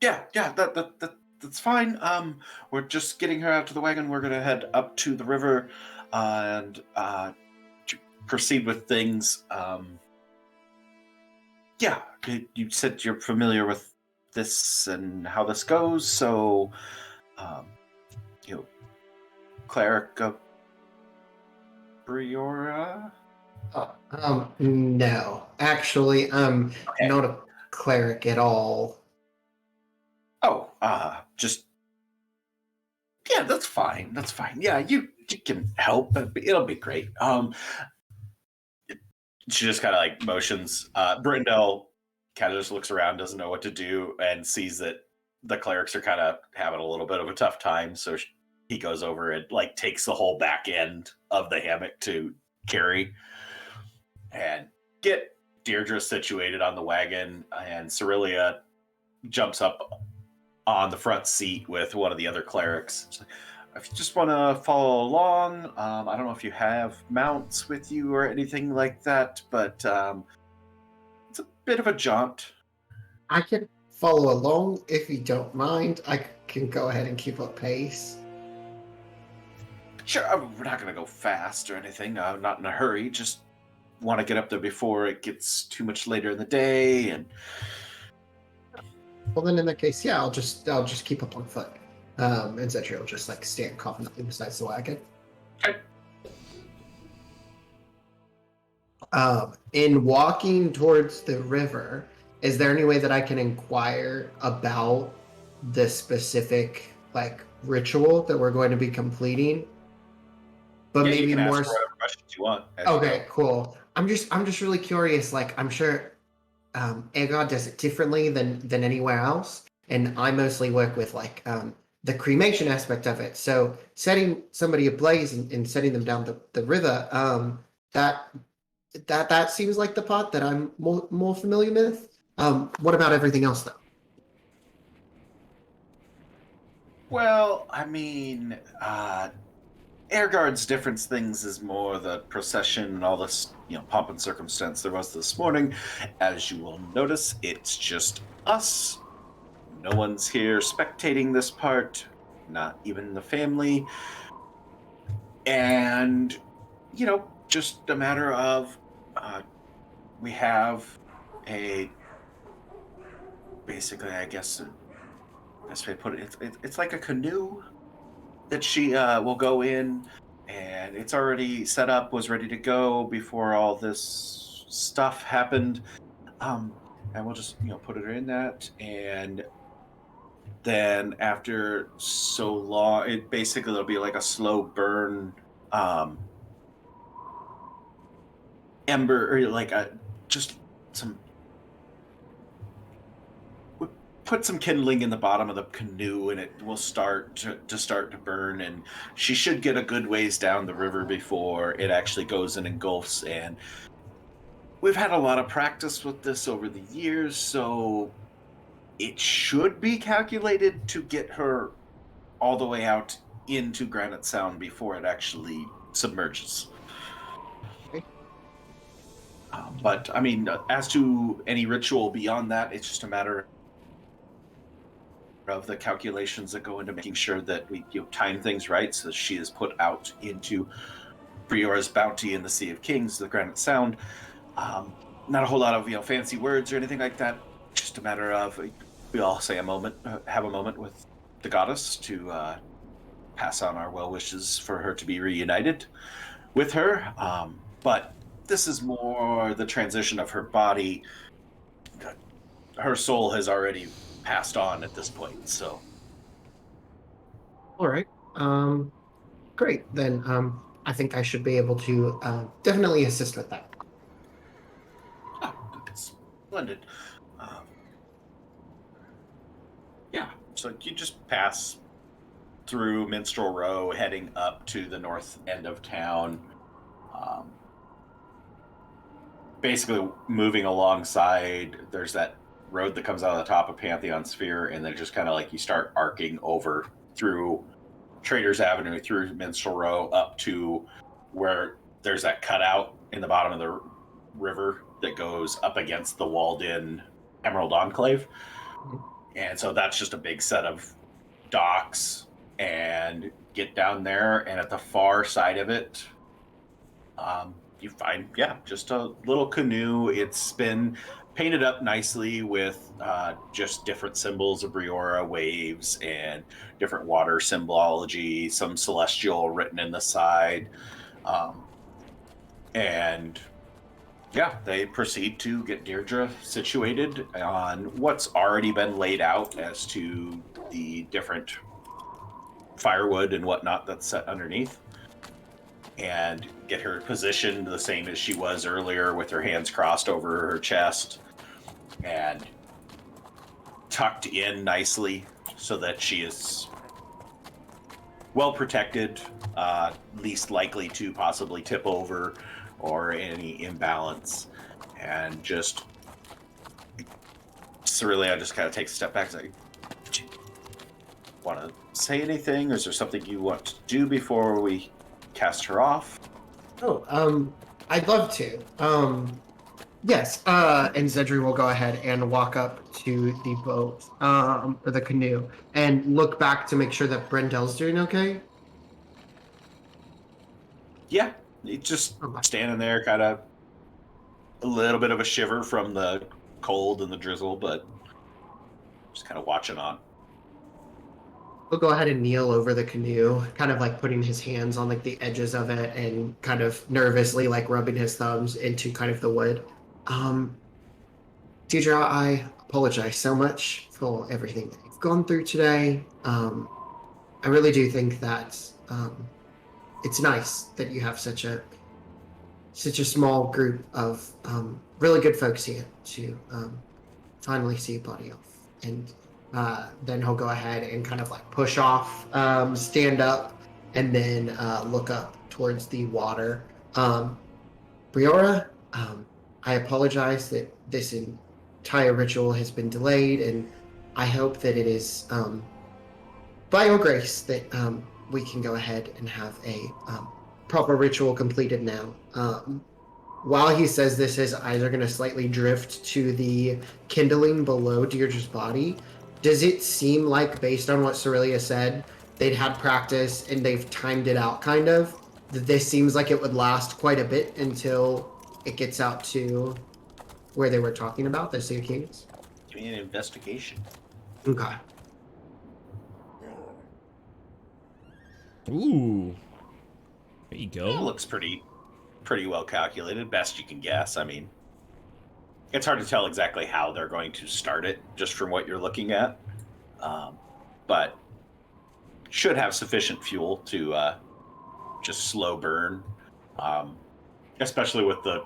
Yeah, that's fine. We're just getting her out to the wagon. We're gonna head up to the river and proceed with things. Yeah, you said you're familiar with this and how this goes, so Cleric of Briora? No. Actually, I'm not a cleric at all. Oh, yeah, that's fine. That's fine. Yeah, you can help. It'll be great. She just kind of like motions. Brindle kind of just looks around, doesn't know what to do, and sees that the clerics are kind of having a little bit of a tough time. So he goes over and like takes the whole back end of the hammock to carry and get Deirdre situated on the wagon, and Cerelia jumps up on the front seat with one of the other clerics. It's like, if you just want to follow along, I don't know if you have mounts with you or anything like that, but it's a bit of a jaunt. I can follow along if you don't mind. I can go ahead and keep up pace. Sure, we're not going to go fast or anything. Not in a hurry. Just want to get up there before it gets too much later in the day. And well, then in that case, yeah, I'll just keep up on foot. And Zedri will just like stand confidently beside the wagon. Okay. In walking towards the river, is there any way that I can inquire about the specific like ritual that we're going to be completing? But yeah, maybe you can more. ask whatever questions you want. Okay, cool. I'm just really curious. Like, I'm sure Ergard does it differently than anywhere else, and I mostly work with like the cremation aspect of it. So setting somebody ablaze and setting them down the river, that seems like the part that I'm more familiar with. What about everything else though? Well, I mean, Ergard's different things is more the procession and all this, pomp and circumstance there was this morning. As you will notice, it's just us. No one's here spectating this part, not even the family. And, just a matter of, we have basically, I guess, best way to put it, it's like a canoe that she will go in, and it's already set up, was ready to go before all this stuff happened. And we'll just, put her in that, and then after so long, it basically will be like a slow burn ember, or like just some, put some kindling in the bottom of the canoe, and it will start to burn, and she should get a good ways down the river before it actually goes and engulfs. And we've had a lot of practice with this over the years, so it should be calculated to get her all the way out into Granite Sound before it actually submerges. Okay. But I mean, as to any ritual beyond that, it's just a matter of the calculations that go into making sure that we time things right, so she is put out into Briora's bounty in the Sea of Kings, the Granite Sound. Not a whole lot of fancy words or anything like that. Just a matter of we all say have a moment with the goddess to pass on our well wishes for her to be reunited with her. But this is more the transition of her body. Her soul has already passed on at this point, so. All right. Great. Then I think I should be able to definitely assist with that. Oh, splendid. Yeah, so you just pass through Minstrel Row, heading up to the north end of town. Basically moving alongside, there's that road that comes out of the top of Pantheon Sphere, and then just kind of like you start arcing over through Traders Avenue, through Minstrel Row, up to where there's that cutout in the bottom of the river that goes up against the walled-in Emerald Enclave. And so that's just a big set of docks, and get down there, and at the far side of it, you find, just a little canoe. It's been painted up nicely with just different symbols of Briora, waves, and different water symbology, some celestial written in the side. And they proceed to get Deirdre situated on what's already been laid out as to the different firewood and whatnot that's set underneath, and get her positioned the same as she was earlier, with her hands crossed over her chest and tucked in nicely so that she is well protected, least likely to possibly tip over or any imbalance. And just Cerelia just kind of takes a step back and like, want to say anything, or is there something you want to do before we cast her off? I'd love to. Yes, and Zedri will go ahead and walk up to the boat, or the canoe, and look back to make sure that Brendel's doing okay. Yeah, he's just standing there, kind of a little bit of a shiver from the cold and the drizzle, but just kind of watching on. He'll go ahead and kneel over the canoe, kind of like putting his hands on like the edges of it and kind of nervously like rubbing his thumbs into kind of the wood. Deirdre, I apologize so much for everything that you've gone through today. I really do think that it's nice that you have such a small group of really good folks here to finally see your body off. And then he'll go ahead and kind of like push off, stand up, and then look up towards the water. Briora, I apologize that this entire ritual has been delayed, and I hope that it is by your grace that we can go ahead and have a proper ritual completed now. While he says this, his eyes are going to slightly drift to the kindling below Deirdre's body. Does it seem like, based on what Cerelia said, they'd had practice and they've timed it out, kind of? That this seems like it would last quite a bit until it gets out to where they were talking about, the Sea of Kings? Give me an investigation. Okay. Ooh. There you go. It looks pretty well calculated, best you can guess. I mean, it's hard to tell exactly how they're going to start it just from what you're looking at. but should have sufficient fuel to just slow burn, especially with the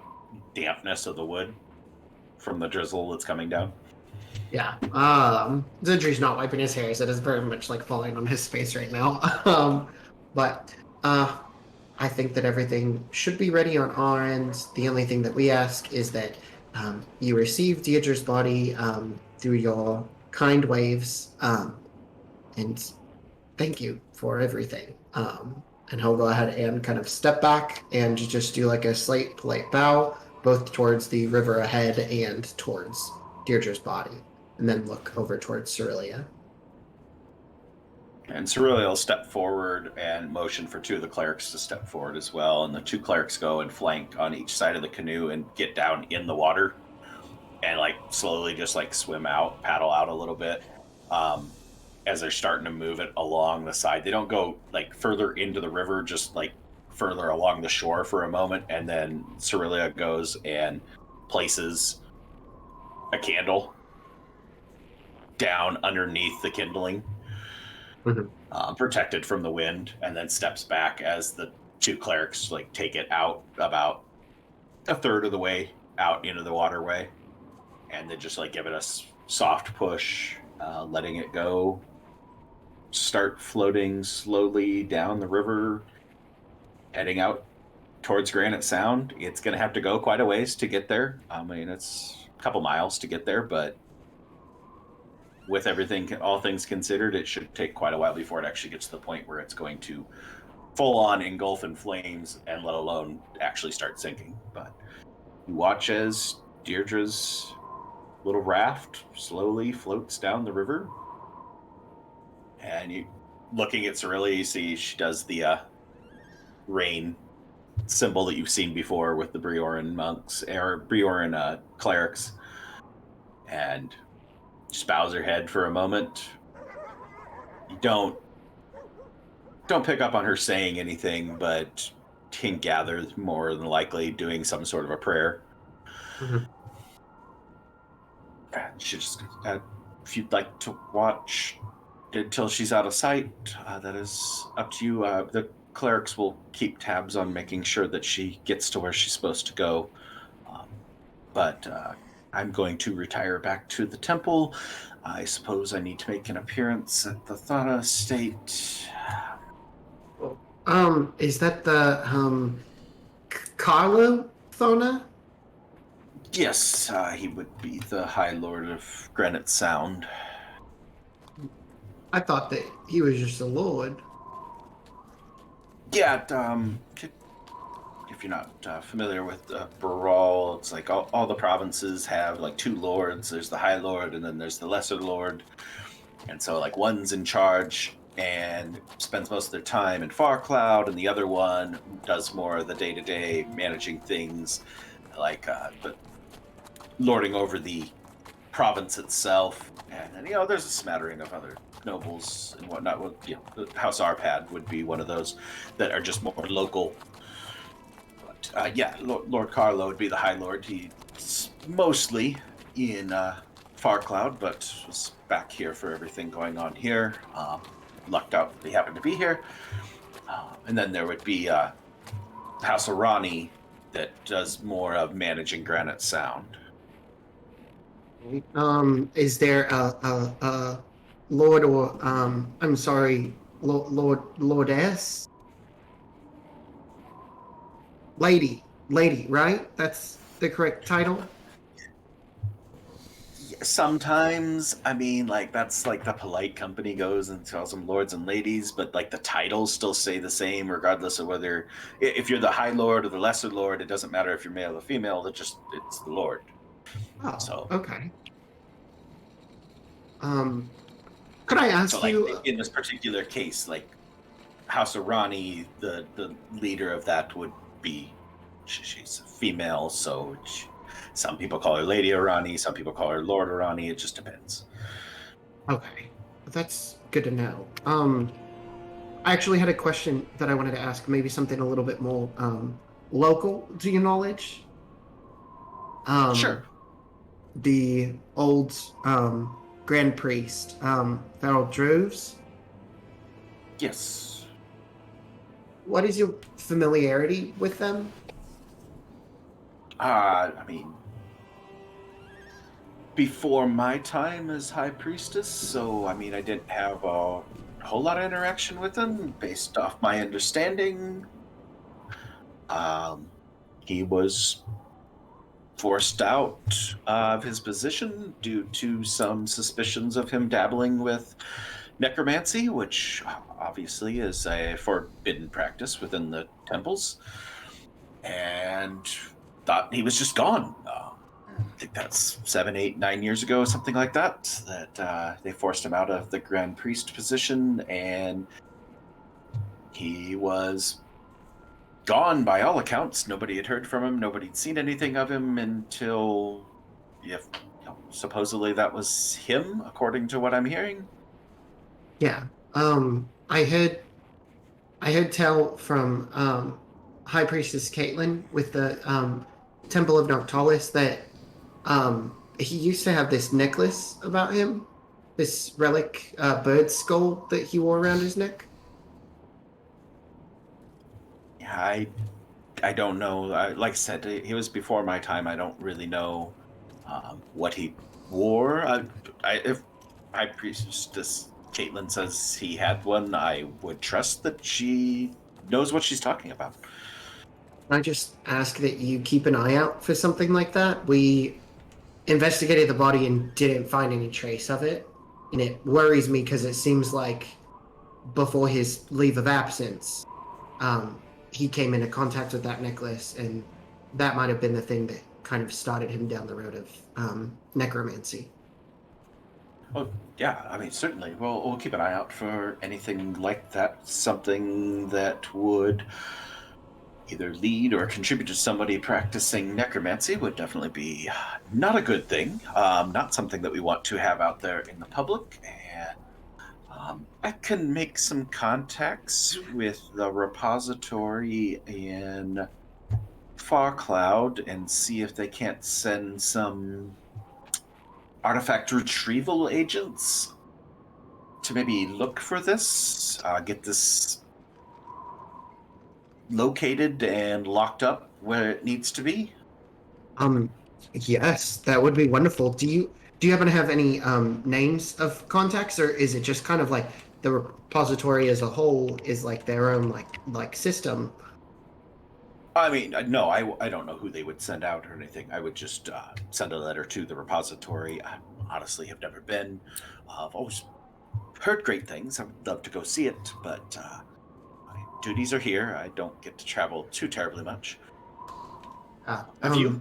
dampness of the wood from the drizzle that's coming down. Yeah. Zidri's not wiping his hair, so it is very much like falling on his face right now. But I think that everything should be ready on our end. The only thing that we ask is that you receive Deirdre's body through your kind waves, and thank you for everything. And he'll go ahead and kind of step back and just do like a slight polite bow, both towards the river ahead and towards Deirdre's body, and then look over towards Cerelia. And Cerelia will step forward and motion for two of the clerics to step forward as well. And the two clerics go and flank on each side of the canoe and get down in the water and like slowly just like swim out, paddle out a little bit as they're starting to move it along the side. They don't go like further into the river, just like further along the shore for a moment. And then Cerelia goes and places a candle down underneath the kindling. Protected from the wind, and then steps back as the two clerics like take it out about a third of the way out into the waterway, and then just like give it a soft push, letting it go, start floating slowly down the river, heading out towards Granite Sound. It's going to have to go quite a ways to get there. I mean, it's a couple miles to get there, but with everything, all things considered, it should take quite a while before it actually gets to the point where it's going to full on engulf in flames, and let alone actually start sinking. But you watch as Deirdre's little raft slowly floats down the river, and you, looking at Cerelia, you see she does the rain symbol that you've seen before with the Brioran monks or Brioran clerics, and just bows her head for a moment. You don't pick up on her saying anything, but can gather more than likely doing some sort of a prayer. She just, if you'd like to watch until she's out of sight, that is up to you. The clerics will keep tabs on making sure that she gets to where she's supposed to go. But I'm going to retire back to the temple. I suppose I need to make an appearance at the Thana estate. Is that the Carlo Thona? Yes, he would be the High Lord of Granite Sound. I thought that he was just a lord. Yeah, if you're not familiar with Baral, it's like all the provinces have like two lords. There's the High Lord, and then there's the Lesser Lord. And so like one's in charge and spends most of their time in Farcloud, and the other one does more of the day-to-day managing things, like but lording over the province itself. And then, there's a smattering of other nobles and whatnot. Well, the House Arpad would be one of those that are just more local. But Lord Carlo would be the High Lord. He's mostly in Farcloud, but was back here for everything going on here. Lucked out that he happened to be here. And then there would be House Arani that does more of managing Granite Sound. Is there a lord or I'm sorry, lordess? Lady, right? That's the correct title? Sometimes, I mean, like, that's like the polite company goes and tells them lords and ladies, but like the titles still stay the same regardless of whether, if you're the High Lord or the Lesser Lord, it doesn't matter if you're male or female, it's the Lord. Oh, So okay. Could I ask so, like, you? in this particular case, like, House Arani, the leader of that would be, she's a female, so some people call her Lady Arani, some people call her Lord Arani. It just depends. Okay, that's good to know. I actually had a question that I wanted to ask, maybe something a little bit more local to your knowledge. Sure. The old Grand Priest, Feral Droves. Yes. What is your familiarity with them? I mean, before my time as High Priestess, so I mean, I didn't have a whole lot of interaction with him. Based off my understanding, he was forced out of his position due to some suspicions of him dabbling with necromancy, which obviously is a forbidden practice within the temples, and thought he was just gone. I think that's 7, 8, 9 years ago, something like that, that they forced him out of the Grand Priest position, and he was gone by all accounts. Nobody had heard from him. Nobody had seen anything of him until, supposedly that was him, according to what I'm hearing. Yeah. I heard tell from High Priestess Caitlin with the Temple of Noctalis that he used to have this necklace about him, this relic bird skull that he wore around his neck. Yeah, I don't know. Like I said, he was before my time. I don't really know what he wore. If High Priestess Caitlin says he had one, I would trust that she knows what she's talking about. I just ask that you keep an eye out for something like that. We investigated the body and didn't find any trace of it, and it worries me because it seems like before his leave of absence, he came into contact with that necklace, and that might have been the thing that kind of started him down the road of necromancy. Oh, yeah, I mean, certainly. We'll keep an eye out for anything like that. Something that would either lead or contribute to somebody practicing necromancy would definitely be not a good thing. Not something that we want to have out there in the public. And I can make some contacts with the repository in Far Cloud and see if they can't send some artifact retrieval agents to maybe look for this, get this located and locked up where it needs to be. Yes, that would be wonderful. Do you happen to have any names of contacts, or is it just kind of like the repository as a whole is like their own like system? I mean, no, I don't know who they would send out or anything. I would just send a letter to the repository. I honestly have never been. I've always heard great things. I would love to go see it, but my duties are here. I don't get to travel too terribly much. Have you?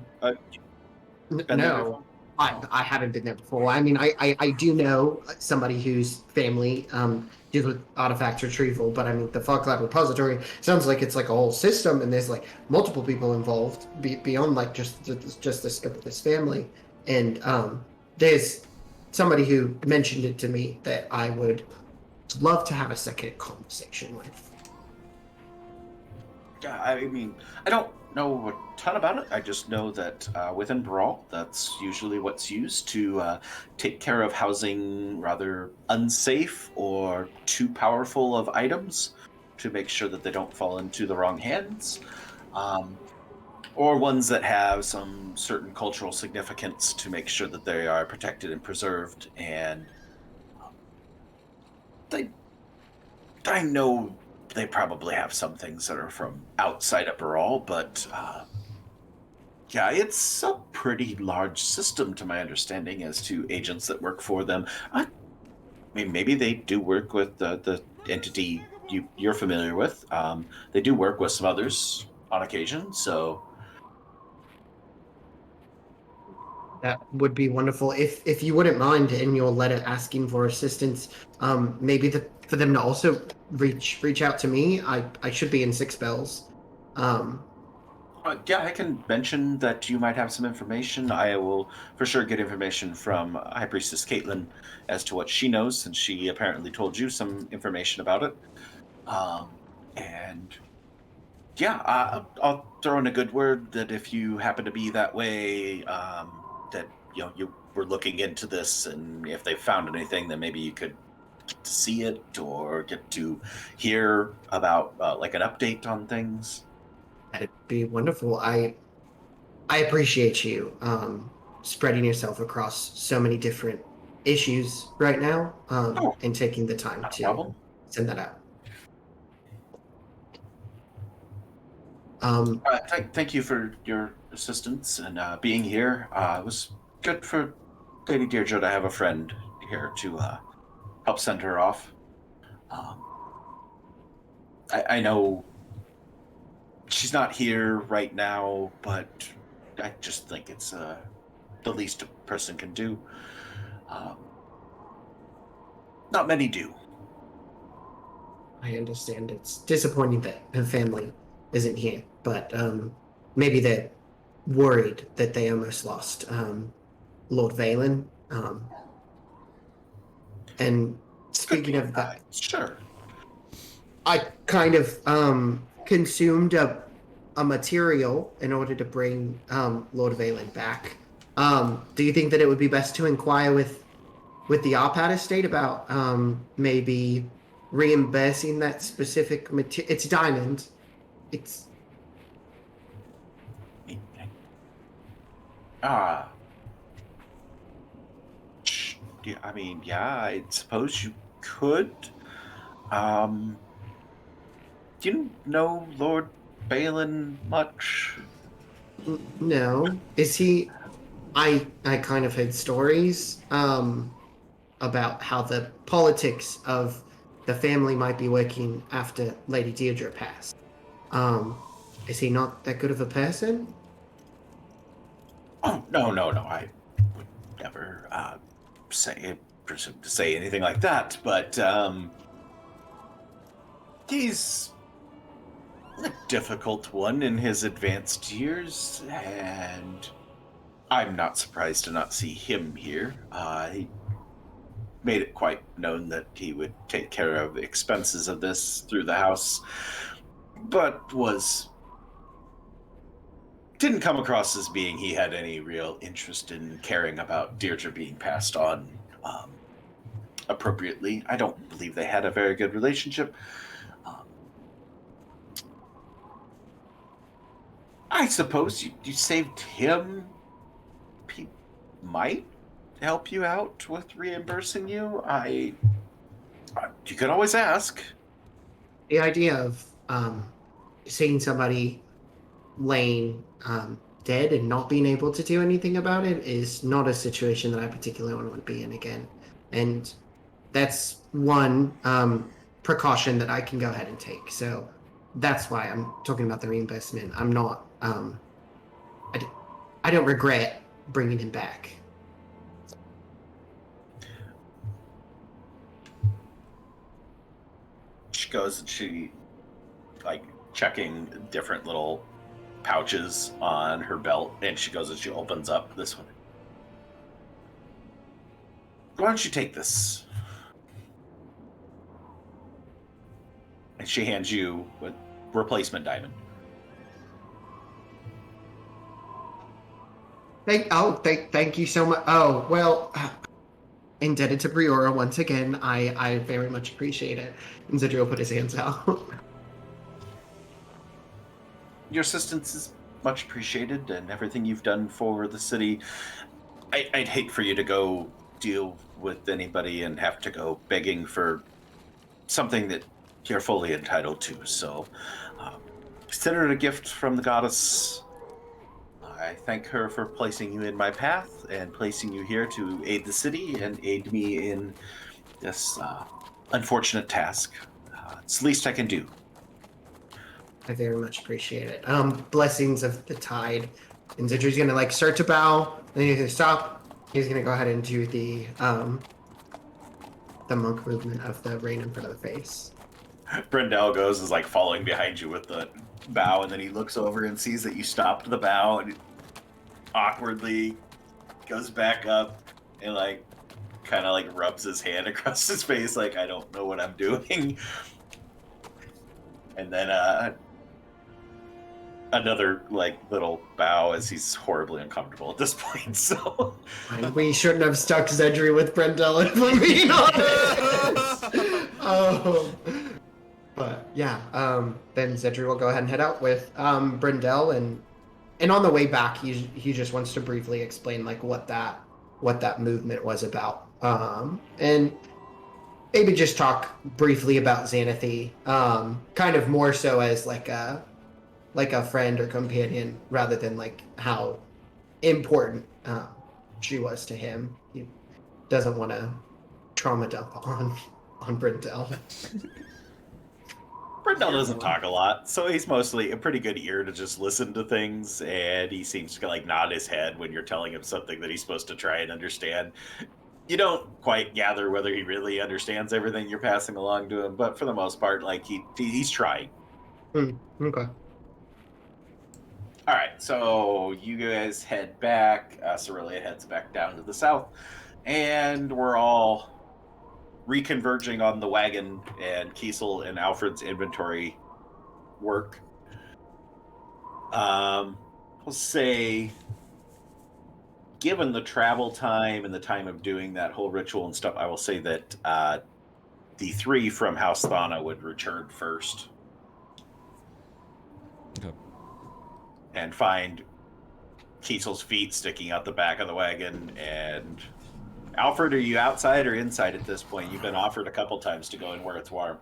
Been there No, before? I haven't been there before. I mean, I do know somebody whose family deals with artifact retrieval, but I mean, the Fog Cloud Repository sounds like it's like a whole system, and there's like multiple people involved beyond like just the scope of this family. And there's somebody who mentioned it to me that I would love to have a second conversation with. Yeah, I mean, I don't know a ton about it. I just know that within Brawl, that's usually what's used to take care of housing rather unsafe or too powerful of items to make sure that they don't fall into the wrong hands, or ones that have some certain cultural significance to make sure that they are protected and preserved. And I know they probably have some things that are from outside of Baral, but yeah, it's a pretty large system to my understanding as to agents that work for them. I mean, maybe they do work with the entity you're familiar with. They do work with some others on occasion, so... That would be wonderful if you wouldn't mind in your letter asking for assistance. Maybe for them to also reach out to me. I should be in 6 bells. Yeah, I can mention that you might have some information. I will for sure get information from High Priestess Caitlin as to what she knows, since she apparently told you some information about it. And yeah, I'll throw in a good word that if you happen to be that way, that you were looking into this, and if they found anything, then maybe you could get to see it or get to hear about like an update on things. That'd be wonderful. I appreciate you spreading yourself across so many different issues right now and taking the time Not a to problem. send that out. Thank you for your assistance and being here. It was good for Lady Deirdre to have a friend here to help send her off. I know she's not here right now, but I just think it's the least a person can do. Not many do. I understand it's disappointing that her family isn't here, but maybe they're worried that they almost lost Lord Valen. And speaking of that, Sure. I kind of consumed a material in order to bring Lord Valen back. Do you think that it would be best to inquire with the Arpad estate about maybe reimbursing that specific material? It's diamond. It's I mean, yeah, I suppose you could. Do you know Lord Balin much? no. Is he? I kind of heard stories about how the politics of the family might be working after Lady Deirdre passed. Is he not that good of a person? Oh, no. I would never presume to say anything like that, but he's a difficult one in his advanced years, and I'm not surprised to not see him here. He made it quite known that he would take care of expenses of this through the house, but didn't come across as being he had any real interest in caring about Deirdre being passed on appropriately. I don't believe they had a very good relationship. I suppose you saved him. He might help you out with reimbursing you. You could always ask. The idea of seeing somebody laying dead and not being able to do anything about it is not a situation that I particularly want to be in again. And that's one precaution that I can go ahead and take. So that's why I'm talking about the reimbursement. I'm not, I don't regret bringing him back. She goes and she, like, checking different little pouches on her belt, and she goes and she opens up this one. Why don't you take this? And she hands you a replacement diamond. Thank you so much. Oh, well, indebted to Briora once again. I very much appreciate it. And Zidriel put his hands out. Your assistance is much appreciated, and everything you've done for the city. I'd hate for you to go deal with anybody and have to go begging for something that you're fully entitled to. So consider it a gift from the goddess. I thank her for placing you in my path and placing you here to aid the city and aid me in this unfortunate task. It's the least I can do. I very much appreciate it. Blessings of the tide. And Zidriel's gonna start to bow, then he's gonna stop. He's gonna go ahead and do the monk movement of the rain in front of the face. Brendel goes is following behind you with the bow, and then he looks over and sees that you stopped the bow, and awkwardly goes back up and kind of rubs his hand across his face, I don't know what I'm doing. And then another like little bow as he's horribly uncomfortable at this point. So And we shouldn't have stuck Zedri with Brendel, if we're being honest. But yeah, then Zedri will go ahead and head out with Brendel, and on the way back, he just wants to briefly explain like what that movement was about, and maybe just talk briefly about Xanathy, kind of more so as like a friend or companion rather than like how important she was to him. He doesn't want to trauma dump on Brendel. Brendel doesn't talk a lot, so he's mostly a pretty good ear to just listen to things, and he seems to like nod his head when you're telling him something that he's supposed to try and understand. You don't quite gather whether he really understands everything you're passing along to him, but for the most part, like he's trying. Okay. All right, so you guys head back. Cerelia heads back down to the south, and we're all reconverging on the wagon and Kiesel and Alfred's inventory work. We'll say, given the travel time and the time of doing that whole ritual and stuff, I will say that the three from House Thana would return first. Okay. And find Kiesel's feet sticking out the back of the wagon. And Alfred, are you outside or inside at this point? You've been offered a couple times to go in where it's warm.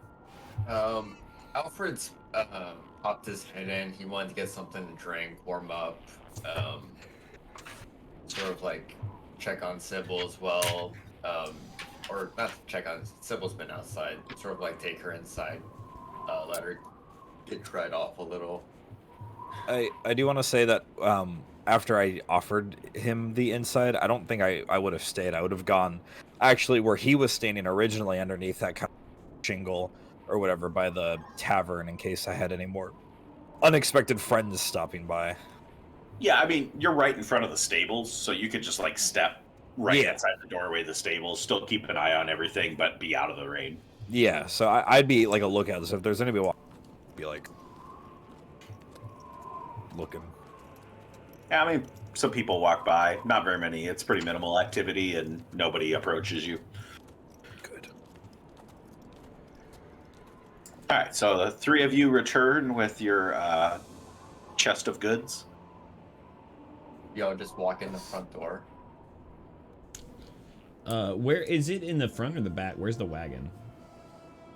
Alfred's popped his head in. He wanted to get something to drink, warm up, sort of like check on Cybil as well. Or not check on Sybil's been outside. Sort of like take her inside, let her get dried off a little. I do want to say that after I offered him the inside, I don't think I would have stayed. I would have gone actually where he was standing originally underneath that kind of shingle or whatever by the tavern in case I had any more unexpected friends stopping by. Yeah, I mean, you're right in front of the stables, so you could just like step right outside the doorway of the stables, still keep an eye on everything, but be out of the rain. Yeah, so I'd be like a lookout. So if there's anybody walking, be like looking. Yeah, I mean, some people walk by, not very many. It's pretty minimal activity, and nobody approaches you. Good. All right, so the three of you return with your chest of goods. Y'all just walk in the front door. Where is it, in the front or the back? Where's the wagon?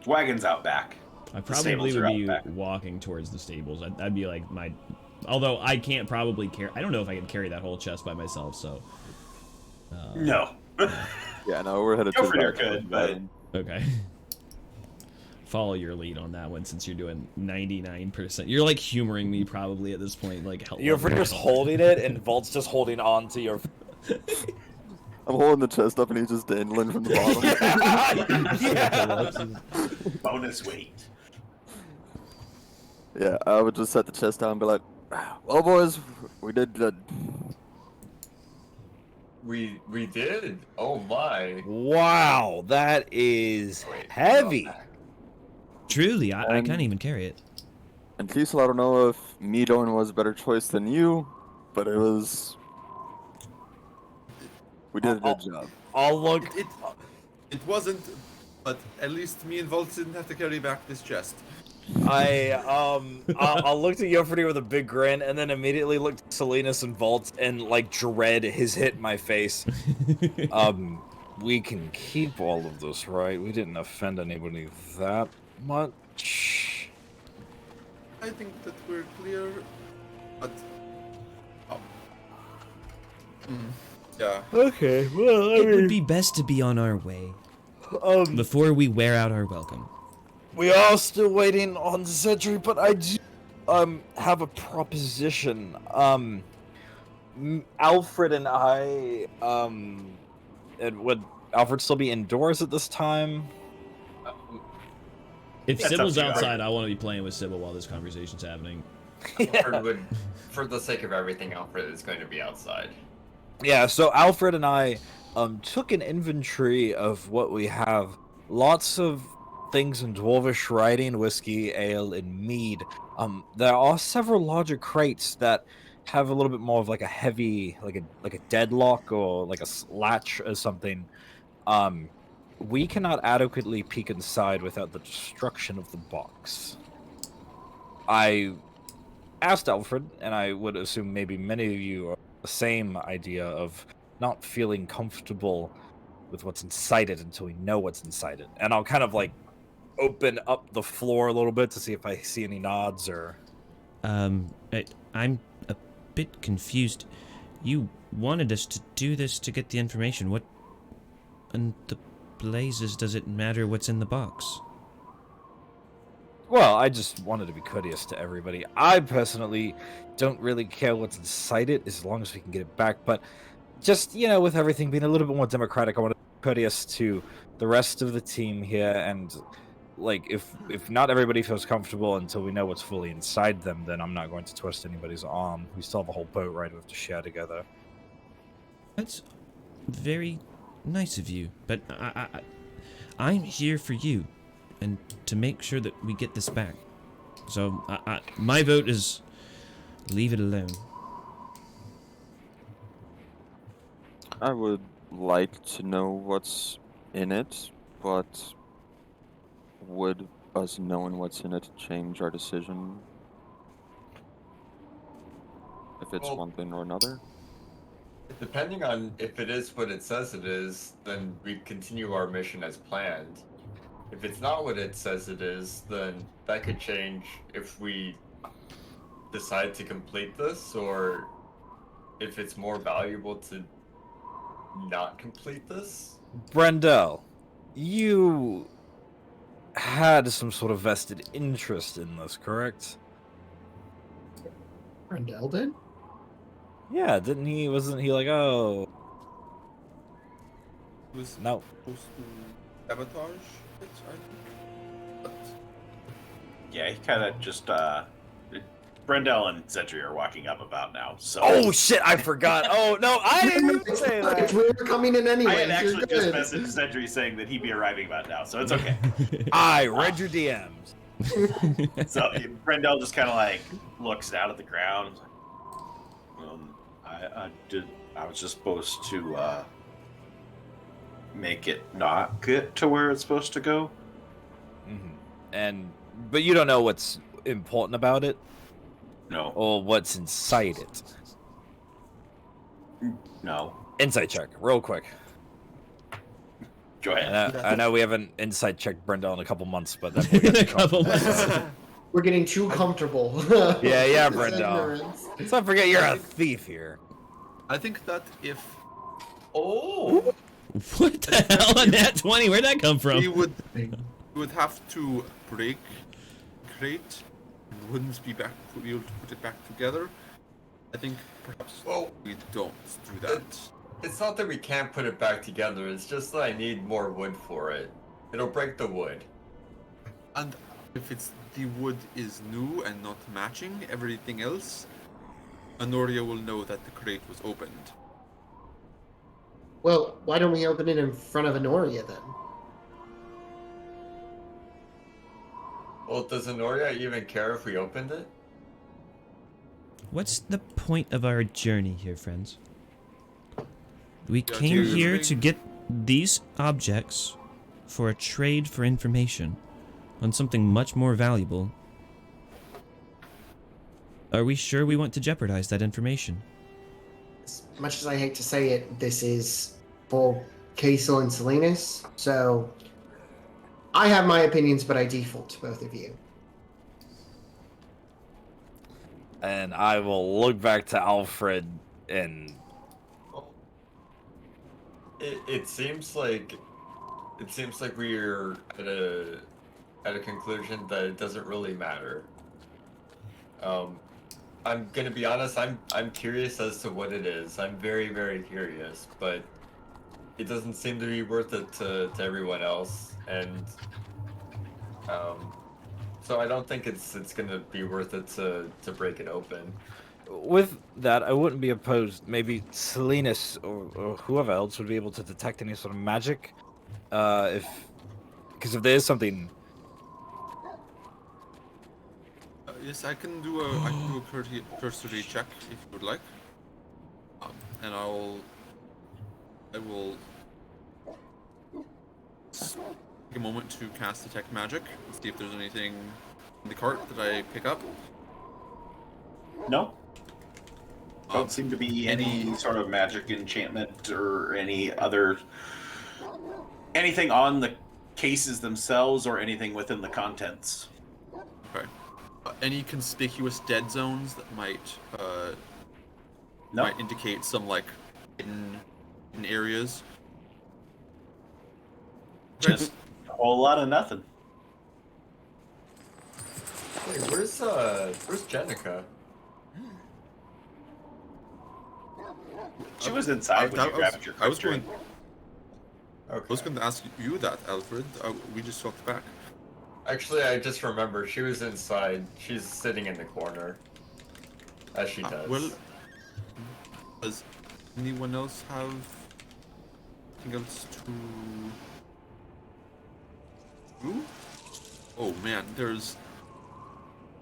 Wagon's out back. I The probably stables would are be out back. walking towards the stables. That'd be like my... Although I can't probably carry... I don't know if I can carry that whole chest by myself, so... No. Yeah, no, we're headed Go to for the your back. good, but Okay. Follow your lead on that one since you're doing 99%. You're like humoring me probably at this point. Like, help. You're just holding it, and Volt's just holding on to your... I'm holding the chest up and he's just dangling from the bottom. bonus weight. Yeah, I would just set the chest down and be like, well, boys, we did good. We did? Oh my. Wow, that is Wait, heavy. Truly, I can't even carry it. And Kiesel, I don't know if me going was a better choice than you, but it was... We did a good job. I'll look... It wasn't, but at least me and Volt didn't have to carry back this chest. I'll look to Jofreidr with a big grin, and then immediately look to Salinas and Vault and like dread his hit in my face. We can keep all of this, right? We didn't offend anybody that much. I think that we're clear, but... Yeah. Okay, well, It would be best to be on our way before we wear out our welcome. we are still waiting on Zedri, but I do have a proposition. Alfred and I would Alfred still be indoors at this time? If That's Sybil's up to you. outside, I want to be playing with Cybil while this conversation's happening. Alfred would, for the sake of everything, Alfred is going to be outside. Yeah, so Alfred and I took an inventory of what we have. Lots of things in dwarvish writing, whiskey, ale, and mead, there are several larger crates that have a little bit more of like a heavy, like a deadlock or like a latch or something. We cannot adequately peek inside without the destruction of the box. I asked Alfred, and I would assume maybe many of you are the same idea of not feeling comfortable with what's inside it until we know what's inside it. And I'll kind of like open up the floor a little bit to see if I see any nods or. I'm a bit confused. You wanted us to do this to get the information. What in the blazes does it matter what's in the box? Well, I just wanted to be courteous to everybody. I personally don't really care what's inside it as long as we can get it back. But just, you know, with everything being a little bit more democratic, I want to be courteous to the rest of the team here. And, like, if not everybody feels comfortable until we know what's fully inside them, then I'm not going to twist anybody's arm. We still have a whole boat ride we have to share together. That's very nice of you, but I'm here for you and to make sure that we get this back. So my vote is leave it alone. I would like to know what's in it, but would us knowing what's in it change our decision? If it's one thing or another? Depending on if it is what it says it is, then we continue our mission as planned. If it's not what it says it is, then that could change if we decide to complete this, or if it's more valuable to not complete this. Brendel, you had some sort of vested interest in this, correct? Brendel did? Yeah, didn't he? Wasn't he like, oh, He was no. supposed to sabotage it, I think. But Yeah, he kind of just Brendel and Zedri are walking up about now. So Oh shit! I forgot. Oh no, I didn't even say that. We were coming in anyway. I had actually just messaged Zedri saying that he'd be arriving about now, so it's okay. I read your DMs. So Brendel just kind of like looks down at the ground. I was just supposed to make it not get to where it's supposed to go. Mm-hmm. But you don't know what's important about it, No, or what's inside it. no. Insight check, real quick. Go ahead. I know we haven't insight checked Brendel in a couple months, but that's In a couple months. We're getting too comfortable. Yeah, This Brendel. ignorance. Let's not forget you're a thief here. I think that if Oh! What the hell on that 20? Where'd that come from? we would have to break crate and wouldn't be able to put it back together, I think perhaps we don't do that. It's not that we can't put it back together, it's just that I need more wood for it. It'll break the wood. And if the wood is new and not matching everything else, Honoria will know that the crate was opened. Well, why don't we open it in front of Honoria then? Well, does Honoria even care if we opened it? What's the point of our journey here, friends? We Yeah, came to- here to get these objects for a trade for information on something much more valuable. Are we sure we want to jeopardize that information? As much as I hate to say it, this is for Kiesel and Salinas, so I have my opinions, but I default to both of you. And I will look back to Alfred and It seems like we're at a conclusion that it doesn't really matter. I'm gonna be honest. I'm curious as to what it is. I'm very, very curious, but it doesn't seem to be worth it to everyone else, and so I don't think it's gonna be worth it to break it open. with that, I wouldn't be opposed. Maybe Salinas or whoever else would be able to detect any sort of magic, because if there is something Yes, I can do a cursory check if you would like. And I will take a moment to cast Detect Magic and see if there's anything in the cart that I pick up. No. Don't seem to be any sort of magic enchantment or anything on the cases themselves or anything within the contents. Okay. Any conspicuous dead zones that might No. might indicate some like hidden areas? Just a whole lot of nothing. Wait, where's Jenica? She was inside when you grabbed your I was drink. going. Okay. I was going to ask you that, Alfred. We just swapped back. Actually, I just remembered she was inside. She's sitting in the corner, as she does. Well, does anyone else have anything else to do? Oh man, there's.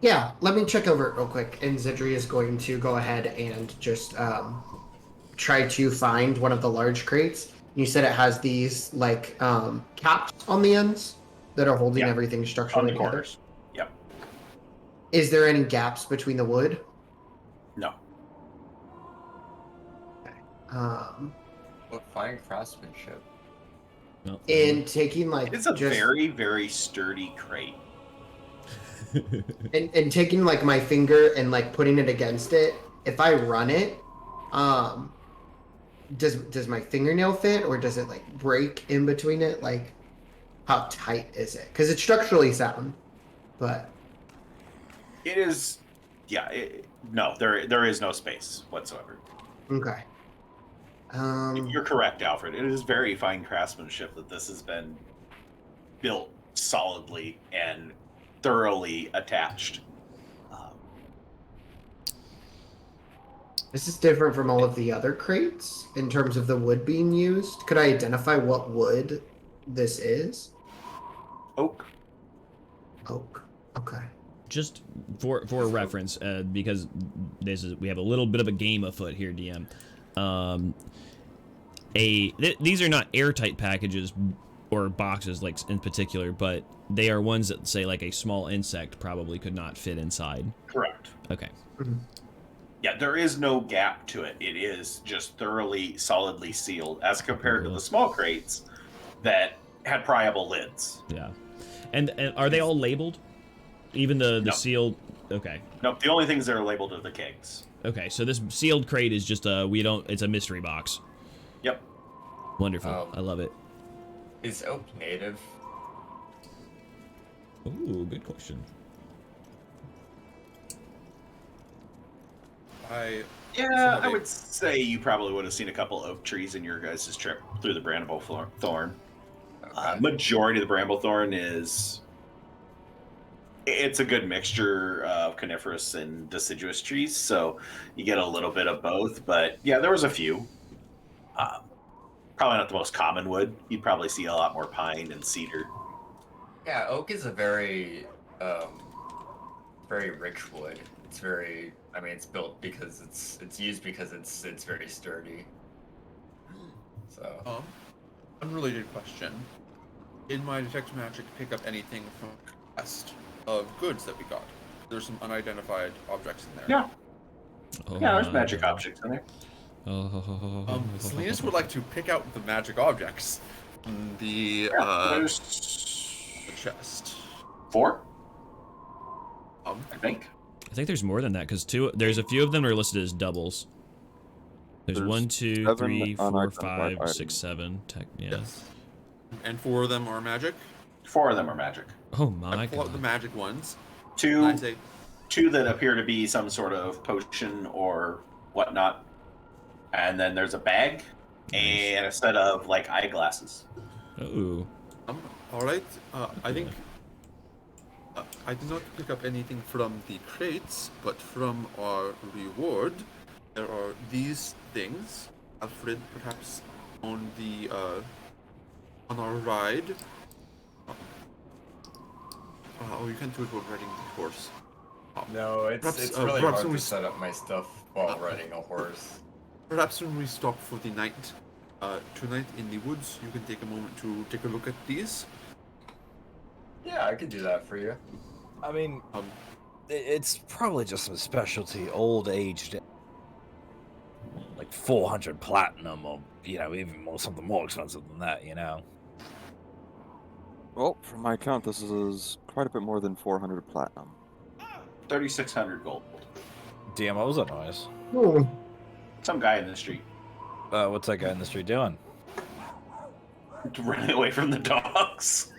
Yeah, let me check over it real quick. And Zidri is going to go ahead and just try to find one of the large crates. You said it has these like caps on the ends that are holding everything On structurally the together. corners. Yep. Is there any gaps between the wood? No. What fine craftsmanship. No. And taking like It's a just very, very sturdy crate. and taking like my finger and like putting it against it. If I run it, does my fingernail fit or does it like break in between it? Like, how tight is it? Because it's structurally sound, but It is, yeah. No, there is no space whatsoever. okay. You're correct, Alfred. It is very fine craftsmanship that this has been built solidly and thoroughly attached. This is different from all of the other crates in terms of the wood being used. Could I identify what wood this is? Oak. Oak. Okay. Just for reference, because we have a little bit of a game afoot here, DM. These are not airtight packages or boxes, like in particular, but they are ones that say like a small insect probably could not fit inside. Correct. Okay. Mm-hmm. Yeah, there is no gap to it. It is just thoroughly, solidly sealed as compared to the small crates that had pryable lids. Yeah. And are they all labeled? Even the No. sealed. Okay. Nope, the only things that are labeled are the kegs. Okay, so this sealed crate is just it's a mystery box. Yep. Wonderful. I love it. Is oak native? Ooh, good question. Yeah, I would say you probably would have seen a couple oak trees in your guys' trip through the bramble thorn. Okay. Majority of the bramble thorn it's a good mixture of coniferous and deciduous trees, so you get a little bit of both. But yeah, there was a few. Probably not the most common wood. You'd probably see a lot more pine and cedar. Yeah, oak is a very rich wood. It's very. I mean, it's built because it's used because it's very sturdy. So. Unrelated question. In my detect magic, pick up anything from the quest of goods that we got? There's some unidentified objects in there. Yeah. Yeah, there's magic objects in there. Salinas would like to pick out the magic objects in the chest. 4? I think. I think there's more than that because there's a few of them are listed as doubles. There's 1, 2, 3, 4, 5, 6, 7. Yes. And 4 of them are magic. 4 of them are magic. Oh my I pull out god. the magic ones. 2 and I say, 2 that appear to be some sort of potion or whatnot. And then there's a bag and a set of like eyeglasses. Ooh. all right. I think I did not pick up anything from the crates, but from our reward, there are these things. Alfred, perhaps on the on our ride. Oh, you can do it while riding the horse. No, Perhaps, it's uh, really perhaps hard when we to set up my stuff while riding a horse. Perhaps when we stop for the night, tonight in the woods, you can take a moment to take a look at these. Yeah, I could do that for you. I mean, Um, it's probably just some specialty old aged, like 400 platinum, or even more something more expensive than that. Well, from my count, this is quite a bit more than 400 platinum. 3,600 gold. Damn, what was that noise? Oh. Some guy in the street What's that guy in the street doing? running away from the dogs.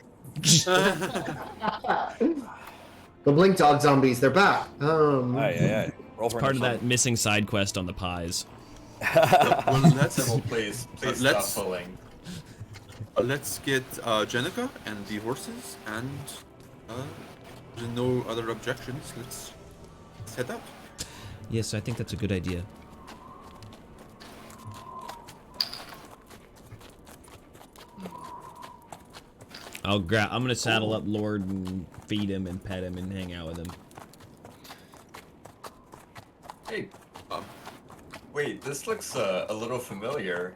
The blink dog zombies, they're back. Aye. Roll for Part of initiative. that missing side quest on the pies. well, let's Sybil, please stop let's- pulling. let's get Jenica and the horses, and there's no other objections. Let's head out. Yes, I think that's a good idea. I'm gonna saddle up Lord and feed him and pet him and hang out with him. Hey, Um, wait, this looks a little familiar.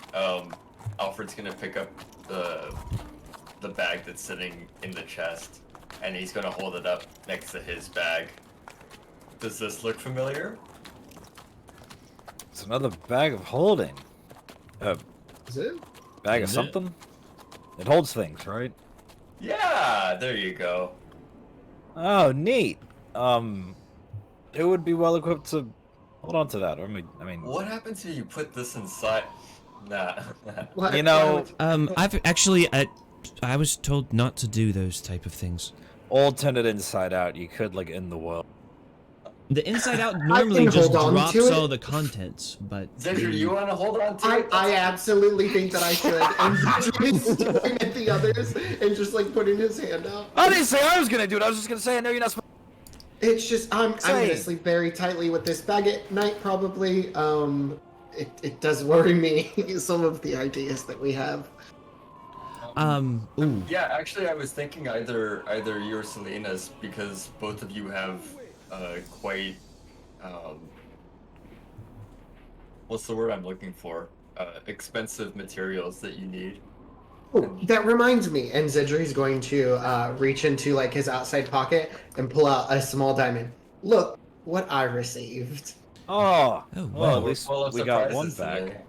Alfred's gonna pick up the bag that's sitting in the chest, and he's gonna hold it up next to his bag. Does this look familiar? It's another bag of holding. Is it? Bag of Is it? something? It holds things, right? Yeah, there you go. Oh, neat. Who would be well equipped to hold on to that? I mean, What happens if you put this inside? Nah. What? I've actually, I was told not to do those type of things. all turned it inside out. You could in the world. The inside out normally can just hold on drops to it. all the contents, but Zedger, you want to hold on to it? I absolutely think that I should. And he's staring at the others and just putting his hand out. I didn't say I was gonna do it. I was just gonna say I know you're not supposed. It's just I'm Say. gonna sleep very tightly with this bag at night probably. It does worry me some of the ideas that we have. ooh, Yeah, actually, I was thinking either you or Selena's, because both of you have quite what's the word I'm looking for? Expensive materials that you need. Oh, that reminds me. And Zedri's going to reach into his outside pocket and pull out a small diamond. Look what I received. Oh, Oh, well, wow. at least Full of we got one surprises back. today.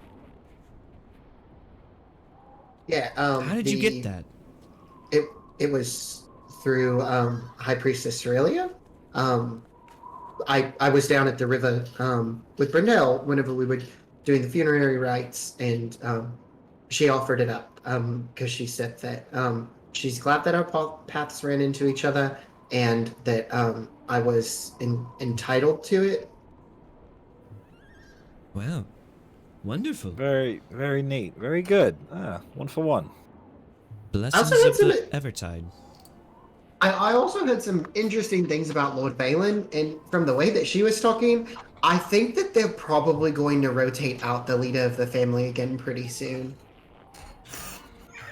Yeah. how did you get that? It was through High Priestess Aurelia. I was down at the river with Brunel whenever we were doing the funerary rites, and she offered it up because she said that she's glad that our paths ran into each other, and that I was entitled to it. Wow, wonderful. Very, very neat. Very good. One for one. Blessings had of some- the Evertide. I also heard some interesting things about Lord Valen, and from the way that she was talking, I think that they're probably going to rotate out the leader of the family again pretty soon.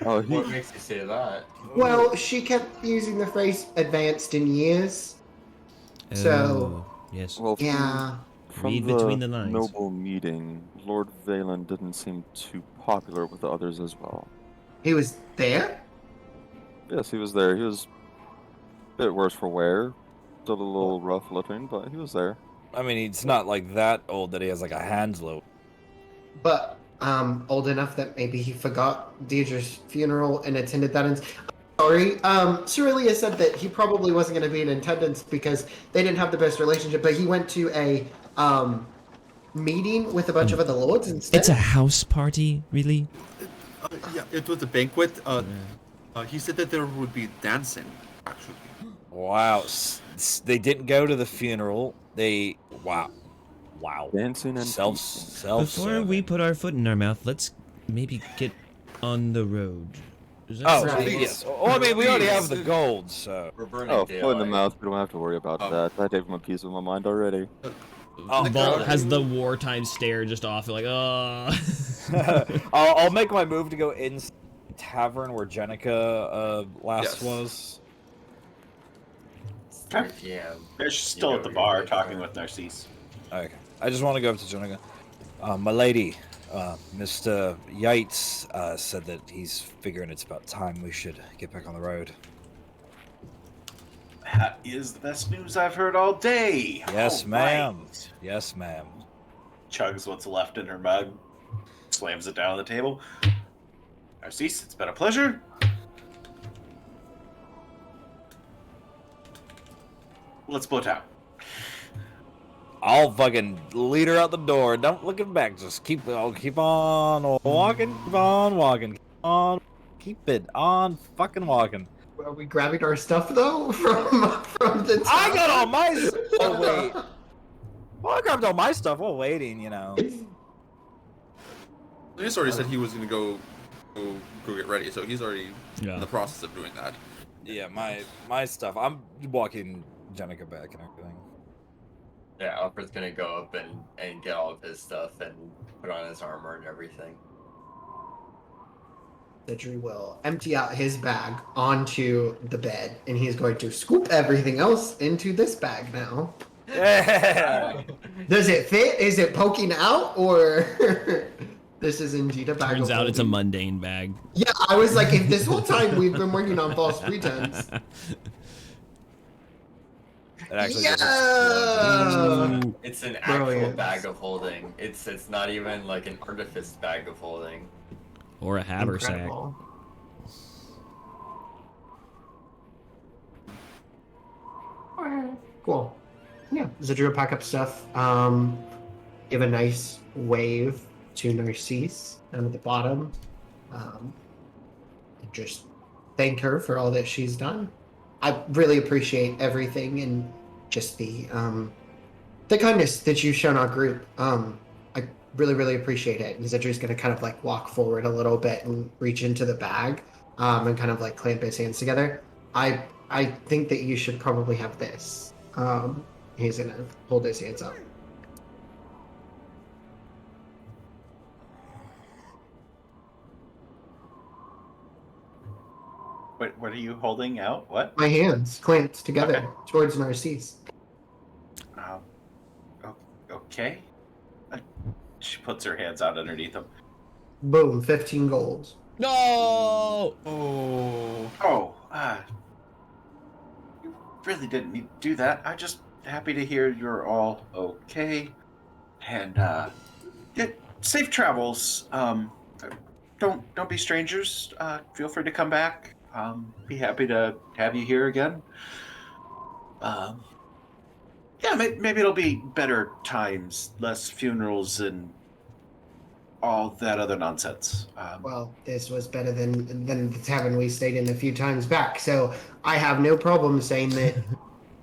Oh, What makes you say that? Well, she kept using the phrase "advanced in years." So, Oh, yes. well, yeah. from Read the between the lines. noble meeting, Lord Valen didn't seem too popular with the others as well. He was there? Yes, he was there. He was a bit worse for wear, still a little rough looking, but he was there. I mean, he's not that old that he has a hand's load. But old enough that maybe he forgot Deirdre's funeral and attended that. Sorry, Cyrilia said that he probably wasn't going to be in attendance because they didn't have the best relationship, but he went to a meeting with a bunch of other lords instead. It's a house party, really? Yeah, it was a banquet. He said that there would be dancing, actually. Wow. They didn't go to the funeral. Wow. Dancing and Self. Before we put our foot in our mouth, let's maybe get on the road. Is that Oh, Right. yes. Oh, I mean, we already have the gold, so. We're burning Oh, foot in the daylight. mouth. We don't have to worry about that. I gave him a piece of my mind already. Oh, Vault has the wartime stare just off, oh. I'll make my move to go in tavern where Jenica last Yes. was. 3 p.m. She's still You at the know, bar you're talking there. with Narcisse. Okay. I just want to go up to Jenica. My lady, Mr. Yates said that he's figuring it's about time we should get back on the road. That is the best news I've heard all day. Yes, All ma'am. right. Yes, ma'am. Chugs what's left in her mug, slams it down on the table. Narcisse, it's been a pleasure. Let's blow town. I'll fucking lead her out the door. Don't look back. Just keep on walking. Keep on walking. Keep it on fucking walking. Are we grabbing our stuff though from the? I got all my. Oh wait. Well, I grabbed all my stuff while waiting. You know. He just already said he was gonna go get ready, so he's already Yeah. in the process of doing that. Yeah, my stuff. I'm walking Jenica back and everything. Yeah, Alfred's gonna go up and get all of his stuff and put on his armor and everything. Sidri will empty out his bag onto the bed, and he's going to scoop everything else into this bag now. Yeah. Does it fit? Is it poking out, or this is indeed a bag? Turns of out it's a holding? mundane bag. Yeah, I was like, if this whole time we've been working on false pretense. It actually Yeah! just exploded. It's an actual Brilliant. bag of holding. It's not even like an artifice bag of holding. Or a haversack. Incredible. Cool. Yeah, Zidra will pack up stuff. Give a nice wave to Narcisse down at the bottom. And just thank her for all that she's done. I really appreciate everything and just the kindness that you've shown our group. I really appreciate it. And Zidra's gonna kind of like walk forward a little bit and reach into the bag, and kind of like clamp his hands together. I think that you should probably have this. He's gonna hold his hands up. What are you holding out? What? My hands clamped together Okay. towards Narcisse. Okay. She puts her hands out underneath him. Boom, 15 gold. No! Oh, you really didn't need to do that. I'm just happy to hear you're all okay. And, safe travels. Don't be strangers. Feel free to come back. Be happy to have you here again. Yeah, maybe it'll be better times, less funerals and all that other nonsense. Well, this was better than the tavern we stayed in a few times back, so I have no problem saying that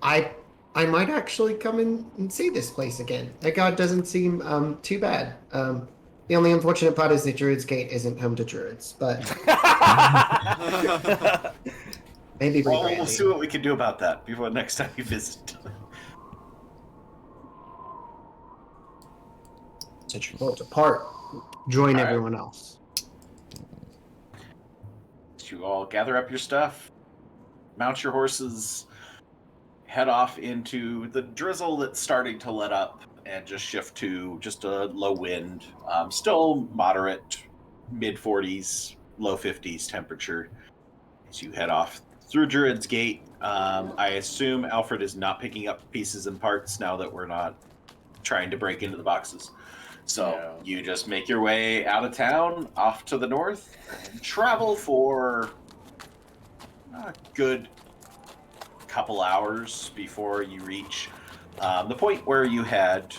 I might actually come in and see this place again. Ergard doesn't seem too bad. The only unfortunate part is that Druid's Gate isn't home to druids, but maybe Well, we'll rebranding. see what we can do about that before next time you visit. Such pull apart. Join All right. everyone else. You all gather up your stuff, mount your horses, head off into the drizzle that's starting to let up, and just shift to just a low wind. Still moderate, mid 40s, low 50s temperature as you head off through Druid's Gate. I assume Alfred is not picking up pieces and parts now that we're not trying to break into the boxes. So Yeah. you just make your way out of town, off to the north, and travel for a good couple hours before you reach the point where you had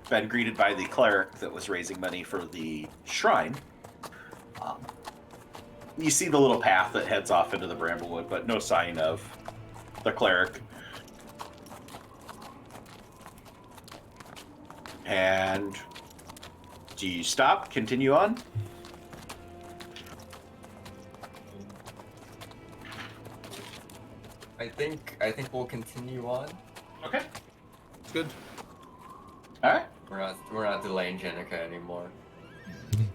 been greeted by the cleric that was raising money for the shrine. You see the little path that heads off into the Bramblewood, but no sign of the cleric. And do you stop? Continue on? I think we'll continue on. Okay. It's good. All right. We're not delaying Jenica anymore.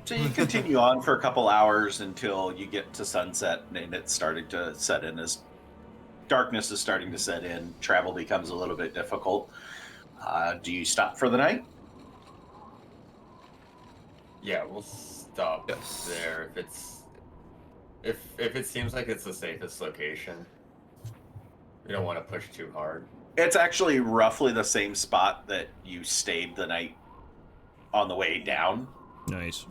So you continue on for a couple hours until you get to sunset, and it's starting to set in as darkness is starting to set in. Travel becomes a little bit difficult. Do you stop for the night? Yeah, we'll stop Yes. there if it's if it seems like it's the safest location. We don't want to push too hard. It's actually roughly the same spot that you stayed the night on the way down. Nice.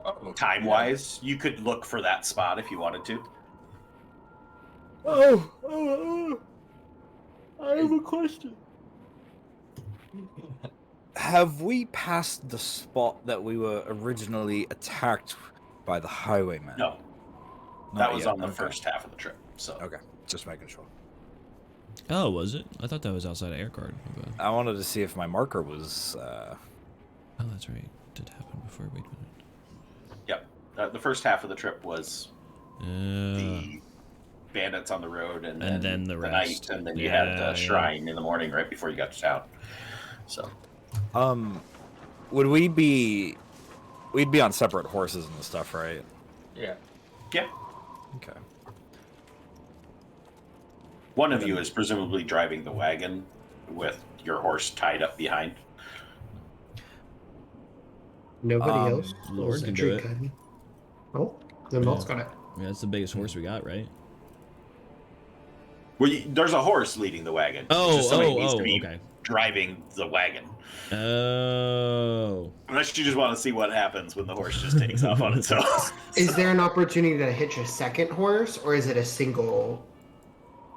Oh, Time-wise, you could look for that spot if you wanted to. I have a question. Have we passed the spot that we were originally attacked by the highwaymen? No, Not that was yet. on the Okay. first half of the trip. So Okay, just making sure. Oh, was it? I thought that was outside of Ergard. My bad. I wanted to see if my marker was. Oh, that's right. Did happen before. Wait a minute. Yep. The first half of the trip was Uh, the bandits on the road, and then the night, rest. and then you had Yeah, the yeah. shrine in the morning right before you got to town. So would we be? We'd be on separate horses and stuff, right? Yeah. yeah, Okay. one of you is presumably driving the wagon with your horse tied up behind. Nobody else. Lord Was can a do it. tree cutting. Oh, then Malt's got it. Yeah, that's the biggest horse we got, right? Well, there's a horse leading the wagon. Oh, Just somebody needs to be okay. driving the wagon. Oh. Unless you just want to see what happens when the horse just takes off on its own. Is there an opportunity to hitch a second horse, or is it a single?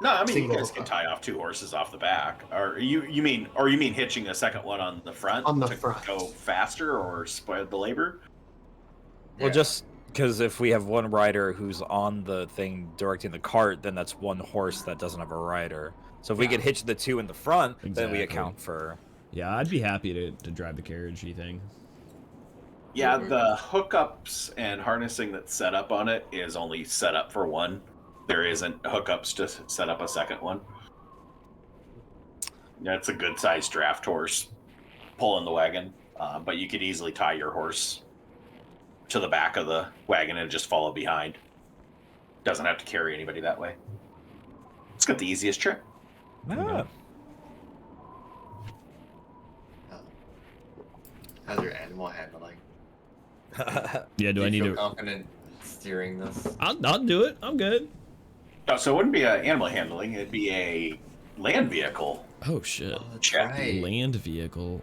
No, I mean you Single. guys can tie off two horses off the back, or you mean hitching a second one on the front On the to front. go faster or spread the labor? Well, Yeah. just because if we have one rider who's on the thing directing the cart, then that's one horse that doesn't have a rider. So if we could hitch the two in the front, then we Exactly. account for. Yeah, I'd be happy to drive the carriagey thing. Yeah, the hookups and harnessing that's set up on it is only set up for one. There isn't hookups to set up a second one. That's a good sized draft horse pulling the wagon, but you could easily tie your horse to the back of the wagon and just follow behind. Doesn't have to carry anybody that way. It's got the easiest trip. Ah. How's your animal handling? Yeah, do I you need feel to? confident steering this? I'll do it. I'm good. Oh, so it wouldn't be an animal handling; it'd be a land vehicle Oh shit. that's check, Land vehicle.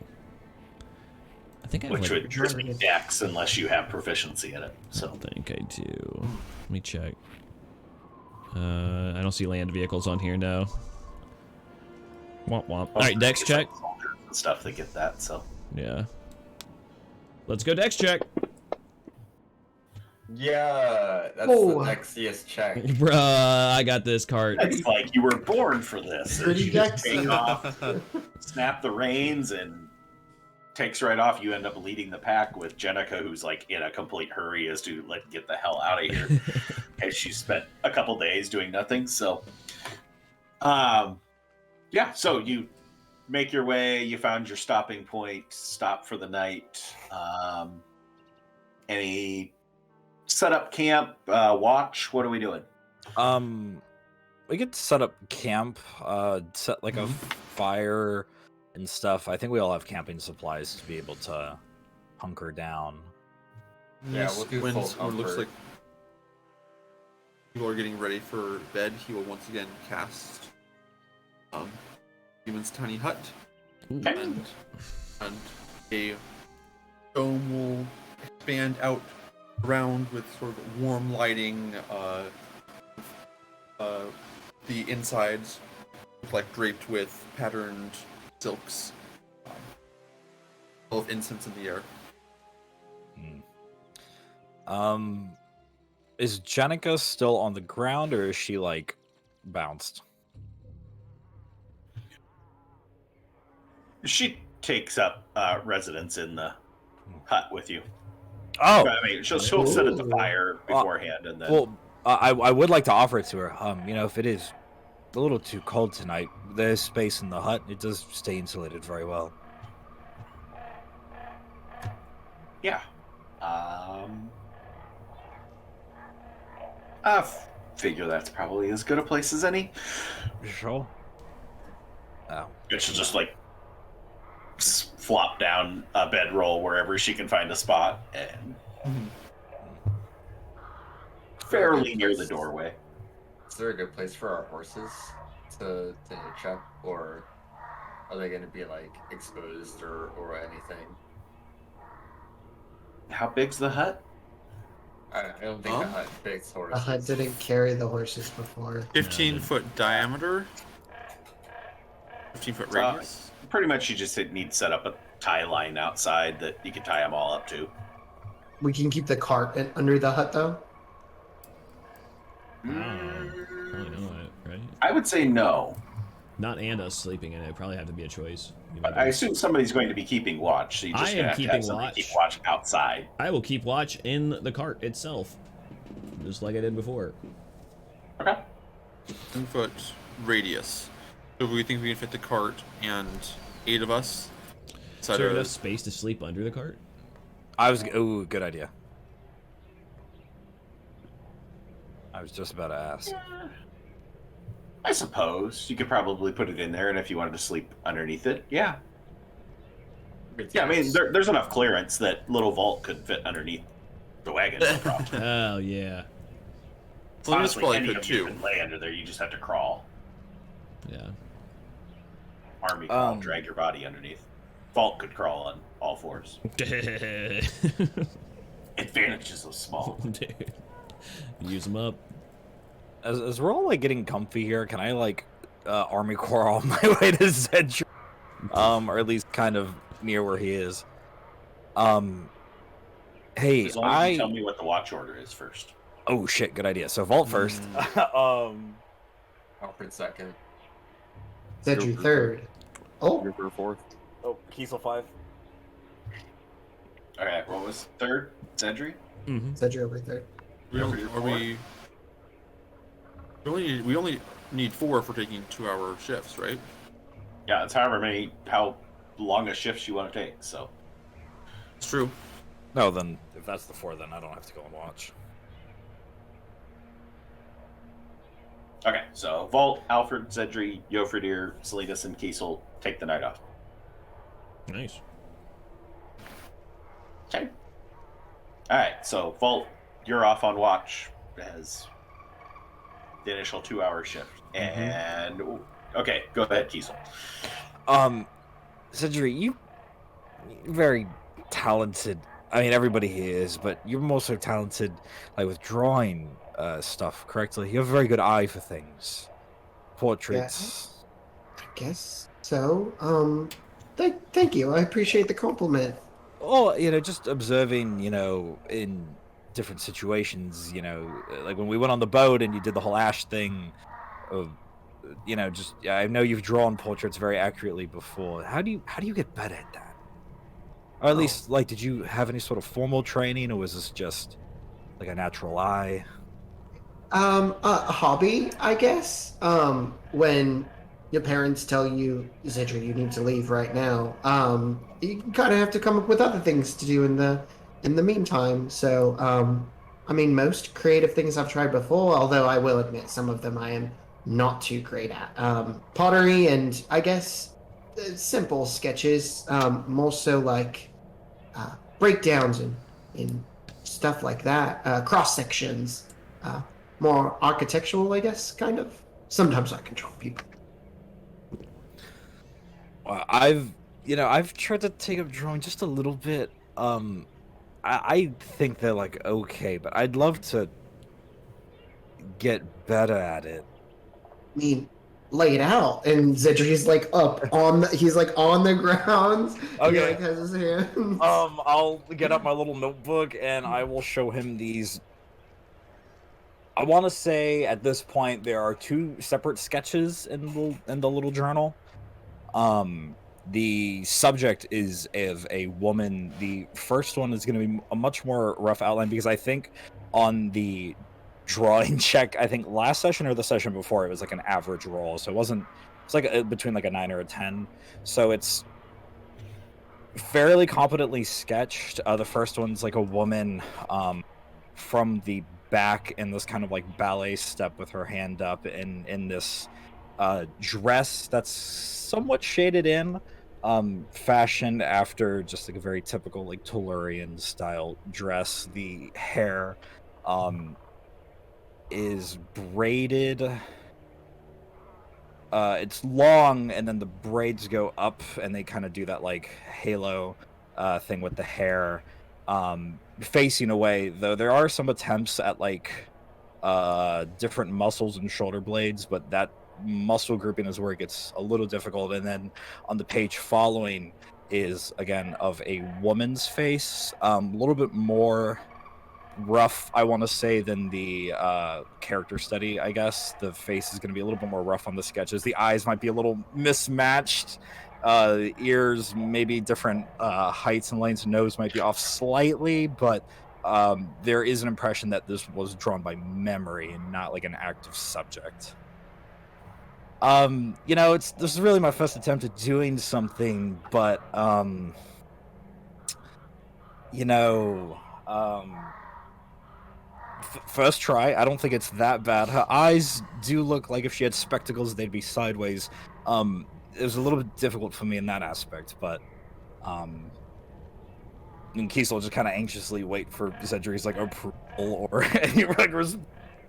I think I have which like, would just be dex unless you have proficiency in it. I So think I do. Let me check. I don't see land vehicles on here now. Womp womp. All right, dex check. soldiers and stuff that get that. So Yeah. Let's go dex check. Yeah, that's Oh. the nexiest check. Bruh, I got this cart. it's like you were born for this. And Pretty you just dexy. take off, snap the reins, and takes right off. You end up leading the pack with Jenica, who's like in a complete hurry as to like get the hell out of here, as she spent a couple days doing nothing. So, yeah. So you make your way. You found your stopping point. Stop for the night. Any set up camp? Watch. What are we doing? We could set up camp, set like a fire and stuff. I think we all have camping supplies to be able to hunker down. Yeah, we'll do when full someone looks comfort. like people are getting ready for bed, he will once again cast Demon's Tiny Hut, and a dome will expand out around with sort of warm lighting. The insides like draped with patterned silks, full of incense in the air. Is Jenica still on the ground, or is she like bounced? She takes up residence in the hut with you. Oh, I mean, she'll sit at the fire beforehand, and then well, I would like to offer it to her. You know, if it is a little too cold tonight, there's space in the hut. It does stay insulated very well. yeah. figure that's probably as good a place as any. Sure. Oh. It should just like flop down a bedroll wherever she can find a spot, and fairly near the doorway. Is there a good place for our horses to hitch up, or are they going to be like exposed or anything? How big's the hut? I don't think the hut fits horses. The hut didn't carry the horses before. 15-foot diameter. 15-foot radius. Pretty much, you just need to set up a tie line outside that you can tie them all up to. We can keep the cart under the hut, though. Probably not, right? I would say no. Not and us sleeping in it. Probably have to be a choice. But I assume somebody's going to be keeping watch, so you just I am have to have keeping somebody watch. keep watch outside. I will keep watch in the cart itself, just like I did before. Okay. 10-foot radius. So we think we can fit the cart and 8 of us. Is there enough space to sleep under the cart? Ooh, good idea. I was just about to ask. I suppose you could probably put it in there, and if you wanted to sleep underneath it, yeah. Yeah, I mean, there's enough clearance that little vault could fit underneath the wagon. No problem. Oh yeah. Well, Honestly, probably any could of you too. can lay under there. You just have to crawl. Yeah. Army crawl, drag your body underneath. Vault could crawl on all fours. Advantages of small. Dude. Use them up. As we're all like getting comfy here, can I like army crawl on my way to Zedry? Or at least kind of near where he is. Hey, As long as you tell me what the watch order is first. Oh shit, good idea. So vault first. Alfred second. Zedry third. Oh, You're for fourth. Oh, Kiesel 5. Okay, what was third? Zedry? Zedry over third. We only need 4 for taking 2-hour shifts, right? Yeah, it's how long a shift you want to take, so. It's true. No, then if that's the 4, then I don't have to go and watch. Okay, so Vault, Alfred, Zedry, Jofreidr, Salinas, and Kiesel take the night off. Nice. Okay. Alright, so Vault, you're off on watch as the initial 2-hour shift. And okay, go ahead, Kiesel. Zedry, you're very talented. I mean, everybody here is, but you're also talented, like with drawing stuff correctly. You have a very good eye for things, portraits. I guess so. Thank you. I appreciate the compliment. Oh, just observing, in different situations, like when we went on the boat and you did the whole ash thing, I know you've drawn portraits very accurately before. How do you get better at that? Or at least, like, did you have any sort of formal training, or was this just like a natural eye? A hobby, I guess. When your parents tell you, Zedry, you need to leave right now, you kind of have to come up with other things to do in the meantime. So, I mean, most creative things I've tried before, although I will admit some of them I am not too great at. Pottery and, I guess, simple sketches, more so like breakdowns and stuff like that, cross sections, more architectural, I guess, kind of. Sometimes I control people. I've tried to take up drawing just a little bit. I think they're like okay, but I'd love to get better at it. I mean, lay it out, and Zedry's like he's like on the ground. Okay. He like has his hands. I'll get up my little notebook and I will show him these. I want to say at this point there are 2 separate sketches in the little journal. The subject is of a woman. The first one is going to be a much more rough outline because I think on the drawing check, I think last session or the session before, it was like an average roll, so it's like between like a 9 or a 10. So it's fairly competently sketched. The first one's like a woman from the back in this kind of like ballet step with her hand up in this dress that's somewhat shaded in, fashioned after just like a very typical like Tellurian style dress. The hair is braided. It's long, and then the braids go up, and they kind of do that like halo thing with the hair facing away. Though there are some attempts at like different muscles and shoulder blades, but that muscle grouping is where it gets a little difficult. And then on the page following is again of a woman's face, a little bit more rough, I want to say, than the character study. I guess the face is going to be a little bit more rough on the sketches. The eyes might be a little mismatched. The ears maybe different heights and lengths. Nose might be off slightly, but there is an impression that this was drawn by memory and not like an active subject. You know, this is really my first attempt at doing something, but you know, first try. I don't think it's that bad. Her eyes do look like if she had spectacles, they'd be sideways. It was a little bit difficult for me in that aspect, but and Kiesel just kind of anxiously wait for Zedri's like approval or any records.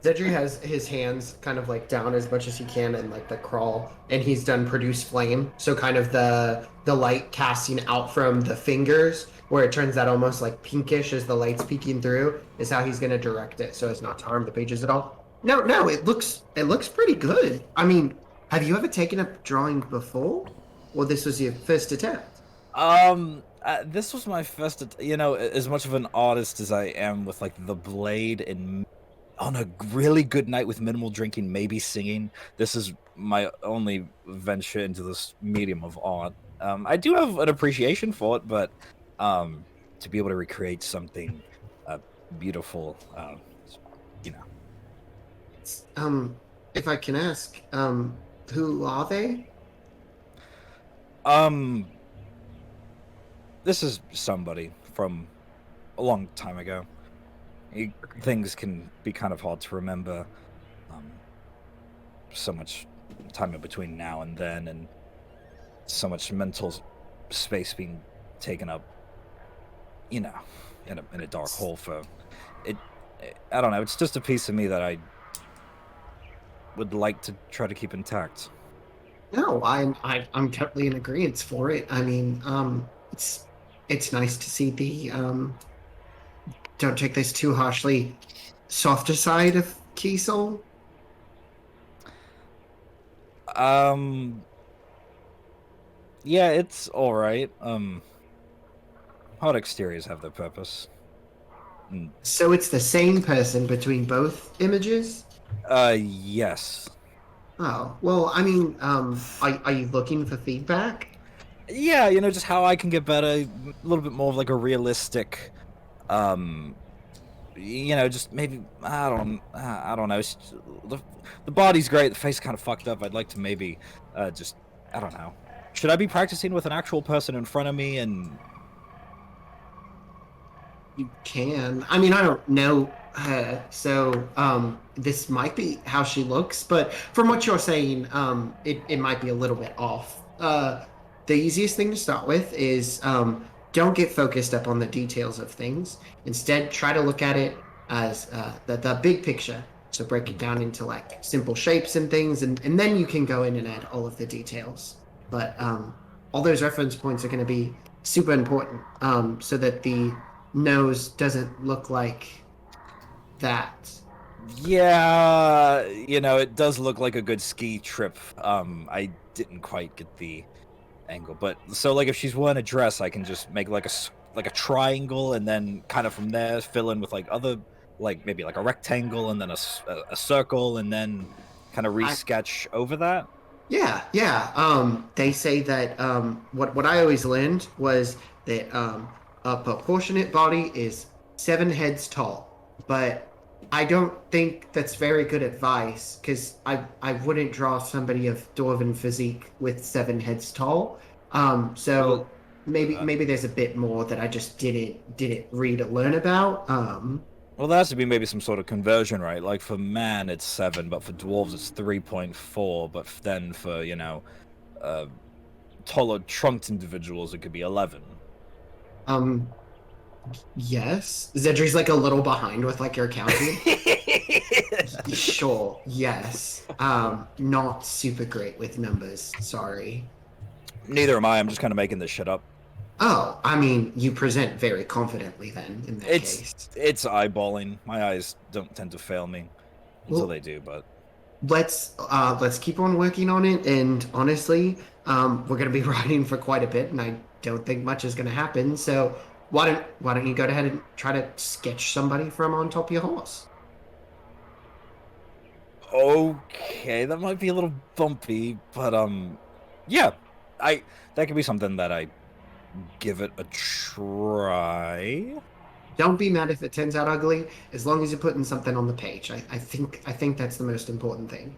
Zedri has his hands kind of like down as much as he can in like the crawl, and he's done produce flame. So kind of the light casting out from the fingers, where it turns out almost like pinkish as the light's peeking through, is how he's going to direct it so as not to harm the pages at all. No, it looks pretty good. I mean, have you ever taken up drawing before, or this was your first attempt? This was my first. You know, as much of an artist as I am with like the blade and on a really good night with minimal drinking, maybe singing, this is my only venture into this medium of art. I do have an appreciation for it, but to be able to recreate something beautiful, you know. If I can ask, who are they? This is somebody from a long time ago. Things can be kind of hard to remember. So much time in between now and then, and so much mental space being taken up, you know, in a dark hole for it. I don't know. It's just a piece of me that I would like to try to keep intact. No, I'm totally in agreement for it. I mean, it's nice to see the don't take this too harshly, softer side of Kiesel. Yeah, it's all right. Hard exteriors have their purpose. So it's the same person between both images? Yes. Oh, well, I mean, are you looking for feedback? Yeah, you know, just how I can get better, a little bit more of like a realistic, you know, just maybe, I don't know. The body's great, the face kind of fucked up. I'd like to maybe, just, I don't know. Should I be practicing with an actual person in front of me and... You can. I mean, I don't know her, so this might be how she looks, but from what you're saying, it might be a little bit off. The easiest thing to start with is don't get focused up on the details of things. Instead, try to look at it as the big picture. So break it down into like simple shapes and things, and then you can go in and add all of the details. But all those reference points are going to be super important, so that the nose doesn't look like that. Yeah, you know, it does look like a good ski trip. I didn't quite get the angle, but so like if she's wearing a dress, I can just make like a triangle, and then kind of from there fill in with like other, like maybe like a rectangle, and then a circle, and then kind of resketch over that. Yeah. They say that what I always learned was that a proportionate body is 7 heads tall, but I don't think that's very good advice, because I wouldn't draw somebody of dwarven physique with 7 heads tall. So maybe there's a bit more that I just didn't read or learn about. Well, there has to be maybe some sort of conversion, right? Like for man, it's 7, but for dwarves, it's 3.4. But then for taller, trunked individuals, it could be 11. Yes. Zedri's like a little behind with like your counting. Sure. Yes. Not super great with numbers. Sorry. Neither am I. I'm just kind of making this shit up. Oh, I mean, you present very confidently then in that case. It's eyeballing. My eyes don't tend to fail me until Well, they do, but let's keep on working on it. And honestly, we're gonna be riding for quite a bit, and I don't think much is gonna happen. So why don't you go ahead and try to sketch somebody from on top of your horse? okay, that might be a little bumpy, but yeah, that could be something that I give it a try. Don't be mad if it turns out ugly, as long as you're putting something on the page. I think that's the most important thing.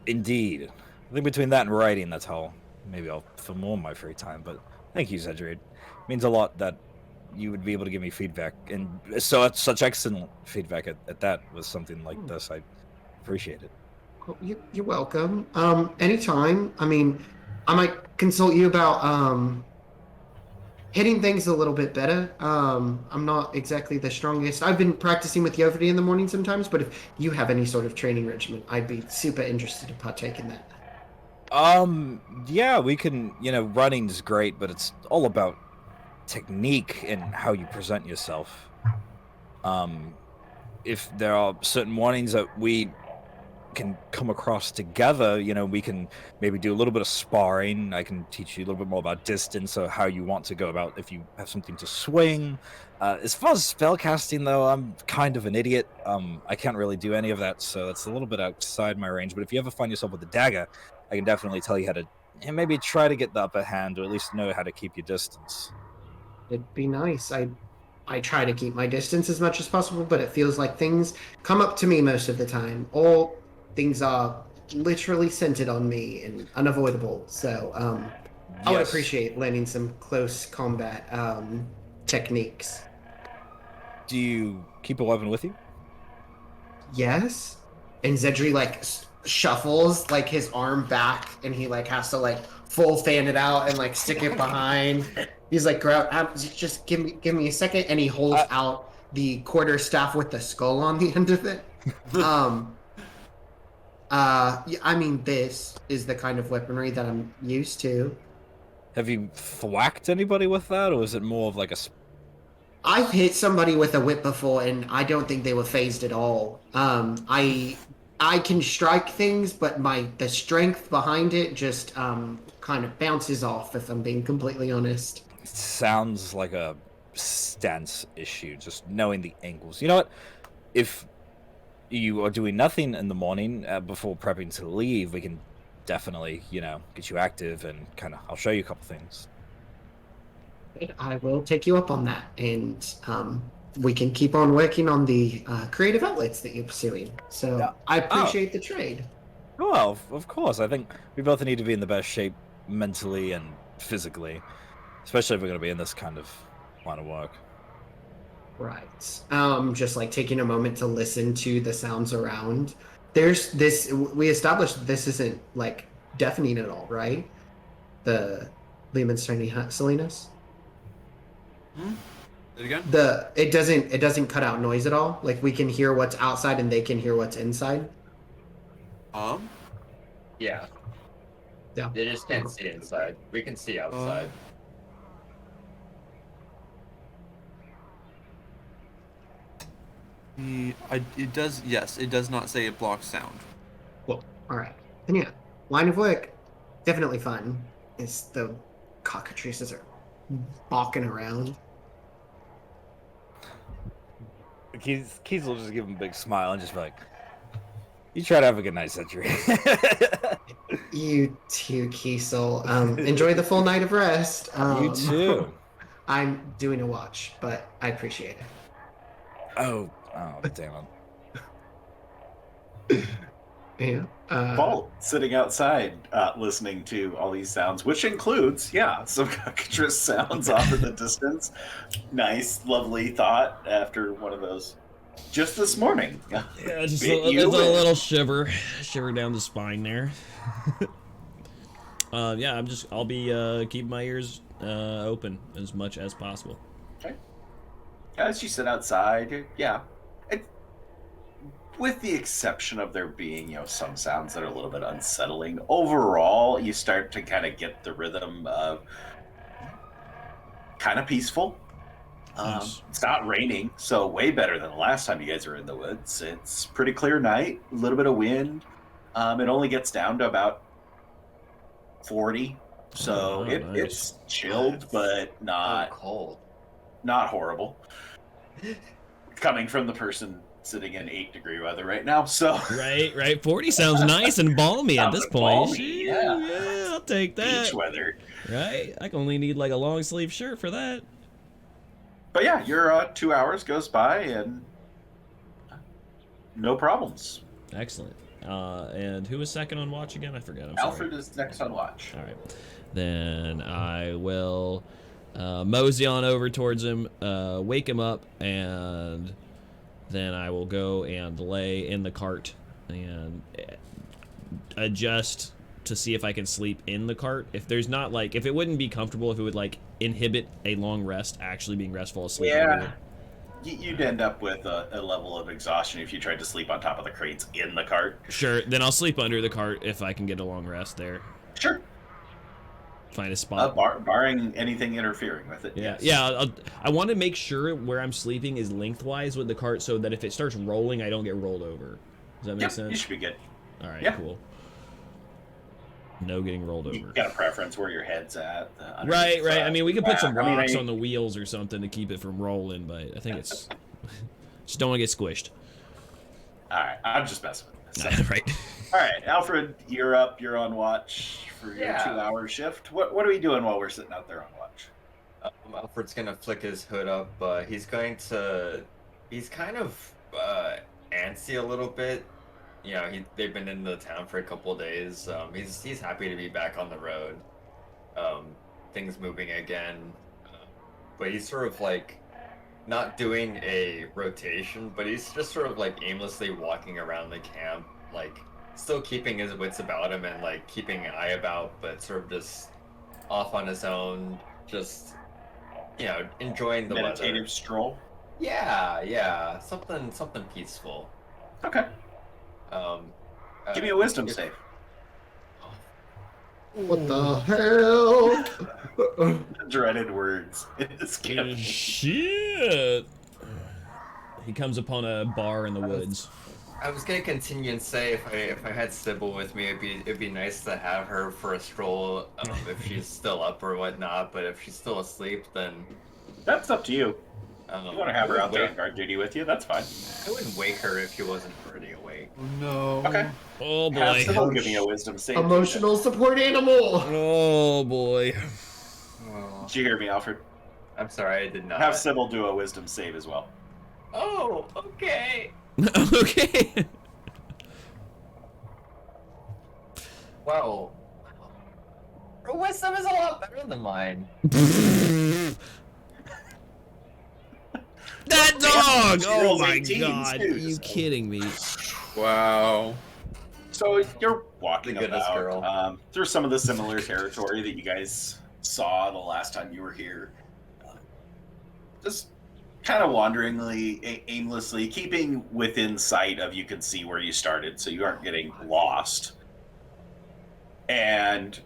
Indeed. I think between that and writing, that's how maybe I'll fill more of my free time. But thank you, Cedric. It means a lot that you would be able to give me feedback, and so such excellent feedback at that with something like this. I appreciate it. Well, you're welcome. Anytime. I mean, I might consult you about hitting things a little bit better. I'm not exactly the strongest. I've been practicing with Jofreidr in the morning sometimes, but if you have any sort of training regimen, I'd be super interested to partake in that. Yeah, we can, running's great, but it's all about technique and how you present yourself. If there are certain mornings that we can come across together, we can maybe do a little bit of sparring. I can teach you a little bit more about distance or how you want to go about if you have something to swing. As far as spellcasting, though, I'm kind of an idiot. I can't really do any of that, so it's a little bit outside my range. But if you ever find yourself with a dagger, I can definitely tell you how to maybe try to get the upper hand, or at least know how to keep your distance. It'd be nice. I try to keep my distance as much as possible, but it feels like things come up to me most of the time, or things are literally centered on me and unavoidable. So I would Yes. appreciate learning some close combat techniques. Do you keep a weapon with you? Yes. And Zedri like shuffles like his arm back, and he like has to like full fan it out and like stick it behind. He's like, just give me a second, and he holds out the quarter staff with the skull on the end of it. Yeah, I mean, this is the kind of weaponry that I'm used to. Have you thwacked anybody with that, or is it more of like a... I've hit somebody with a whip before, and I don't think they were phased at all. I can strike things, but the strength behind it just kind of bounces off, if I'm being completely honest. It sounds like a stance issue, just knowing the angles. You know what? If you are doing nothing in the morning before prepping to leave, we can definitely, get you active and I'll show you a couple things. I will take you up on that, and we can keep on working on the creative outlets that you're pursuing. So yeah. I appreciate the trade. Well, of course. I think we both need to be in the best shape mentally and physically, especially if we're going to be in this kind of line of work. Right. Just like taking a moment to listen to the sounds around. There's this, we established this isn't like deafening at all, right? The Lehman's Tiny Salinas? It again? It doesn't cut out noise at all. Like we can hear what's outside and they can hear what's inside. Yeah. Yeah. They just can't see inside. We can see outside. It does. Yes, it does not say it blocks sound. Well, all right. And yeah, line of work, definitely fun. It's the cockatrices are balking around. Kiesel will just give him a big smile and just be like, "You try to have a good night, Century." You too, Kiesel. Enjoy the full night of rest. You too. I'm doing a watch, but I appreciate it. Oh, damn it. Yeah. Paul sitting outside listening to all these sounds, which includes, some cockatrice sounds off in the distance. Nice, lovely thought after one of those Just this morning. Yeah, just Bit a you and- little shiver down the spine there. Yeah, I'll be keeping my ears open as much as possible. Okay. As you sit outside, yeah. With the exception of there being, some sounds that are a little bit unsettling, overall, you start to kind of get the rhythm of kind of peaceful. Nice. It's not raining, so way better than the last time you guys were in the woods. It's pretty clear night, a little bit of wind. It only gets down to about 40, so Oh, nice. it's chilled, but not cold. not horrible. Coming from the person sitting in 8-degree weather right now, so Right. 40 sounds nice and balmy at this Sounds point. balmy, Shit, yeah. I'll take that. beach weather. Right? I can only need like a long sleeve shirt for that. But yeah, your 2 hours goes by and no problems. Excellent. And who was second on watch again? I forgot. I'm sorry. Alfred is next on watch. All right. Then I will mosey on over towards him, wake him up, and then I will go and lay in the cart and adjust to see if I can sleep in the cart. If there's not like, if it wouldn't be comfortable, if it would like inhibit a long rest, actually being restful asleep. Yeah. You'd end up with a level of exhaustion if you tried to sleep on top of the crates in the cart. Sure. Then I'll sleep under the cart if I can get a long rest there. Sure. Find a spot. Barring anything interfering with it. Yeah, yes. yeah. I want to make sure where I'm sleeping is lengthwise with the cart, so that if it starts rolling, I don't get rolled over. Does that make Yep, sense? you should be good. All right, yeah. cool. No getting rolled over. You got a preference where your head's at? Right. I mean, we could put some I rocks on the wheels or something to keep it from rolling, but I think it's just don't want to get squished. All right, I'm just messing with this. Right. All right, Alfred, you're up. You're on watch for your Yeah. 2-hour shift. What are we doing while we're sitting out there on watch? Alfred's gonna flick his hood up. He's kind of antsy a little bit. You know, they've been in the town for a couple of days. He's happy to be back on the road. Things moving again. But he's sort of like not doing a rotation, but he's just sort of like aimlessly walking around the camp, like still keeping his wits about him and like keeping an eye about, but sort of just off on his own, just enjoying the Meditative weather. stroll. Yeah, something peaceful. Okay. Give me a wisdom save. What the hell? Dreaded words in this game. Shit. He comes upon a bar in the woods. I was gonna continue and say if I had Cybil with me, it'd be nice to have her for a stroll if she's still up or whatnot. But if she's still asleep, then That's up to you. You want to have her out there on guard duty with you? That's fine. I wouldn't wake her if she wasn't already awake. No. Okay. Oh Have boy. Sybil give me a wisdom save. Emotional support animal. Oh boy. Oh, Did you hear me, Alfred? I'm sorry, I did not. Have Sybil do a wisdom save as well. Oh, okay. Okay. Wow. Her wisdom is a lot better than mine. That dog! She Oh rolls my 18s god, too, are you so- kidding me? Wow. So you're walking The goodness about girl. through some of the similar territory that you guys saw the last time you were here. Just kind of wanderingly, aimlessly, keeping within sight of you can see where you started, so you aren't getting lost. And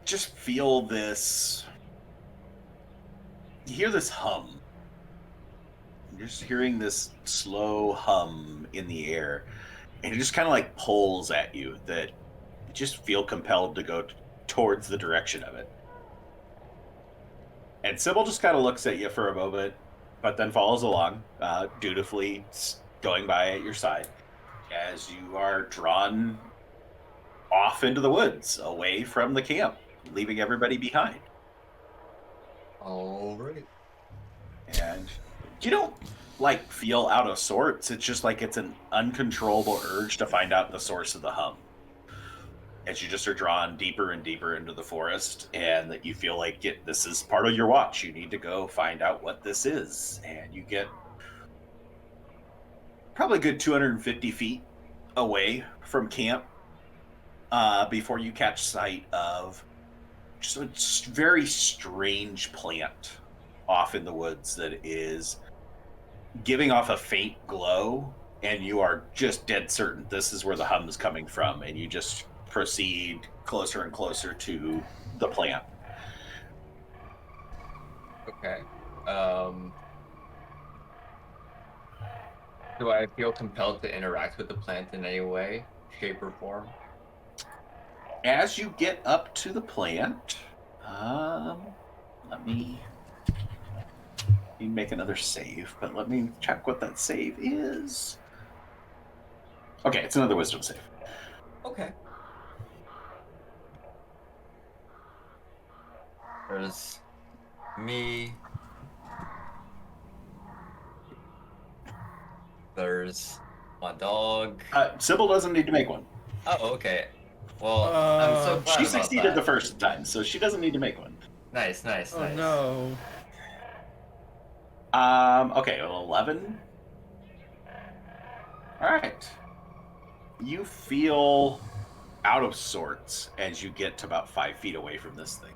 just feel this. You hear this hum. You're just hearing this slow hum in the air, and it just kind of like pulls at you that you just feel compelled to go towards the direction of it. And Sybil just kind of looks at you for a moment, but then follows along, dutifully going by at your side as you are drawn off into the woods, away from the camp, leaving everybody behind. All right. And you don't like feel out of sorts. It's just like it's an uncontrollable urge to find out the source of the hum. As you just are drawn deeper and deeper into the forest, and that you feel like this is part of your watch. You need to go find out what this is. And you get probably a good 250 feet away from camp before you catch sight of just a very strange plant off in the woods that is giving off a faint glow, and you are just dead certain this is where the hum is coming from, and you just proceed closer and closer to the plant. Okay. Do I feel compelled to interact with the plant in any way, shape, or form? As you get up to the plant, let me make another save, but let me check what that save is. Okay, it's another wisdom save. Okay. There's me. There's my dog. Cybil doesn't need to make one. Oh, okay. Well, I'm so glad She about succeeded that. the first time, so she doesn't need to make one. Nice, nice, Oh nice. no. Okay, well, 11. All right. You feel out of sorts as you get to about 5 feet away from this thing.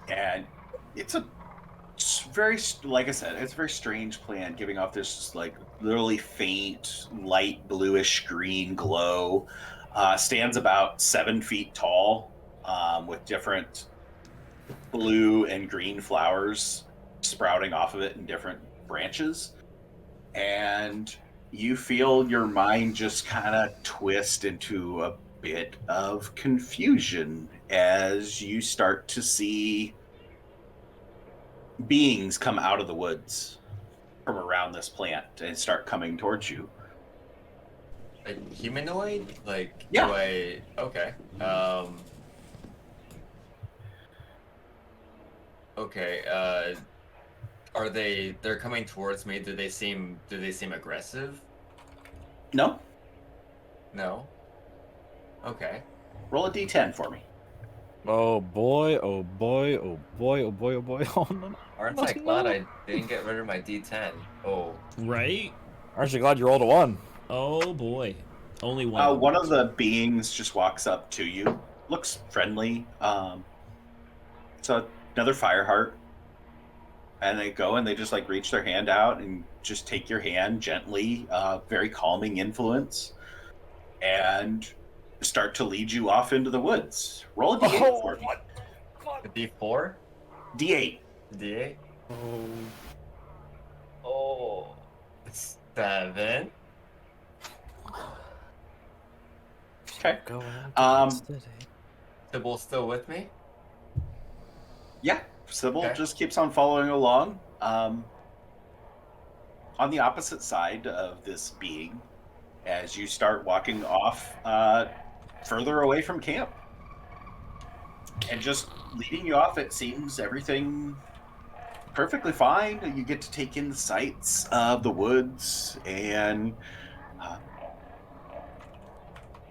And it's very, like I said, it's a very strange plant, giving off this like literally faint, light bluish green glow. Stands about 7 feet tall, with different blue and green flowers sprouting off of it in different branches. And you feel your mind just kind of twist into a bit of confusion as you start to see beings come out of the woods from around this plant and start coming towards you. Like humanoid? Like, Yeah. do I... Okay. Okay, are they're coming towards me? Do they seem aggressive? No? No? Okay. Roll a d10 for me. Oh boy, oh boy, oh boy, oh boy, oh boy. Oh no. Aren't I glad I didn't get rid of my D10? Oh. Right? Aren't you glad you rolled a 1? Oh boy. Only one. One of the beings just walks up to you, looks friendly. It's another Fireheart. And they go and they just like reach their hand out and just take your hand gently, very calming influence, and start to lead you off into the woods. Roll a d8 for me. The D4? D8. D8? Oh. Oh. 7. Okay. Go Cybil still with me? Yeah, Cybil Okay. just keeps on following along. On the opposite side of this being, as you start walking off further away from camp. And just leading you off, it seems everything perfectly fine. You get to take in the sights of the woods and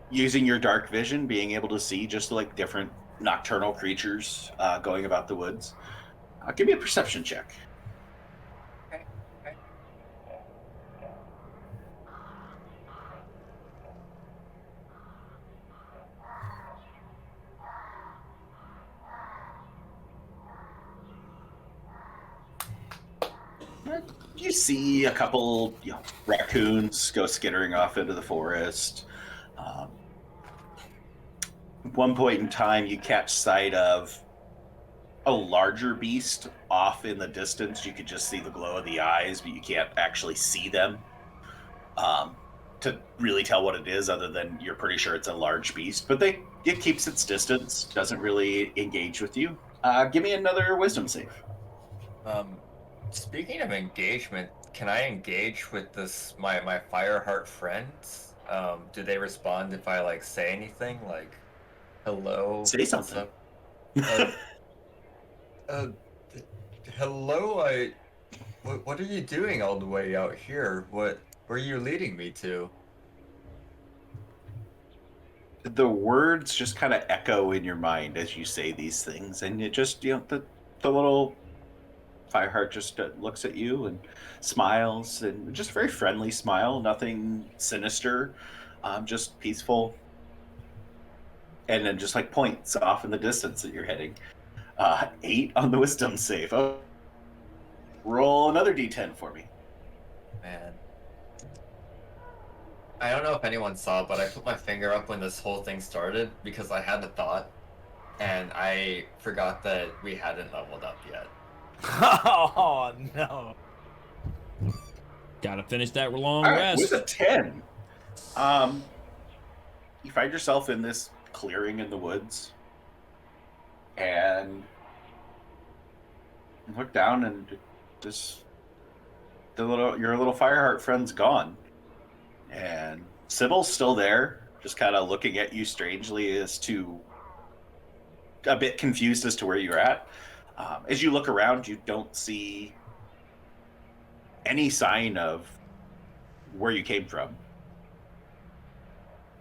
using your dark vision, being able to see just like different nocturnal creatures going about the woods. Give me a perception check. Okay. You see a couple raccoons go skittering off into the forest. At one point in time, you catch sight of a larger beast off in the distance. You could just see the glow of the eyes, but you can't actually see them to really tell what it is, other than you're pretty sure it's a large beast. But it keeps its distance, doesn't really engage with you. Give me another wisdom save. Speaking of engagement, can I engage with this my Fireheart friends? Do they respond if I like say anything like hello? Say something. What's up? Hello, what are you doing all the way out here? Where are you leading me to? The words just kind of echo in your mind as you say these things, and it just the little Fireheart just looks at you and smiles, and just a very friendly smile, nothing sinister, just peaceful. And then just like points off in the distance that you're heading. 8 on the wisdom save. Oh, roll another d10 for me. Man. I don't know if anyone saw, but I put my finger up when this whole thing started because I had a thought, and I forgot that we hadn't leveled up yet. Oh no! Gotta finish that long All right, rest. with a 10, you find yourself in this clearing in the woods, and you look down, and your little Fireheart friend's gone, and Cybil's still there, just kind of looking at you strangely, a bit confused as to where you're at. As you look around, you don't see any sign of where you came from.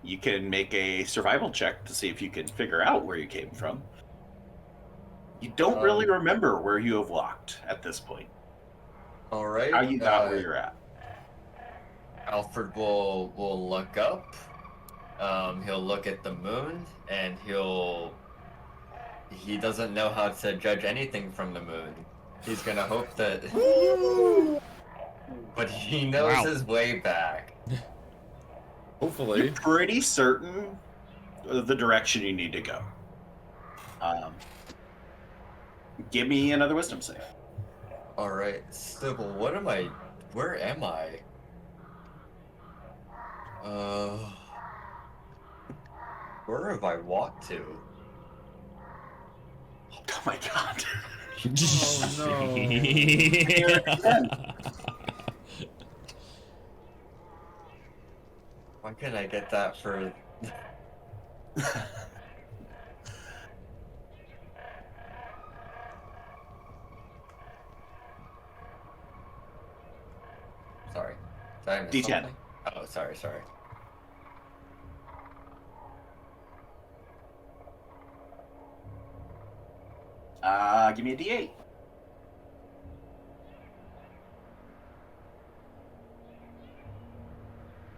You can make a survival check to see if you can figure out where you came from. You don't really remember where you have walked at this point. All right. How you got where you're at. Alfred will look up. He'll look at the moon, and he doesn't know how to judge anything from the moon. He's gonna hope that, but he knows his way back. Hopefully. You're pretty certain of the direction you need to go. Give me another wisdom save. All right, Cybil, where am I? Where have I walked to? Oh my god. Oh no. Why can't I get that for... Sorry. Did I miss D10. something? Oh, sorry. Give me a D8.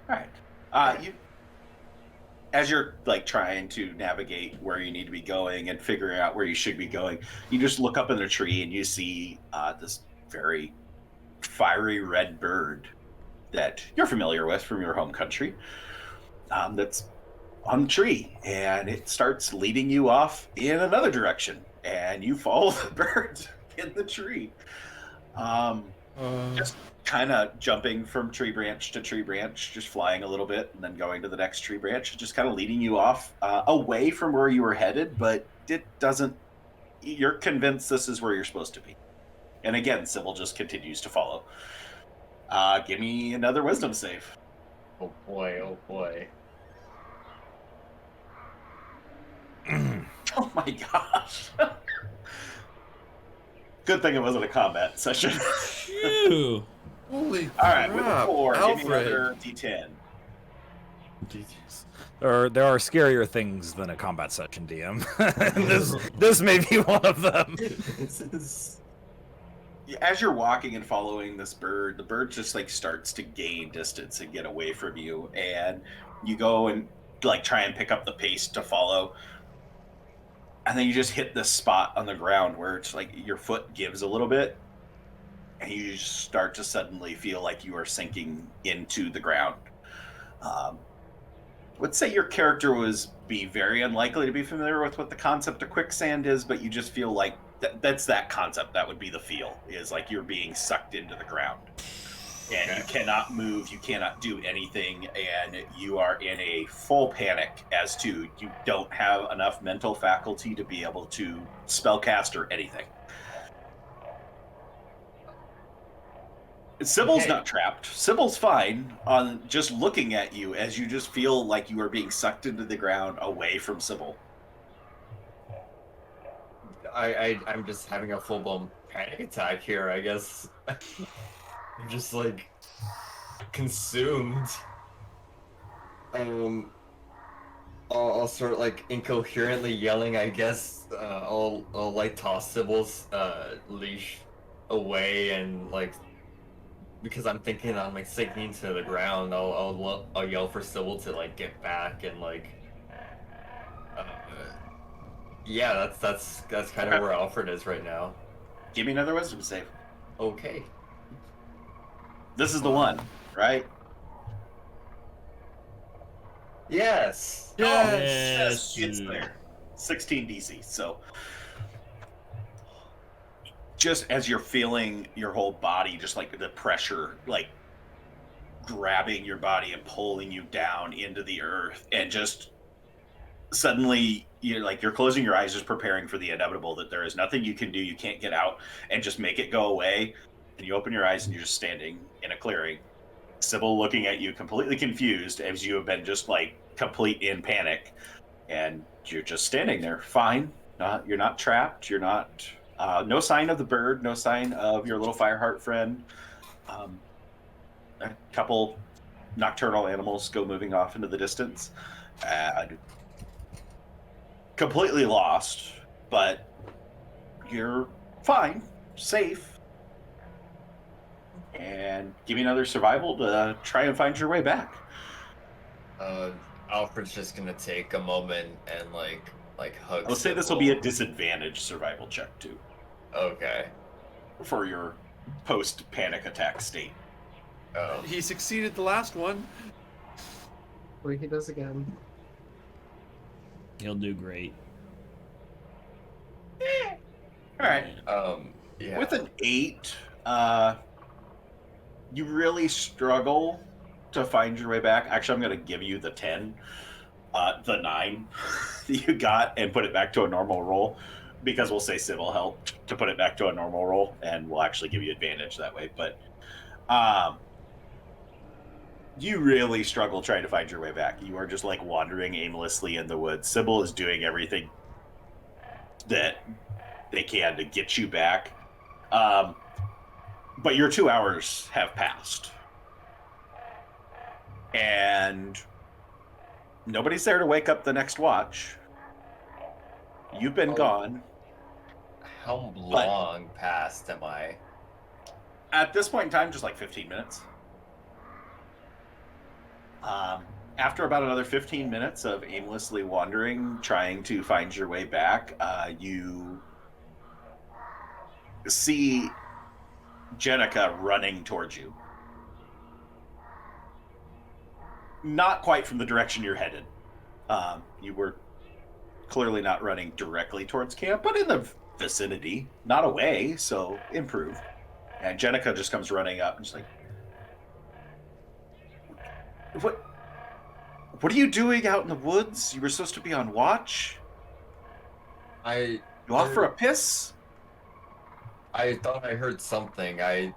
All right. As you're like trying to navigate where you need to be going and figuring out where you should be going, you just look up in the tree and you see this very fiery red bird that you're familiar with from your home country. That's on the tree, and it starts leading you off in another direction, and you follow the bird in the tree. Just kind of jumping from tree branch to tree branch, just flying a little bit and then going to the next tree branch, just kind of leading you off away from where you were headed, but it doesn't, you're convinced this is where you're supposed to be. And again, Cybil just continues to follow. Give me another wisdom save. Oh boy. Oh my gosh. Good thing it wasn't a combat session. Phew. Holy All right, with a 4, give me Alfred. another D10. There are scarier things than a combat session, DM. this may be one of them. As you're walking and following this bird, the bird just like starts to gain distance and get away from you, and you go and like try and pick up the pace to follow, and then you just hit this spot on the ground where it's like your foot gives a little bit, and you just start to suddenly feel like you are sinking into the ground. Let's say your character be very unlikely to be familiar with what the concept of quicksand is, but you just feel like that's that concept. That would be the feel, is like you're being sucked into the ground. And you cannot move, you cannot do anything, and you are in a full panic as to you don't have enough mental faculty to be able to spellcast or anything. Sybil's not trapped. Sybil's fine on just looking at you as you just feel like you are being sucked into the ground away from Cybil. I'm just having a full-blown panic attack here, I guess. I'm just like consumed. I'll start like incoherently yelling, I guess. I'll like toss Sybil's leash away and like because I'm thinking I'm like sinking to the ground. I'll yell for Cybil to like get back and like uh, yeah, that's kind of Okay. where Alfred is right now. Give me another wisdom save. Okay. This is the one, right? Yes. Yes. It's there. 16 DC. So just as you're feeling your whole body, just like the pressure, like grabbing your body and pulling you down into the earth, and just suddenly you're closing your eyes, just preparing for the inevitable, that there is nothing you can do, you can't get out and just make it go away. And you open your eyes and you're just standing in a clearing, Cybil looking at you completely confused, as you have been just like complete in panic, and you're just standing there fine. You're not trapped, you're not no sign of the bird, no sign of your little fireheart friend. A couple nocturnal animals go moving off into the distance. Completely lost, but you're fine, safe. And give me another survival to try and find your way back. Alfred's just gonna take a moment and like hug. Let's say this will be a disadvantaged survival check too. Okay. For your post-panic attack state. Oh. He succeeded the last one. Wait, he does again. He'll do great. All right. Yeah. With an 8, you really struggle to find your way back. Actually, I'm going to give you the 10, the 9 that you got, and put it back to a normal roll, because we'll say Cybil helped to put it back to a normal roll, and we'll actually give you advantage that way. But you really struggle trying to find your way back. You are just like wandering aimlessly in the woods. Cybil is doing everything that they can to get you back. But your 2 hours have passed. And nobody's there to wake up the next watch. You've been gone. How long past am I? At this point in time, just like 15 minutes. After about another 15 minutes of aimlessly wandering, trying to find your way back, you see Jenica running towards you. Not quite from the direction you're headed. You were clearly not running directly towards camp, but in the vicinity, not away, so improved. And Jenica just comes running up and she's like, What are you doing out in the woods? You were supposed to be on watch? You off for a piss? I thought I heard something. I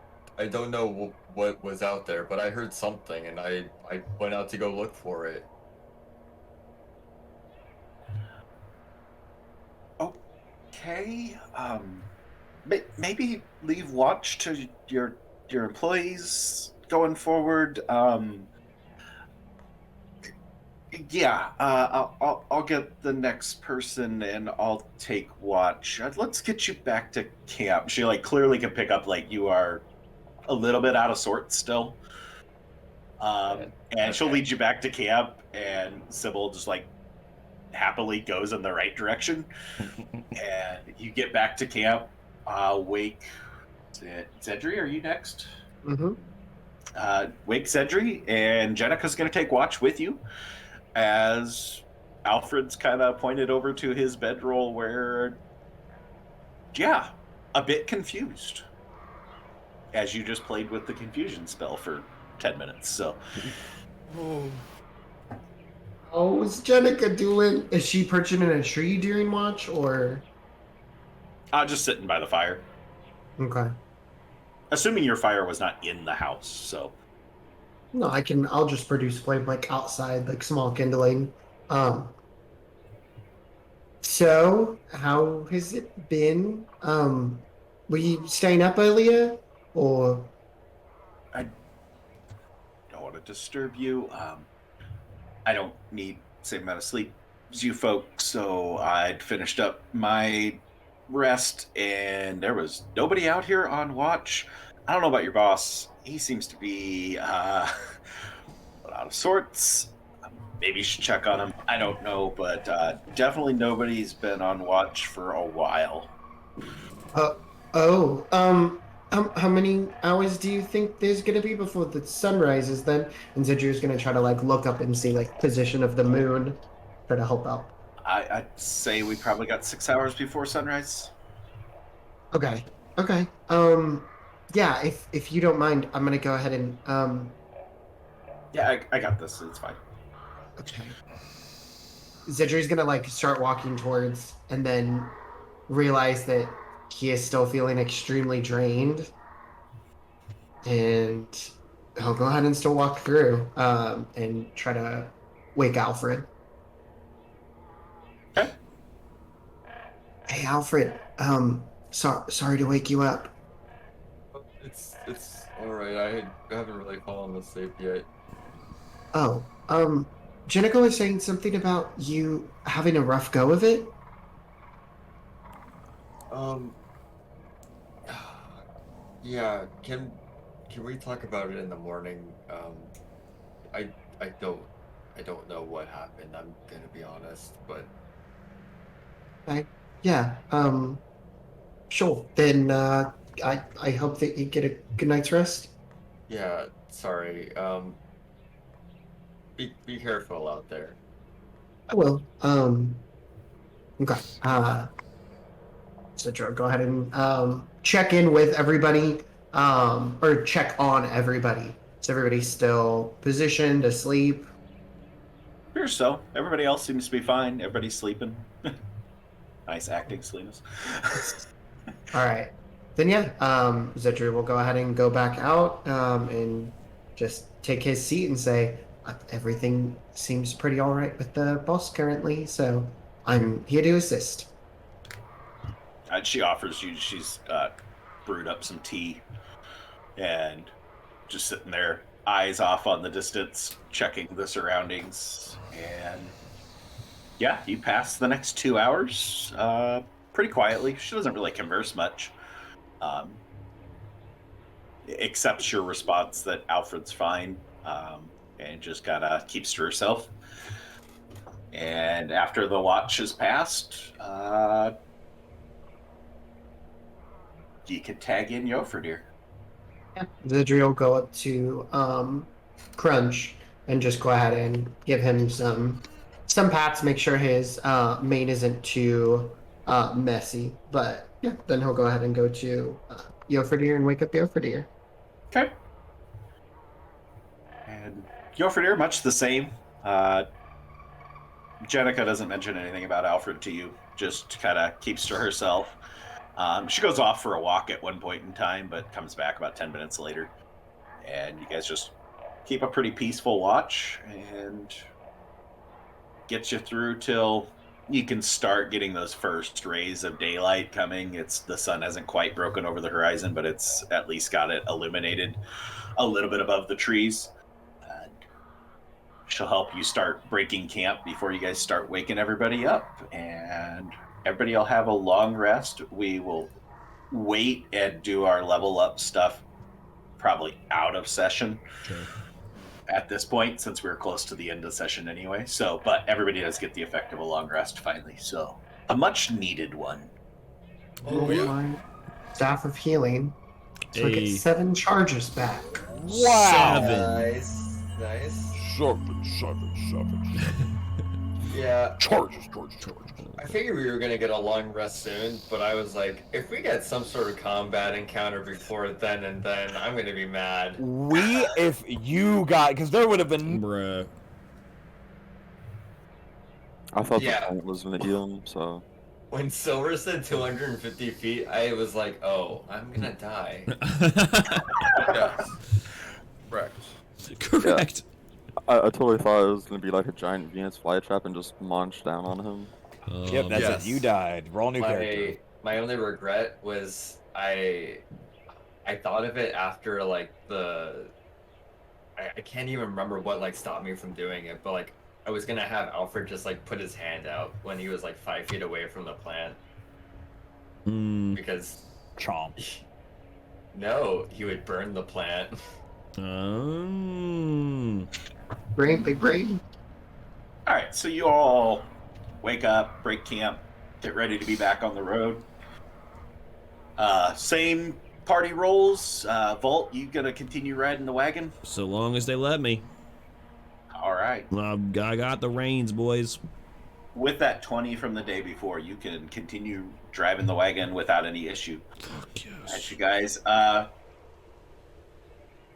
don't know what was out there, but I heard something, and I went out to go look for it. Okay. Maybe leave watch to your employees going forward. Yeah, I'll get the next person and I'll take watch. Let's get you back to camp. She like clearly can pick up like you are a little bit out of sorts still. And she'll lead you back to camp, and Cybil just like happily goes in the right direction. And you get back to camp. Wake Cedri, are you next? Mm-hmm. Wake Cedri, and Jenica's going to take watch with you, as Alfred's kind of pointed over to his bedroll where, yeah, a bit confused, as you just played with the confusion spell for 10 minutes. So, What's Jenica doing? Is she perching in a tree during watch, or? Just sitting by the fire. Okay. Assuming your fire was not in the house, so. No, I'll just produce flame like outside, like small kindling. So how has it been? Were you staying up earlier, or? I don't want to disturb you. I don't need the same amount of sleep as you folks, so I'd finished up my rest, and there was nobody out here on watch. I don't know about your boss. He seems to be out of sorts. Maybe you should check on him. I don't know, but definitely nobody's been on watch for a while. How many hours do you think there's gonna be before the sun rises then? And Zidru's gonna try to like look up and see like position of the moon, try to help out. I'd say we probably got 6 hours before sunrise. Okay. Okay. Yeah, if you don't mind, I'm gonna go ahead and Yeah, I got this. It's fine. okay. Zidru's gonna like start walking towards and then realize that he is still feeling extremely drained. And he'll go ahead and still walk through and try to wake Alfred. Okay. Hey Alfred, sorry to wake you up. It's all right. I haven't really fallen asleep yet. Oh, Jenico was saying something about you having a rough go of it. Yeah. Can we talk about it in the morning? I don't know what happened. I'm gonna be honest, but Yeah, sure. Then I hope that you get a good night's rest. yeah. Sorry. Be careful out there. I will. Okay. So Joe, go ahead and check in with everybody, or check on everybody. Is everybody still positioned, asleep? Sure, so. Everybody else seems to be fine. Everybody's sleeping. Nice acting, Salinas. All right. Then yeah, Zedru will go ahead and go back out and just take his seat and say, everything seems pretty all right with the boss currently, so I'm here to assist. And she offers you, she's brewed up some tea and just sitting there, eyes off on the distance, checking the surroundings. And yeah, you pass the next 2 hours pretty quietly. She doesn't really converse much, accepts your response that Alfred's fine, and just kind of keeps to herself. And after the watch has passed, you could tag in Jofreidr. Yeah. Zedru will go up to Crunch and just go ahead and give him some pats, make sure his mane isn't too messy. But yeah, then he'll go ahead and go to Jofreidr and wake up Jofreidr. Okay. And Jofreidr, much the same. Jenica doesn't mention anything about Alfred to you, just kind of keeps to herself. She goes off for a walk at one point in time, but comes back about 10 minutes later. And you guys just keep a pretty peaceful watch and gets you through till you can start getting those first rays of daylight coming. The sun hasn't quite broken over the horizon, but it's at least got it illuminated a little bit above the trees. And she'll help you start breaking camp before you guys start waking everybody up. And everybody will have a long rest. We will wait and do our level up stuff probably out of session. Sure. At this point, since we're close to the end of session anyway. So, but everybody does get the effect of a long rest finally. So, a much needed one. Oh, yeah. My staff of healing. So I Hey. get 7 charges back. Wow. 7. Nice. Savage. Yeah. Charges. I figured we were gonna get a long rest soon, but I was like, if we get some sort of combat encounter before then and then, I'm gonna be mad. If you got, because there would have been. Bruh. I thought Yeah. the point was going to heal him, so. When Silver said 250 feet, I was like, oh, I'm gonna die. Yes. Correct. Correct. I totally thought it was going to be like a giant Venus flytrap and just munch down on him. Yep, that's Yes. it. You died. Roll new character. My only regret was I thought of it after like I can't even remember what like stopped me from doing it, but like I was gonna have Alfred just like put his hand out when he was like 5 feet away from the plant. Because Chomp. no, he would burn the plant. Brain, big brain. All right, so you all wake up, break camp, get ready to be back on the road. Same party roles. Volt, you gonna continue riding the wagon? So long as they let me. All right. I got the reins, boys. With that 20 from the day before, you can continue driving the wagon without any issue. As you guys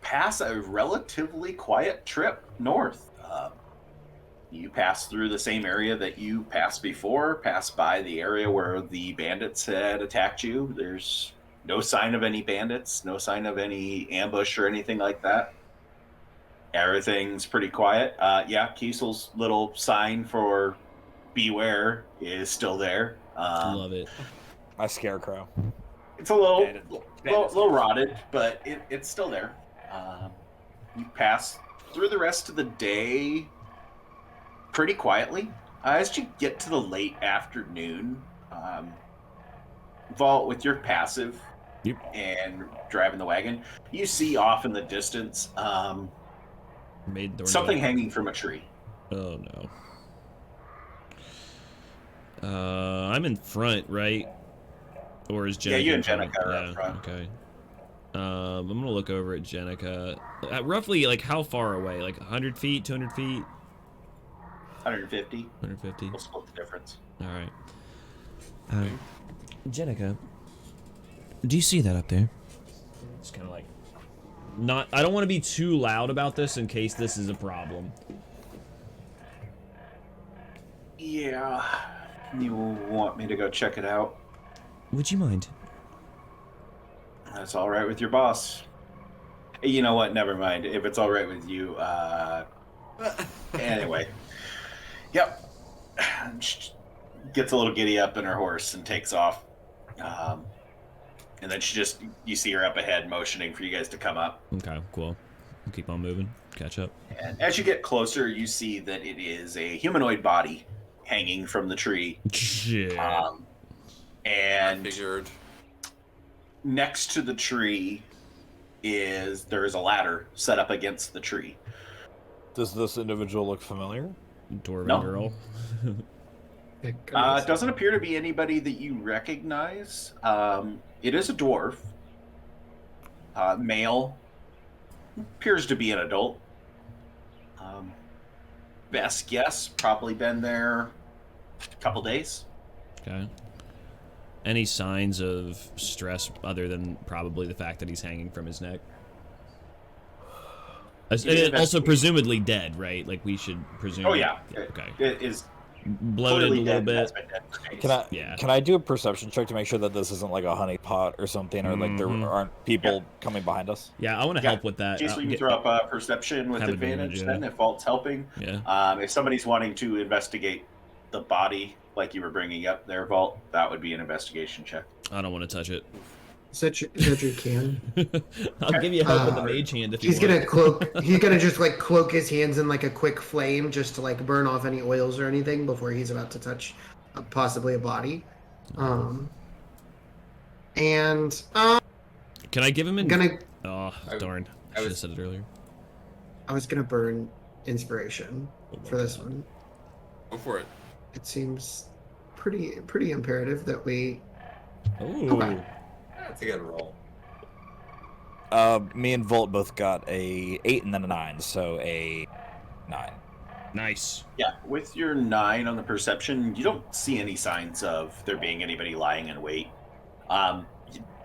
pass a relatively quiet trip north. You pass through the same area that you passed before, pass by the area where the bandits had attacked you. There's no sign of any bandits, no sign of any ambush or anything like that. Everything's pretty quiet. Yeah, Kiesel's little sign for beware is still there. Love it. My scarecrow. It's a little rotted, but it's still there. You pass through the rest of the day pretty quietly. As you get to the late afternoon, Vault, with your passive and driving the wagon, you see off in the distance something hanging from a tree. Oh no. I'm in front, right? Or is Jenica? Yeah, you and Jenica are up front. Okay. I'm gonna look over at Jenica. Roughly, like, how far away? Like 100 feet, 200 feet? 150. 150. We'll split the difference. All right. Jenica, do you see that up there? It's kind of like not. I don't want to be too loud about this in case this is a problem. Yeah. You want me to go check it out? Would you mind? That's all right with your boss. You know what? Never mind. If it's all right with you, anyway. Yep. She gets a little giddy up in her horse and takes off. And then you see her up ahead motioning for you guys to come up. Okay, cool. We'll keep on moving. Catch up. And as you get closer, you see that it is a humanoid body hanging from the tree. Shit. And Figured. next to the tree there is a ladder set up against the tree. Does this individual look familiar? Dwarven No. girl. It doesn't appear to be anybody that you recognize. It is a dwarf. Male. Appears to be an adult. Best guess, probably been there a couple days. Okay. Any signs of stress other than probably the fact that he's hanging from his neck? And also presumably dead, right? Like, we should presume. Oh yeah. Okay. It is Bloated a clearly little dead, bit. has been dead for days. Can I Yeah. can I do a perception check to make sure that this isn't like a honey pot or something, or like there aren't people coming behind us? Yeah, I want to Yeah. help with that. Jason, you can throw up perception with have advantage advantage, then if Vault's helping. Yeah. If somebody's wanting to investigate the body, like you were bringing up there, Vault, that would be an investigation check. I don't want to touch it. Cedric can. I'll give you help with the mage hand if you He's want. gonna cloak. He's gonna just like cloak his hands in like a quick flame, just to like burn off any oils or anything before he's about to touch possibly a body. And Can I give him an? gonna. Oh darn! I should have said it earlier. I was gonna burn inspiration for this one. Go for it. It seems pretty imperative that we. Ooh. Okay. That's a good roll. Me and Volt both got a 8 and then a 9, so a 9. Nice. Yeah, with your 9 on the perception, you don't see any signs of there being anybody lying in wait.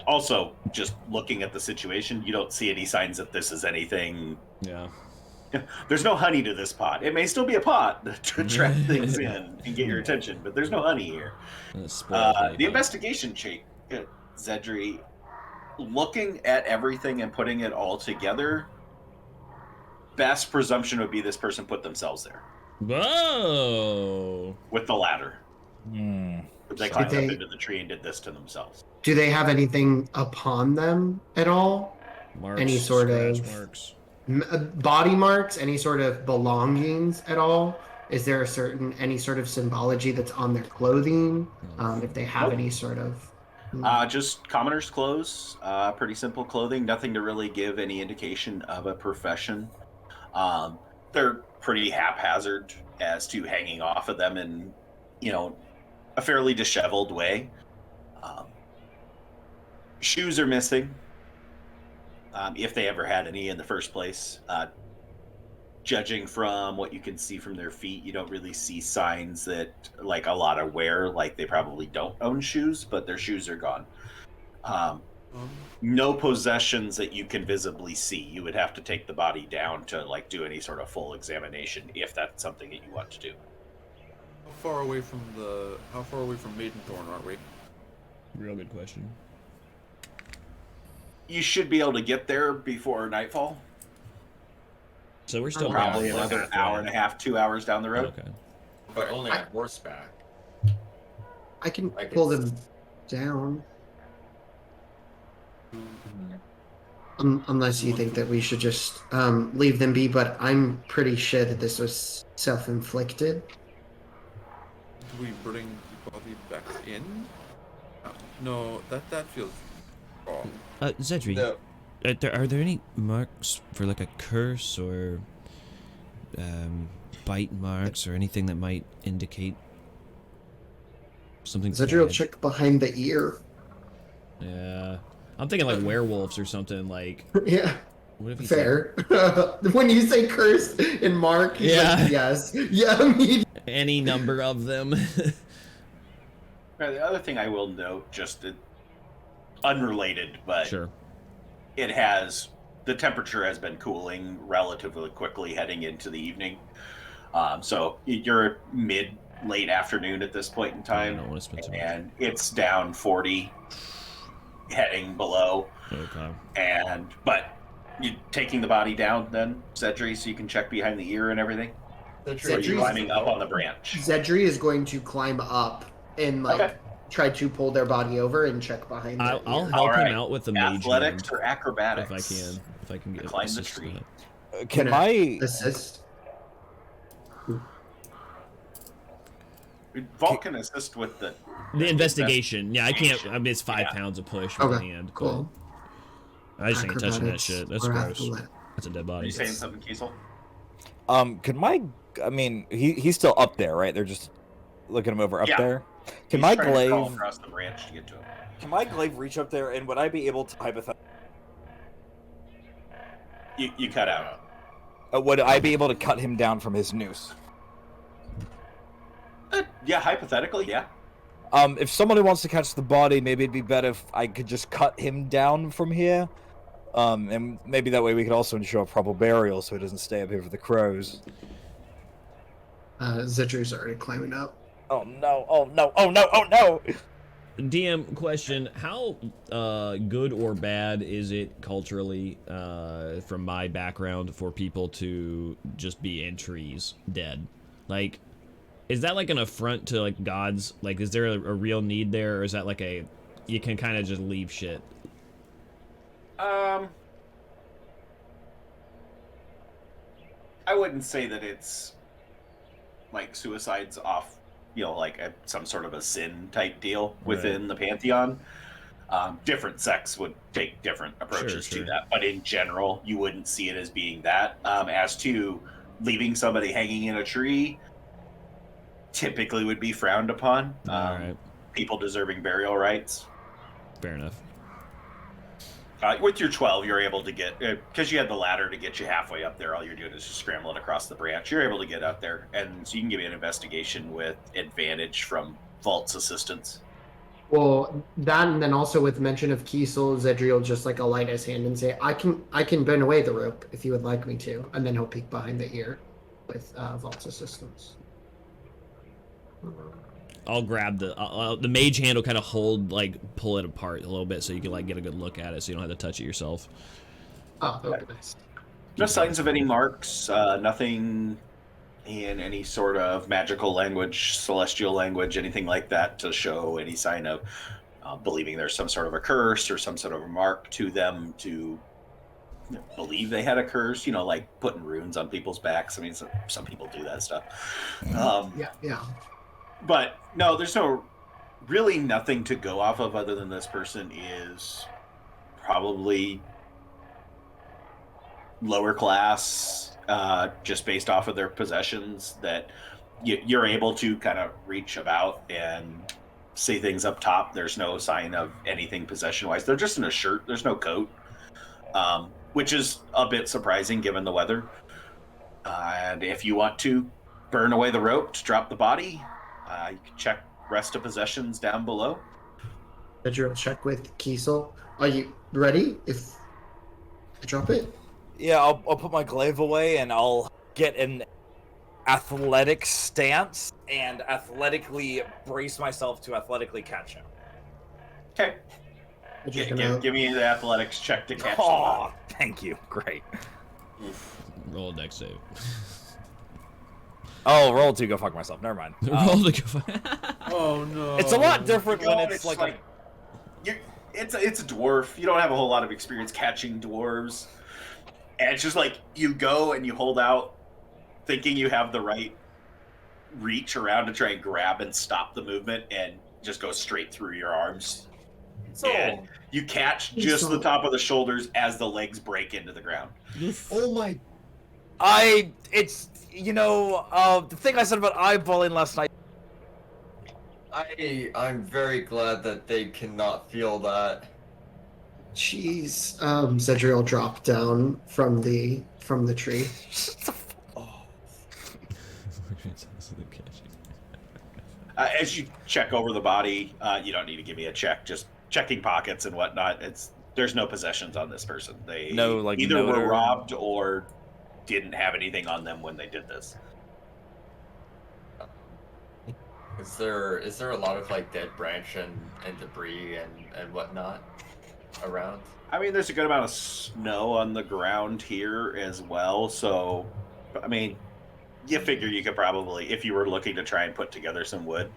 Also, just looking at the situation, you don't see any signs that this is anything. Yeah. There's no honey to this pot. It may still be a pot to trap things in and get your attention, but there's no honey here. The investigation check, Zedri, looking at everything and putting it all together, best presumption would be this person put themselves there. Whoa. With the ladder. They climbed up they- into the tree and did this to themselves. Do they have anything upon them at all? Marks, Any sort scratch of- marks. Body marks? Any sort of belongings at all? Is there any sort of symbology that's on their clothing? If they have Nope. any sort of. Just commoner's clothes, pretty simple clothing, nothing to really give any indication of a profession. They're pretty haphazard as to hanging off of them in, a fairly disheveled way. Shoes are missing, if they ever had any in the first place. Judging from what you can see from their feet, you don't really see signs that, like, a lot of wear, like they probably don't own shoes, but their shoes are gone. No possessions that you can visibly see. You would have to take the body down to, like, do any sort of full examination if that's something that you want to do. How far away from Maidenthorn are we? Real good question. You should be able to get there before nightfall. So we're still Probably Yeah, another that's hour and a half, 2 hours down the road. Okay. But only on horseback. I can Like pull it's- them down. Mhm. Unless you think that we should just leave them be, but I'm pretty sure that this was self-inflicted. Do we bring the body back in? No, that feels wrong. Zedri, No. are there any marks for like a curse or bite marks or anything that might indicate something? Zedri will bad? check behind the ear. Yeah. I'm thinking like werewolves or something. Like, Yeah, what if he fair. When you say curse and mark, he's Yeah. like, yes. Yeah, me. any number of them? The other thing I will note, just unrelated, but Sure. the temperature has been cooling relatively quickly heading into the evening. So you're late afternoon at this point in I time, don't want to spend too much. and it's down 40, heading below. Okay. But you taking the body down then, Cedri, so you can check behind the ear and everything? Or are you Cedri's- climbing up on the branch? Zedri is going to climb up and Okay. try to pull their body over and check behind. Their I'll ear. help Alright. him out with the mage Athletics hand or acrobatics? if I can get Climb the assist tree. with that. Can Gonna my assist. Vault can assist with the The investigation. Yeah, I can't. I mean, it's 5 Yeah. pounds of push with Okay, the hand. cool. but I just ain't touching that Acrobatics shit. That's or gross. athletic. That's a dead Are body. you saying something, Kiesel? could my he's still up there, right? They're just looking him over up Yeah. there. Can He's my trying to crawl glaive across the branch to get to him? reach up there, and would I be able to You cut out. would I be able to cut him down from his noose? Yeah, hypothetically, yeah. If somebody wants to catch the body, maybe it'd be better if I could just cut him down from here. And maybe that way we could also ensure proper burial so he doesn't stay up here for the crows. Zedri's already climbing up. Oh no, oh no, oh no, oh no! DM question: how good or bad is it culturally, from my background, for people to just be in trees dead? Like, is that like an affront to like gods? Like, is there a real need there, or is that like you can kind of just leave shit? I wouldn't say that it's like suicide's off, like some sort of a sin type deal within the pantheon. Different sects would take different approaches Sure. to that, but in general, you wouldn't see it as being that. As to leaving somebody hanging in a tree, typically would be frowned upon. All right, People deserving burial rights. fair enough. With your 12, you're able to get, because you had the ladder to get you halfway up there, all you're doing is just scrambling across the branch. You're able to get up there, and so you can give me an investigation with advantage from Vault's assistance. Well, that and then also with mention of Kiesel, Zedri will just like alight his hand and say, I can burn away the rope if you would like me to. And then he'll peek behind the ear with Vault's assistance. I'll grab the mage hand will kind of pull it apart a little bit so you can like get a good look at it so you don't have to touch it yourself. Oh, that would be nice. No signs of any marks, nothing in any sort of magical language, celestial language, anything like that to show any sign of believing there's some sort of a curse or some sort of a mark to them to believe they had a curse, like putting runes on people's backs. I mean, some people do that stuff. Yeah. But no, there's no really nothing to go off of other than this person is probably lower class, just based off of their possessions, that you're able to kind of reach about and see things up top. There's no sign of anything possession-wise. They're just in a shirt. There's no coat, which is a bit surprising given the weather. And if you want to burn away the rope to drop the body, you can check rest of possessions down below. Bedroom check with Kiesel. Are you ready? If I drop it? Yeah, I'll put my glaive away and I'll get an athletic stance and athletically brace myself to athletically catch him. Okay. Give me the athletics check to catch the body. Thank you. Great. Roll a dex save. Oh, roll to go fuck myself. Never mind. Roll to go fuck. Oh no. It's a lot different when it's like it's a dwarf. You don't have a whole lot of experience catching dwarves. And it's just like you go and you hold out thinking you have the right reach around to try and grab and stop the movement, and just go straight through your arms. And you catch just the top of the shoulders as the legs break into the ground. Oh my! It's the thing I said about eyeballing last night. I'm very glad that they cannot feel that. Jeez. Zedriel dropped down from the tree. As you check over the body, you don't need to give me a check. Just checking pockets and whatnot. There's no possessions on this person. They either were robbed or didn't have anything on them when they did this. Is there a lot of like dead branch and debris and whatnot around? I mean, there's a good amount of snow on the ground here as well. So, I mean, you figure you could probably, if you were looking to try and put together some wood,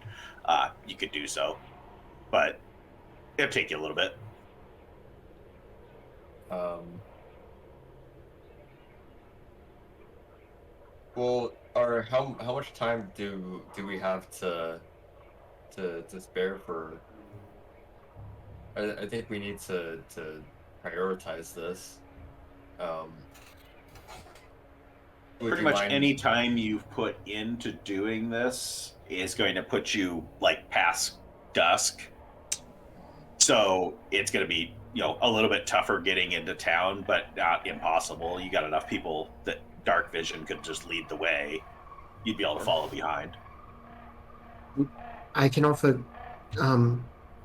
you could do so. But it'll take you a little bit. Well, how much time do we have to spare for? I think we need to prioritize this. Pretty much any time you've put into doing this is going to put you like past dusk. So it's going to be, a little bit tougher getting into town, but not impossible. You got enough people that dark vision could just lead the way. You'd be able to follow behind. I can offer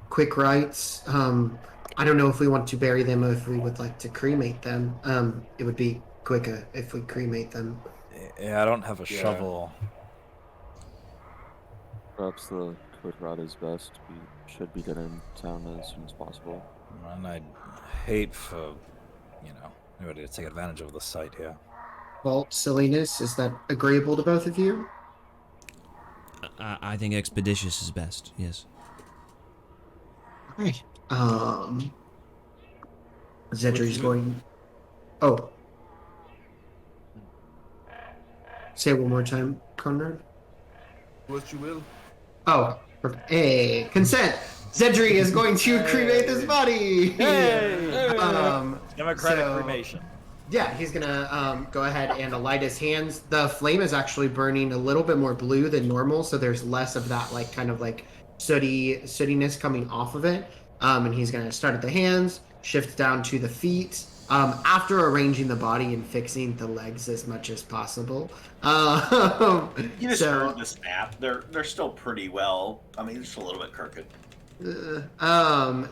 quick rites. I don't know if we want to bury them or if we would like to cremate them. It would be quicker if we cremate them. Yeah, I don't have a shovel. Perhaps the quick route is best. We should be getting in town as soon as possible. And I'd hate for, anybody to take advantage of the site here. Well, silliness, is that agreeable to both of you? I think expeditious is best, yes. Okay. Zedri's going... Oh. Say it one more time, Conrad. What you will. Oh. Hey, consent! Zedri is going to cremate this body! Hey! Democratic cremation. Yeah, he's gonna go ahead and light his hands. The flame is actually burning a little bit more blue than normal, so there's less of that kind of sootiness coming off of it. And he's gonna start at the hands, shift down to the feet, after arranging the body and fixing the legs as much as possible. You just heard the snap. They're still pretty well. I mean, just a little bit crooked.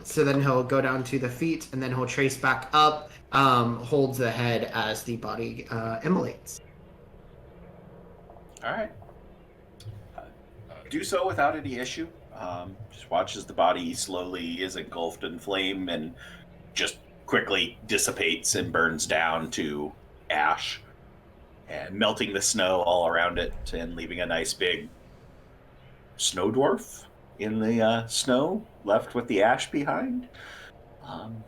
So then he'll go down to the feet, and then he'll trace back up. Holds the head as the body immolates. All right. Do so without any issue. Just watch as the body slowly is engulfed in flame and just quickly dissipates and burns down to ash, and melting the snow all around it and leaving a nice big snow dwarf in the snow, left with the ash behind. I'm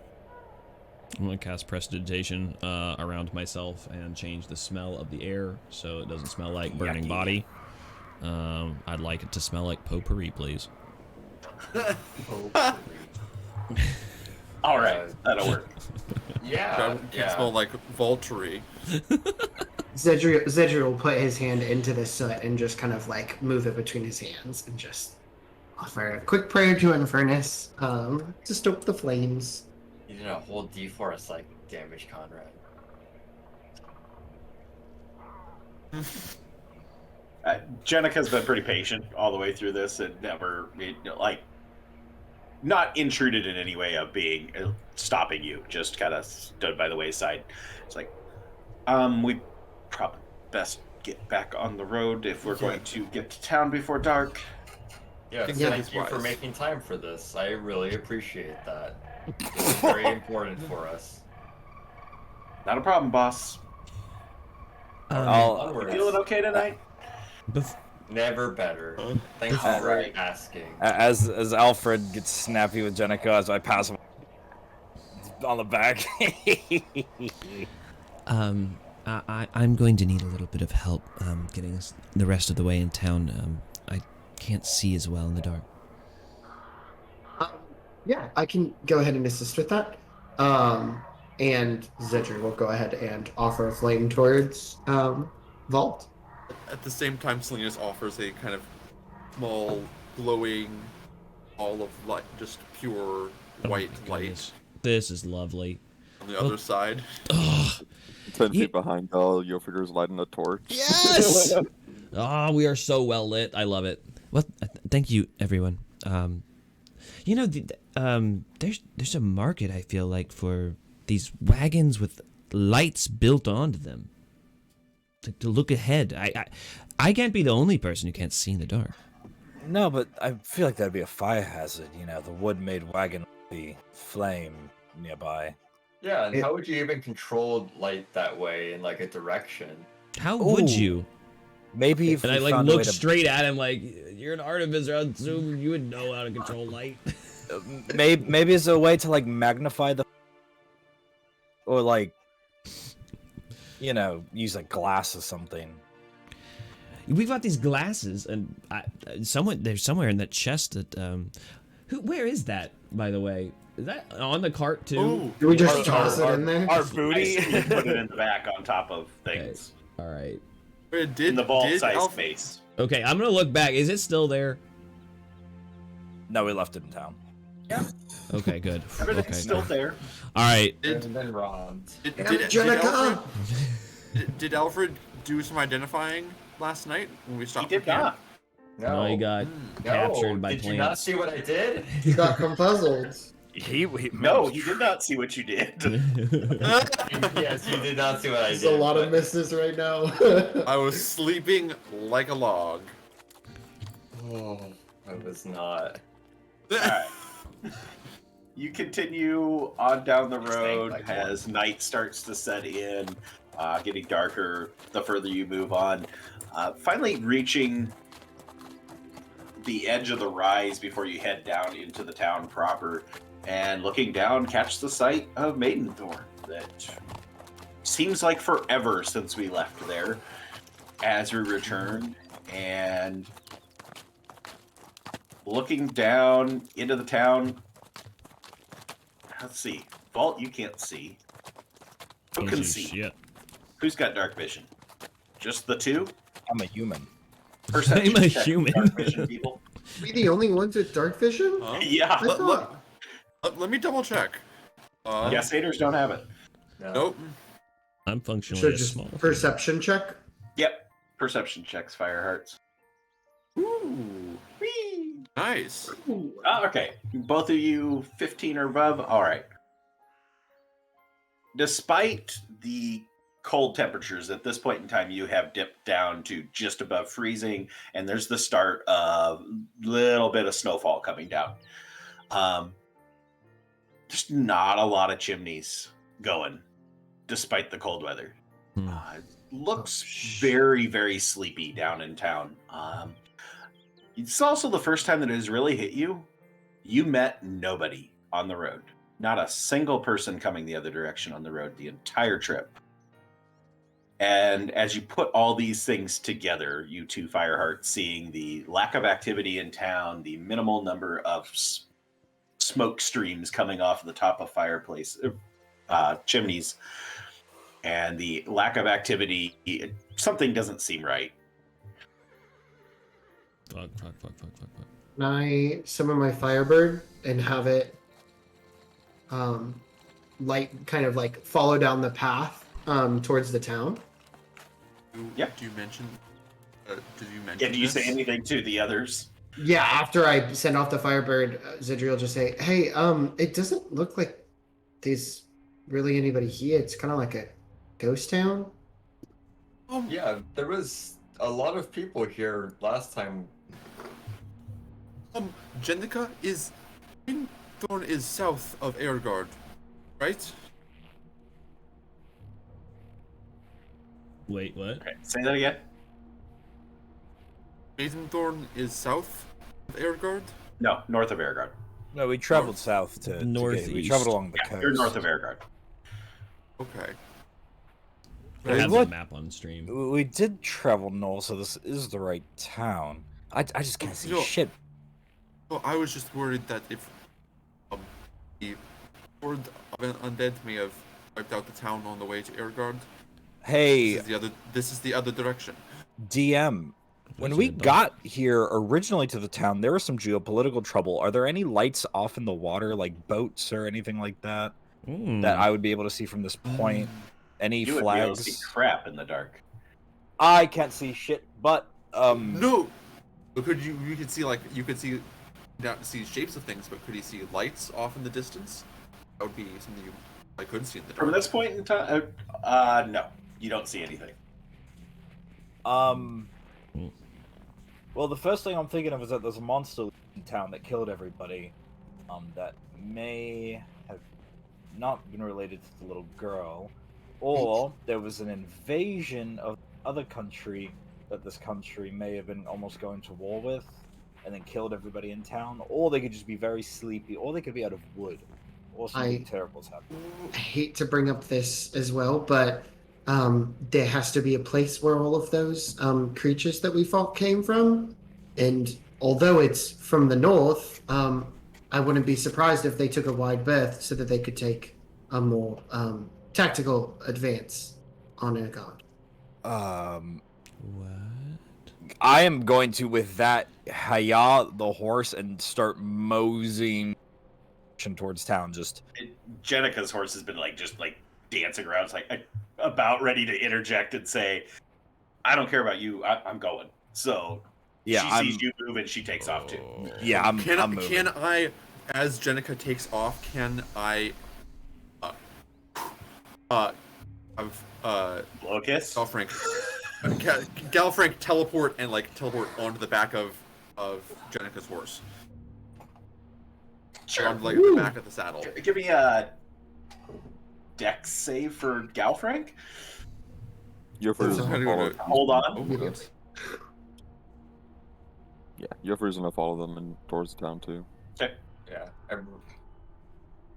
going to cast Prestidigitation around myself and change the smell of the air so it doesn't smell like burning body. I'd like it to smell like potpourri, please. All right, that'll work. Yeah, Can smell like Volturi. Zedriel will put his hand into the soot and just kind of like move it between his hands and just offer a quick prayer to Infernus to stoke the flames. You did a whole D4 of psychic damage, Conrad. Jenica's been pretty patient all the way through this and never, like, not intruded in any way of being stopping you. Just kind of stood by the wayside. It's like, we probably best get back on the road if we're going to get to town before dark. Yeah, Yeah. thank you for making time for this. I really appreciate that. It's very important for us. Not a problem, boss. You Onwards. feeling okay tonight? Never better. Thanks for asking. As Alfred gets snappy with Jenica as I pass him on the back. I'm going to need a little bit of help getting us the rest of the way in town. I can't see as well in the dark. Yeah, I can go ahead and assist with that. And Zedriel will go ahead and offer a flame towards Vault. At the same time, Salinas offers a kind of small, glowing ball of light, just pure white light This is lovely. on the other side. Ugh. 10 feet behind Bell, Jofreidr's lighting a torch. Yes! Ah, we are so well lit. I love it. Well, thank you, everyone. You know, there's a market, I feel like, for these wagons with lights built onto them. To look ahead. I can't be the only person who can't see in the dark. No, but I feel like that'd be a fire hazard. You know, the wood-made wagon with the flame nearby. Yeah, and how would you even control light that way in like a direction? How would you? Maybe if And we I like found a way look to- straight at him like, you're an artificer. I assume you would know how to control light. maybe it's a way to like magnify the, or like, you know, use like glass or something. We've got these glasses, and there's somewhere in that chest that where is that, by the way? Is that on the cart too? Ooh. Do we just toss it in there? Our booty. I put it in the back on top of things. All right. In the vault-sized space. Okay, I'm gonna look back. Is it still there? No, we left it in town. Yeah. Okay, good. Everything's Okay. still there. All right. Did been robbed. Jenica! Did Alfred do some identifying last night when we He stopped? did for camp? not. No, he got captured by Did you not plants. see what I did? He got confuzzled. No, he did not see what you did. Yes, you did not see what I There's did. a lot of but- misses right now. I was sleeping like a log. Oh, I was not. Alright. You continue on down the road like as night starts to set in, getting darker the further you move on. Finally reaching the edge of the rise before you head down into the town proper, and looking down, catch the sight of Maidenthorn. That seems like forever since we left there. As we return, and looking down into the town. Let's see. Vault, you can't see. Who can see? Shit. Who's got dark vision? Just the two? I'm a human. Perception I'm a check, human. Dark vision people. We the only ones with dark vision? Huh? Yeah. I thought. Let me double check. Yeah, satyrs don't have it. No. Nope. I'm functionally Should a just small. perception check. Yep. Perception checks, fire hearts. Ooh. Nice. Okay. Both of you 15 or above? All right. Despite the cold temperatures, at this point in time, you have dipped down to just above freezing, and there's the start of a little bit of snowfall coming down. Just not a lot of chimneys going, despite the cold weather. It looks very, very sleepy down in town. It's also the first time that it has really hit you. You met nobody on the road. Not a single person coming the other direction on the road the entire trip. And as you put all these things together, you two Fireheart, seeing the lack of activity in town, the minimal number of smoke streams coming off the top of fireplace chimneys, and the lack of activity, something doesn't seem right. Fuck. Can I summon my Firebird and have it kind of like follow down the path towards the town? Yep. Do you mention? Did you mention? Yeah, do you this? say anything to the others? Yeah, after I send off the Firebird, Zidri will just say, "Hey, it doesn't look like there's really anybody here. It's kind of like a ghost town." Yeah, there was a lot of people here last time. Jenica is Maidenthorn is south of Ergard, right? Wait, what? Okay, say that again. Maidenthorn is south of Ergard? No, north of Ergard. No, we traveled south to Northeast. we traveled along the Yeah, coast. you're north of Ergard. Okay. I have What? the map on stream. We did travel north, so this is the right town. I just can't see No. shit. Well, I was just worried that if the horde of undead may have wiped out the town on the way to Ergard. Hey, This is the other direction. DM, when What's we your dog? got here originally to the town, there was some geopolitical trouble. Are there any lights off in the water, like boats or anything like that, that I would be able to see from this point? Any You would be able to flags? see crap in the dark. I can't see shit, but No. But could you could see not see shapes of things, but could you see lights off in the distance? That would be something I could see in the dark. From this point in time, no, you don't see anything. Well, the first thing I'm thinking of is that there's a monster in town that killed everybody. That may have not been related to the little girl, or there was an invasion of other country that this country may have been almost going to war with, and then killed everybody in town. Or they could just be very sleepy, or they could be out of wood, or something terrible's happening. I hate to bring up this as well, but there has to be a place where all of those creatures that we fought came from. And although it's from the north, I wouldn't be surprised if they took a wide berth so that they could take a more tactical advance on Ergard. What? I am going to, with that, hire the horse and start moseying towards town. Jenica's horse has been just dancing around. It's about ready to interject and say, "I don't care about you. I'm going." So Yeah, she sees you move and she takes off too. Yeah, I'm moving. Can I, as Jenica takes off, can I Locus? Galfrank teleport and teleport onto the back of Jenica's horse. Sure. On the back of the saddle. Give me a dex save for Galfrank. Jofreidr's gonna follow. Hold on. Oh, that's- Yeah, Jofreidr's gonna follow them and towards the town too. Okay. Yeah.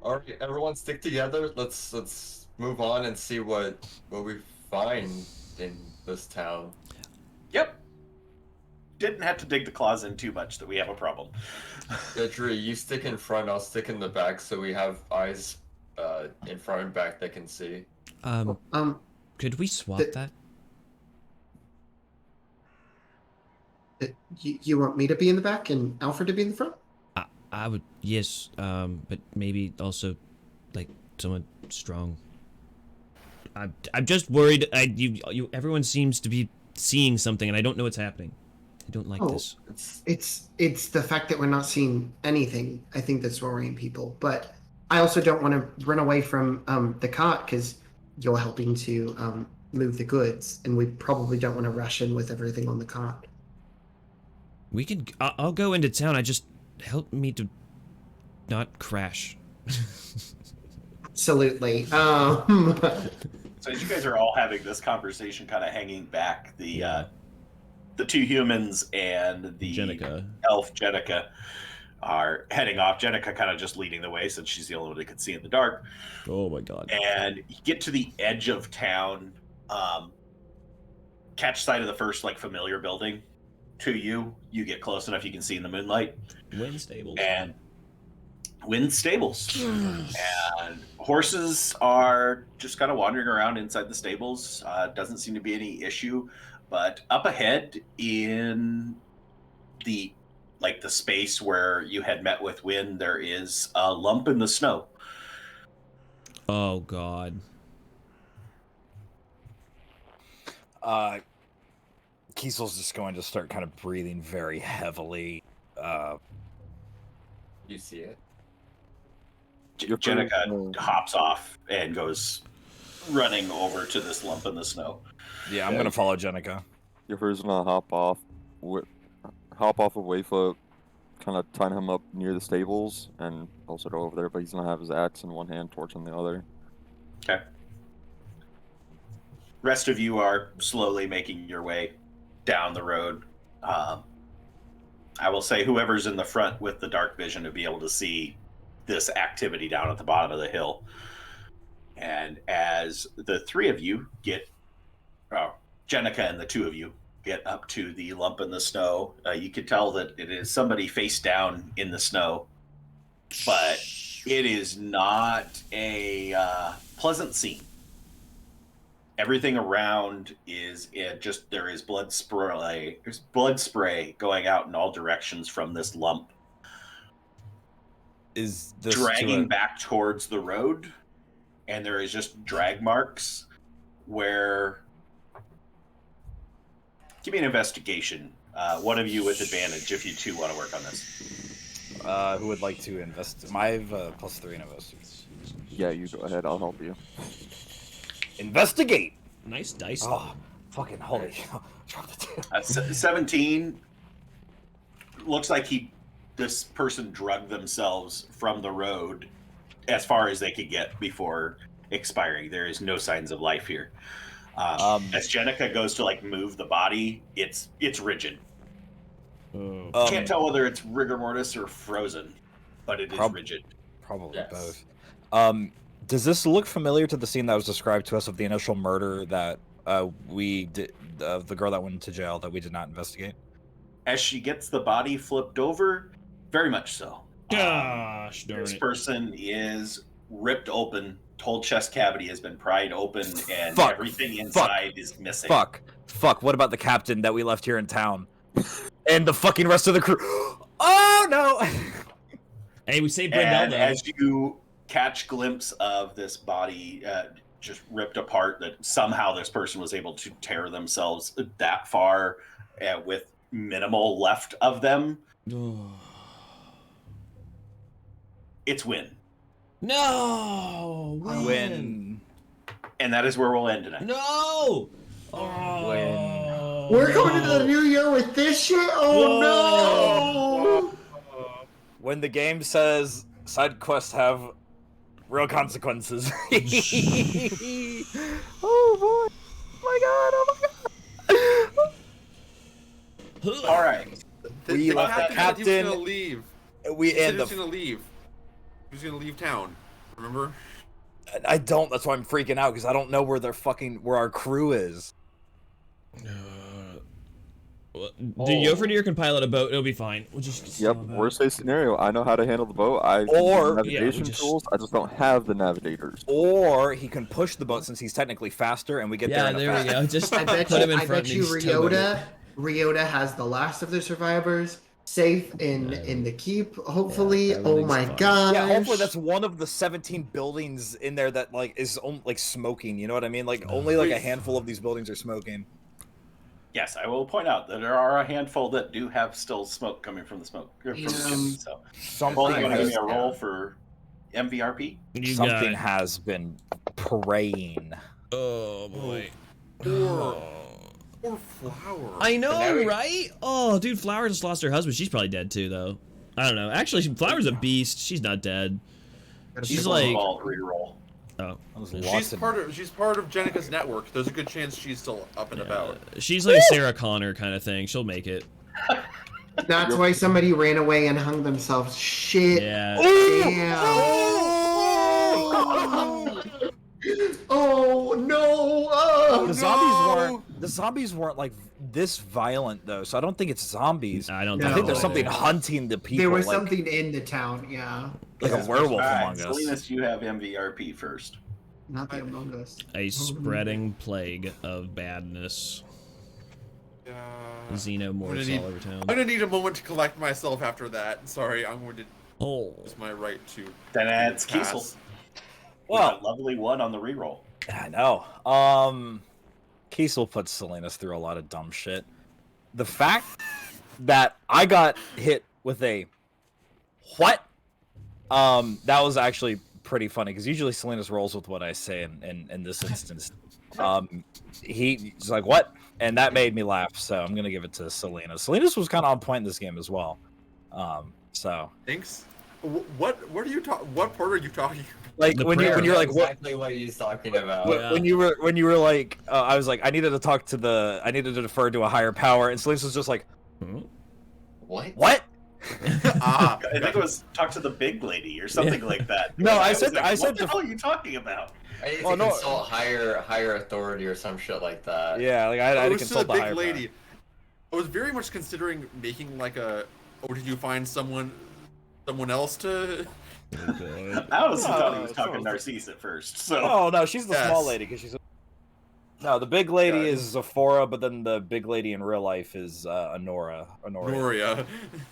All right, everyone, stick together. Let's move on and see what we find in this town. Yep. Didn't have to dig the claws in too much that we have a problem. Idri, you stick in front. I'll stick in the back, so we have eyes in front and back that can see. Could we swap The- that? You want me to be in the back and Alfred to be in the front? I would, yes, but maybe also, someone strong. I'm just worried. Everyone seems to be seeing something, and I don't know what's happening. I don't like this. It's the fact that we're not seeing anything. I think that's worrying people. But I also don't want to run away from the cart because you're helping to move the goods, and we probably don't want to rush in with everything on the cart. We can. I'll go into town. I just help me to not crash. Absolutely. So as you guys are all having this conversation, kind of hanging back, the two humans and the Jenica. elf Jenica are heading off. Jenica kind of just leading the way since she's the only one that can see in the dark. Oh my god. And you get to the edge of town, catch sight of the first like familiar building to you. You get close enough you can see in the moonlight. Wind stables. And Wind stables. And horses are just kind of wandering around inside the stables. Doesn't seem to be any issue. But up ahead in the space where you had met with Wind, there is a lump in the snow. Oh God. Kiesel's just going to start kind of breathing very heavily. You see it? Jenica hops off and goes running over to this lump in the snow. Yeah, I'm gonna follow Jenica. Your first gonna hop off of Wayfoot, kind of tying him up near the stables, and also go over there. But he's gonna have his axe in one hand, torch in the other. Okay. Rest of you are slowly making your way down the road. I will say whoever's in the front with the dark vision to be able to see this activity down at the bottom of the hill. And as the three of you get, Jenica and the two of you get up to the lump in the snow, you could tell that it is somebody face down in the snow, but it is not a pleasant scene. Everything around is there is blood spray. There's blood spray going out in all directions from this lump. Is this dragging back towards the road, and there is just drag marks where. Give me an investigation. One of you with advantage if you two want to work on this. Who would like to invest? I have +3 in investigation. Yeah, you go ahead. I'll help you. Investigate. Nice dice. Oh, fucking holy! Drop the 17. Looks like this person drugged themselves from the road as far as they could get before expiring. There is no signs of life here. As Jenica goes to move the body, it's rigid. Can't tell whether it's rigor mortis or frozen, but it is rigid. Probably both. Does this look familiar to the scene that was described to us of the initial murder that we did, the girl that went into jail that we did not investigate? As she gets the body flipped over, very much so. Gosh darn this it. person is ripped open. Whole chest cavity has been pried open, and everything inside is missing. Fuck. What about the captain that we left here in town? And the fucking rest of the crew? Oh, no! Hey, we saved Brendel, though. As you catch glimpse of this body just ripped apart, that somehow this person was able to tear themselves that far with minimal left of them. It's Win. No! Win. And that is where we'll end tonight. No! Win. We're going into the new year with this shit? Oh no! When the game says side quests have real consequences. Oh boy! Oh my god! All right. We left the captain. He was gonna leave. We He was gonna leave. He was gonna leave town. Remember? I don't. That's why I'm freaking out because I don't know where where our crew is. Dude, Jofreidr can pilot a boat. It'll be fine. We'll just. Yep. Worst case scenario. I know how to handle the boat. I Or navigation tools. I just don't have the navigators. Or he can push the boat since he's technically faster, and we get there. Yeah, there we go. Just I bet put you, him in I front. bet you and he's towboating. Ryota has the last of the survivors safe in the keep, hopefully. Yeah, oh my fine. god. Yeah, hopefully that's one of the 17 buildings in there that is smoking. You know what I mean? Only a handful of these buildings are smoking. Yes, I will point out that there are a handful that do have still smoke coming from the smoke. From the chimney, so, Something you want to give me a has, roll for MVRP? something has been praying. Oh boy. Or Flower. I know, right? Oh, dude, Flower just lost her husband. She's probably dead too, though. I don't know. Actually, Flower's a beast. She's not dead. She's like. Reroll. Oh, She's part of Jenica's network. There's a good chance she's still up and about. She's like a Sarah Connor kind of thing. She'll make it. That's why somebody ran away and hung themselves. Shit. Yeah. Damn. Oh no! The zombies weren't. the zombies weren't like this violent though, so I don't think it's zombies. I don't. No. I think there's so. something hunting the people. There was like, something in the town, yeah. like a All werewolf right, among us. Salinas, you have MVRP first. Not the Among Us. A spreading plague of badness. Xenomorphs all over town. I'm gonna need a moment to collect myself after that. Sorry, I'm going to Oh. use my right to. Then it's pass. Kiesel. Well, With a lovely 1 on the reroll. I know. Kiesel puts Salinas through a lot of dumb shit. The fact that I got hit with a what? That was actually pretty funny because usually Salinas rolls with what I say in this instance. He's like, what? And that made me laugh, so I'm gonna give it to Salinas. Salinas was kind of on point in this game as well. So Thanks. What are you talking? What part are you talking? like The when prayer. you're like what exactly what he's talking about. when you were like I was like I needed to defer to a higher power, and Salinas was just like what? I think it was talk to the big lady or something like that. No, I was said like, what the hell are you talking about? I need Oh, to no. consult higher authority or some shit like that. Yeah, like I had It to was to consult the the big higher lady. I was very much considering making like a. Or did you find someone else to? I also thought he was talking Narcisse at first. So Oh no, she's the small Yes. lady because she's. No, the big lady Yeah. is Zephora, but then the big lady in real life is Honora. Noria.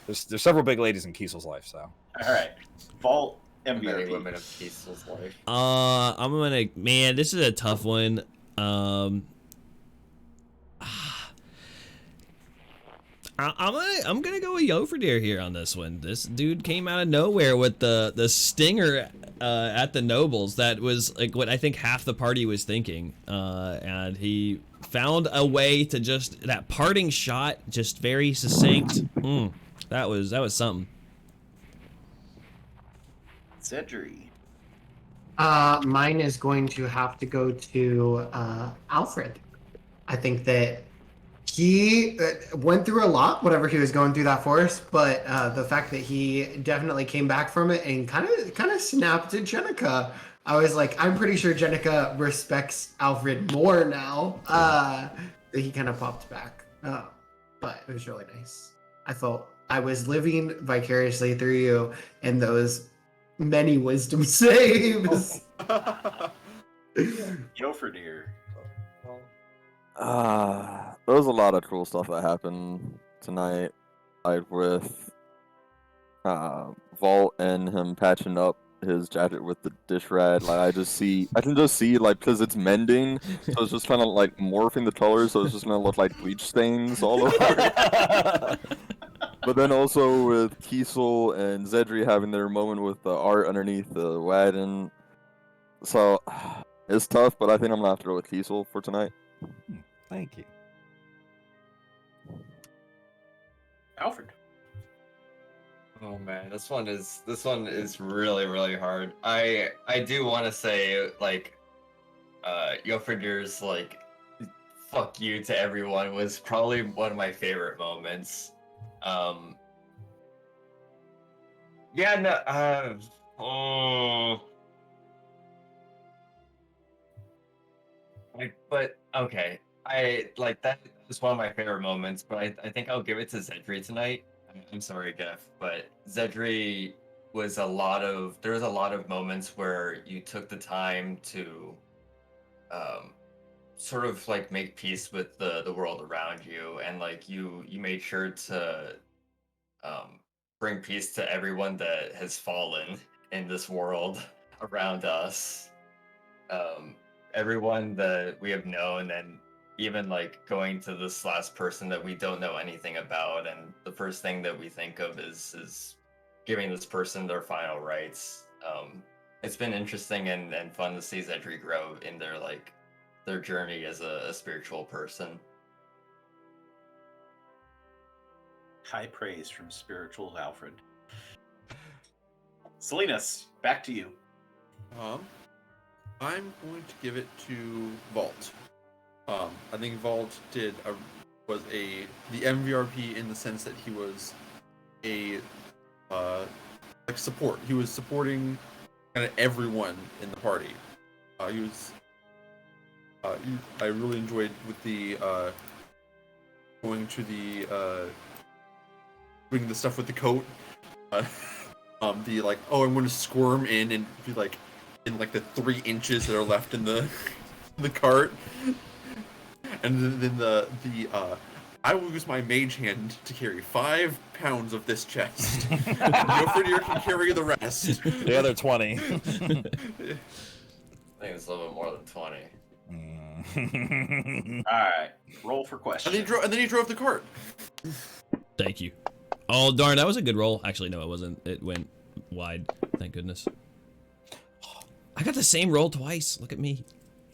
There's several big ladies in Kiesel's life, so. all right, Vault Many MVRP. women of Kiesel's life. I'm gonna. Man, this is a tough one. I'm gonna go with Jofreidr here on this one. This dude came out of nowhere with the stinger at the nobles. That was like what I think half the party was thinking, and he found a way to just that parting shot, just very succinct. That was something. Cedry. Mine is going to have to go to Alfred. I think that he went through a lot, whatever he was going through that forest, but the fact that he definitely came back from it and kind of snapped at Jenica. I was like, I'm pretty sure Jenica respects Alfred more now. That he kind of popped back. But it was really nice. I felt I was living vicariously through you and those many wisdom saves. Jofreidr. There was a lot of cool stuff that happened tonight, like with Vault and him patching up his jacket with the dish rag. Like I can just see like because it's mending, so it's just kind of like morphing the colors, so it's just gonna look like bleach stains all over. But then also with Kiesel and Zedri having their moment with the art underneath the wagon. So it's tough, but I think I'm gonna have to go with Kiesel for tonight. Thank you. Alfred. Oh man, this one is really hard. I do want to say like, Jofreidr's like, fuck you to everyone was probably one of my favorite moments. Yeah, no, but okay, I like that was one of my favorite moments, but I think I'll give it to Zedri tonight. I'm sorry, Geff, but Zedri was there was a lot of moments where you took the time to sort of like make peace with the world around you, and like you made sure to bring peace to everyone that has fallen in this world around us. Everyone that we have known, and even like going to this last person that we don't know anything about, and the first thing that we think of is giving this person their final rites. It's been interesting and fun to see Zedri grow in their journey as a spiritual person. High praise from spiritual Alfred. Salinas, back to you. I'm going to give it to Vault. I think Vault was the MVRP in the sense that he was a like support. He was supporting kind of everyone in the party. He was I really enjoyed with the going to the doing the stuff with the coat. The like, oh, I'm going to squirm in and be like in like the 3 inches that are left in the cart, and then the I will use my mage hand to carry 5 pounds of this chest. Jofreidr can carry the rest. The other 20. I think it's a little bit more than 20. All right, roll for questions. And then he drove the cart. Thank you. Oh, darn, that was a good roll. Actually, no, it wasn't. It went wide. Thank goodness. I got the same roll twice. Look at me.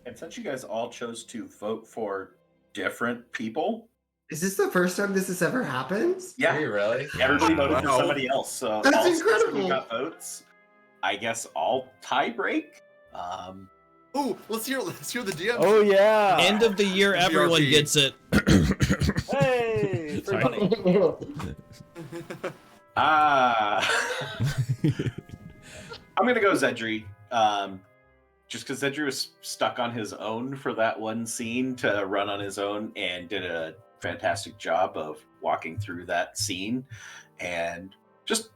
And since you guys all chose to vote for different people, Is this the first time this has ever happened? yeah, Are you really? everybody voted for Wow. somebody else. So That's all 6 of you incredible. got votes. I guess all tie break. Oh, let's hear the DM. Oh yeah. End of the year, MVRP. everyone gets it. Hey, free Sorry. money. I'm gonna go Zedri. Just because Zedri was stuck on his own for that one scene to run on his own and did a fantastic job of walking through that scene and just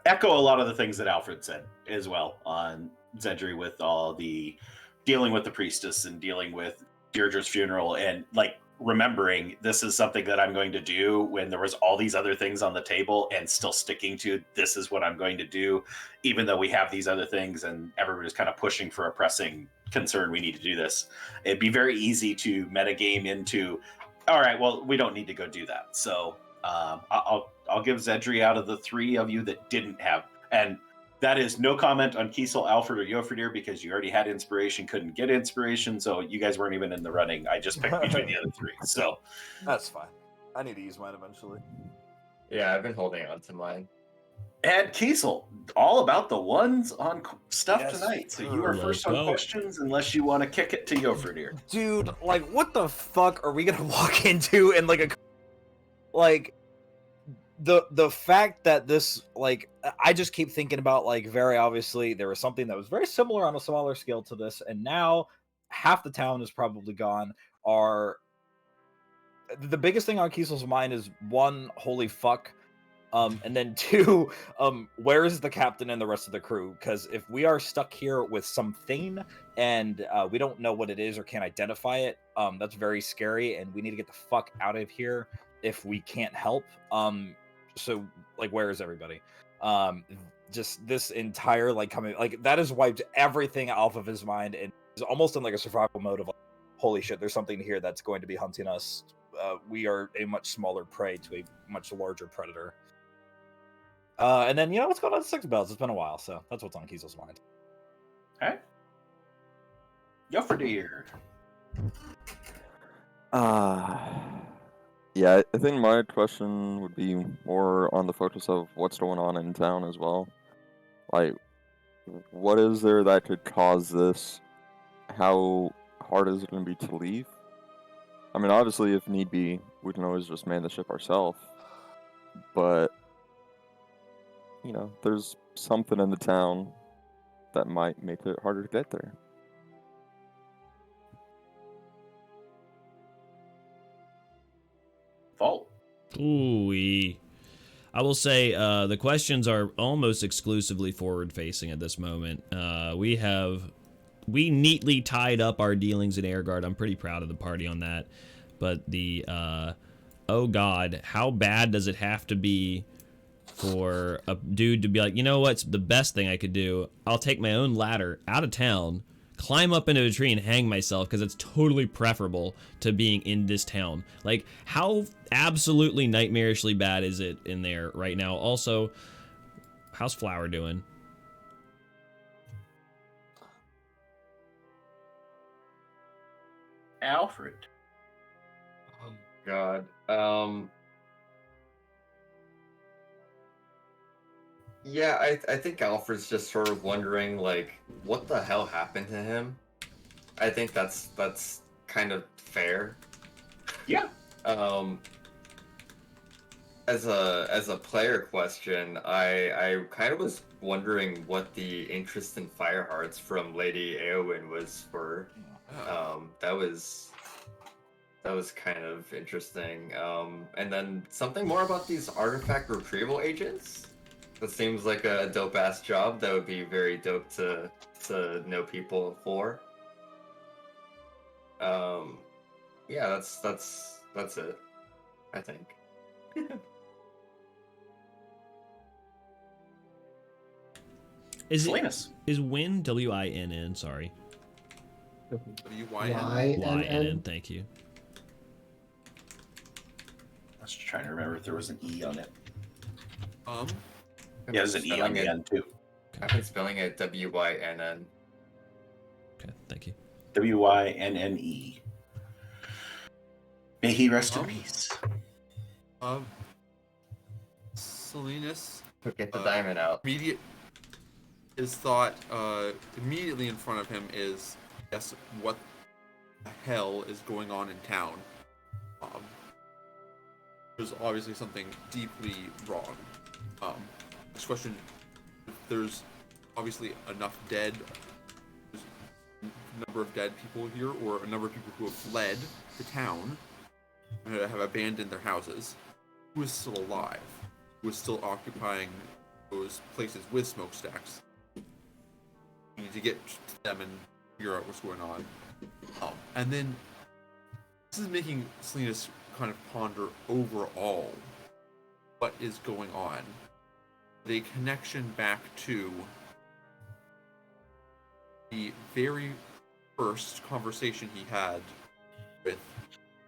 echo a lot of the things that Alfred said as well on Zedri with all the dealing with the priestess and dealing with Deirdre's funeral and like remembering this is something that I'm going to do when there was all these other things on the table and still sticking to this is what I'm going to do, even though we have these other things and everybody's kind of pushing for a pressing concern. We need to do this. It'd be very easy to metagame into, all right, well, we don't need to go do that. So I'll give Zedri out of the 3 of you that didn't have, and that is no comment on Kiesel, Alfred, or Jofreidr because you already had inspiration, couldn't get inspiration, so you guys weren't even in the running. I just picked between the other 3. So That's fine. I need to use mine eventually. Yeah, I've been holding on to mine. and Kiesel, all about the ones on stuff Yes, tonight. So you are let's first on go. questions unless you want to kick it to Jofreidr. Dude, like, what the fuck are we gonna walk into in like a the fact that this, like, I just keep thinking about, like, very obviously there was something that was very similar on a smaller scale to this, and now half the town is probably gone. The biggest thing on Kiesel's mind is 1, holy fuck, and then 2, where is the captain and the rest of the crew? Because if we are stuck here with something and we don't know what it is or can't identify it, that's very scary, and we need to get the fuck out of here if we can't help. So, like, where is everybody? Just this entire, like, coming, like, that has wiped everything off of his mind, and is almost in like a survival mode of like, holy shit, there's something here that's going to be hunting us. We are a much smaller prey to a much larger predator. And then, you know, what's going on at 6 Bells? It's been a while, so that's what's on Kiesel's mind. Okay. Jofreidr. Yeah, I think my question would be more on the focus of what's going on in town as well. Like, what is there that could cause this? How hard is it going to be to leave? I mean, obviously, if need be, we can always just man the ship ourselves. But, you know, there's something in the town that might make it harder to get there. Vault. Ooh-wee. I will say the questions are almost exclusively forward-facing at this moment. We neatly tied up our dealings in Ergard. I'm pretty proud of the party on that. But the, oh god, how bad does it have to be for a dude to be like, you know what's the best thing I could do? I'll take my own ladder out of town, climb up into a tree and hang myself because it's totally preferable to being in this town. Like, how absolutely nightmarishly bad is it in there right now? Also, how's Flower doing? Alfred. Oh God. Yeah, I think Alfred's just sort of wondering, like, what the hell happened to him. I think that's kind of fair. Yeah. as a player question, I kind of was wondering what the interest in fire hearts from Lady Eowyn was for. That was kind of interesting. And then something more about these artifact retrieval agents. That seems like a dope ass job. That would be very dope to know people for. Yeah, that's it, I think. Salinas. Is Win WINN? Sorry, WYN. YNN. Thank you. I was trying to remember if there was an E on it. Um, Yeah, there's an E on the end too. I've been spelling it WYNN. Okay, thank you. WYNNE. May he rest in peace. Salinas. Get the diamond out. His thought immediately in front of him is, yes, what the hell is going on in town? There's obviously something deeply wrong. This question, there's obviously enough dead, there's a number of dead people here, or a number of people who have fled the town, and have abandoned their houses. Who is still alive? Who is still occupying those places with smokestacks? We need to get to them and figure out what's going on. And then this is making Salinas kind of ponder overall what is going on. The connection back to the very first conversation he had with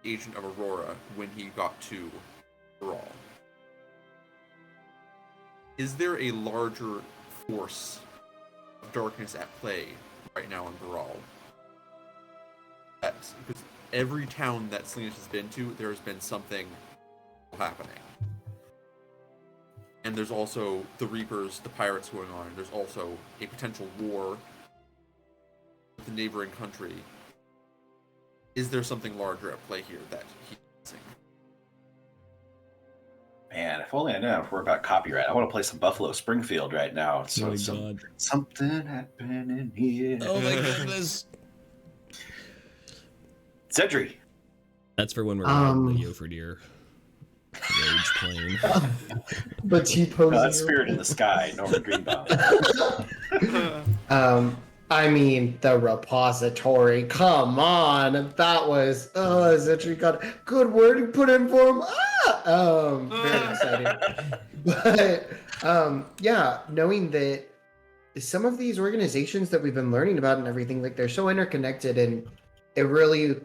Agent of Aurora when he got to Baral. Is there a larger force of darkness at play right now in Baral? Because every town that Salinas has been to, there has been something happening. And there's also the Reapers, the pirates going on. There's also a potential war with the neighboring country. Is there something larger at play here that he's missing? Man, if only I know if we're about copyright. I want to play some Buffalo Springfield right now. So Oh my some, God. something happening here. Oh my goodness. Cedric. That's for when we're riding the Jofreidr rage plane. But T-posing. No, that's Spirit in the Sky, Norman Greenbaum. I mean, the repository. Come on, that was Zetri got good word you put in for him. Very excited. But yeah, knowing that some of these organizations that we've been learning about and everything, like they're so interconnected, and it really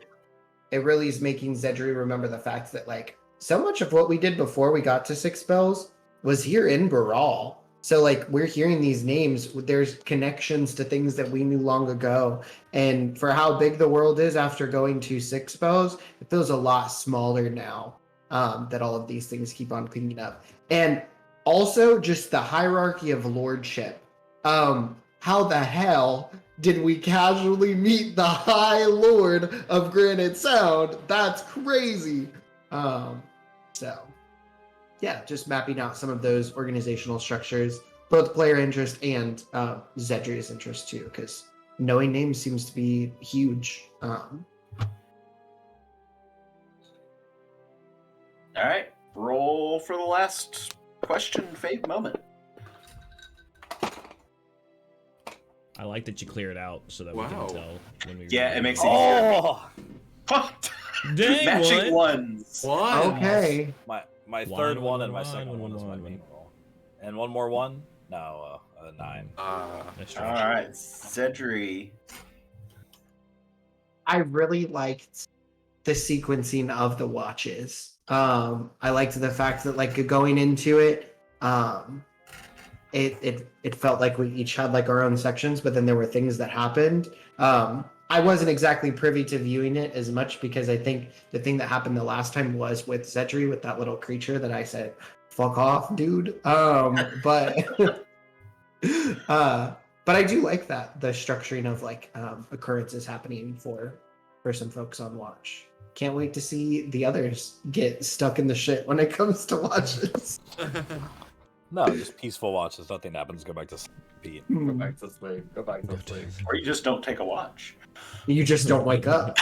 is making Zedri remember the fact that like so much of what we did before we got to Six Spells was here in Baral. So like we're hearing these names, there's connections to things that we knew long ago. And for how big the world is after going to Six Spells, it feels a lot smaller now that all of these things keep on cleaning up. And also just the hierarchy of lordship. How the hell did we casually meet the High Lord of Granite Sound? That's crazy. So yeah, just mapping out some of those organizational structures, both player interest and Zedri's interest too, because knowing names seems to be huge. All right, roll for the last question, fave moment. I like that you clear it out so that we Wow. can tell when we. Yeah, it makes it Oh, Dang, matching what? ones. Okay. my One, third one, one and my one, second one, one is my one, main roll. And one more one? No, 9. That's All strange. right, Zedri. I really liked the sequencing of the watches. I liked the fact that like going into it, it felt like we each had like our own sections, but then there were things that happened. I wasn't exactly privy to viewing it as much because I think the thing that happened the last time was with Zedri, with that little creature that I said, "Fuck off, dude." But I do like that the structuring of like occurrences happening for for some folks on watch. Can't wait to see the others get stuck in the shit when it comes to watches. No, just peaceful watches. Nothing happens. Go back to sleep. Go back to sleep. Go back to sleep. Or you just don't take a watch. You just don't wake up.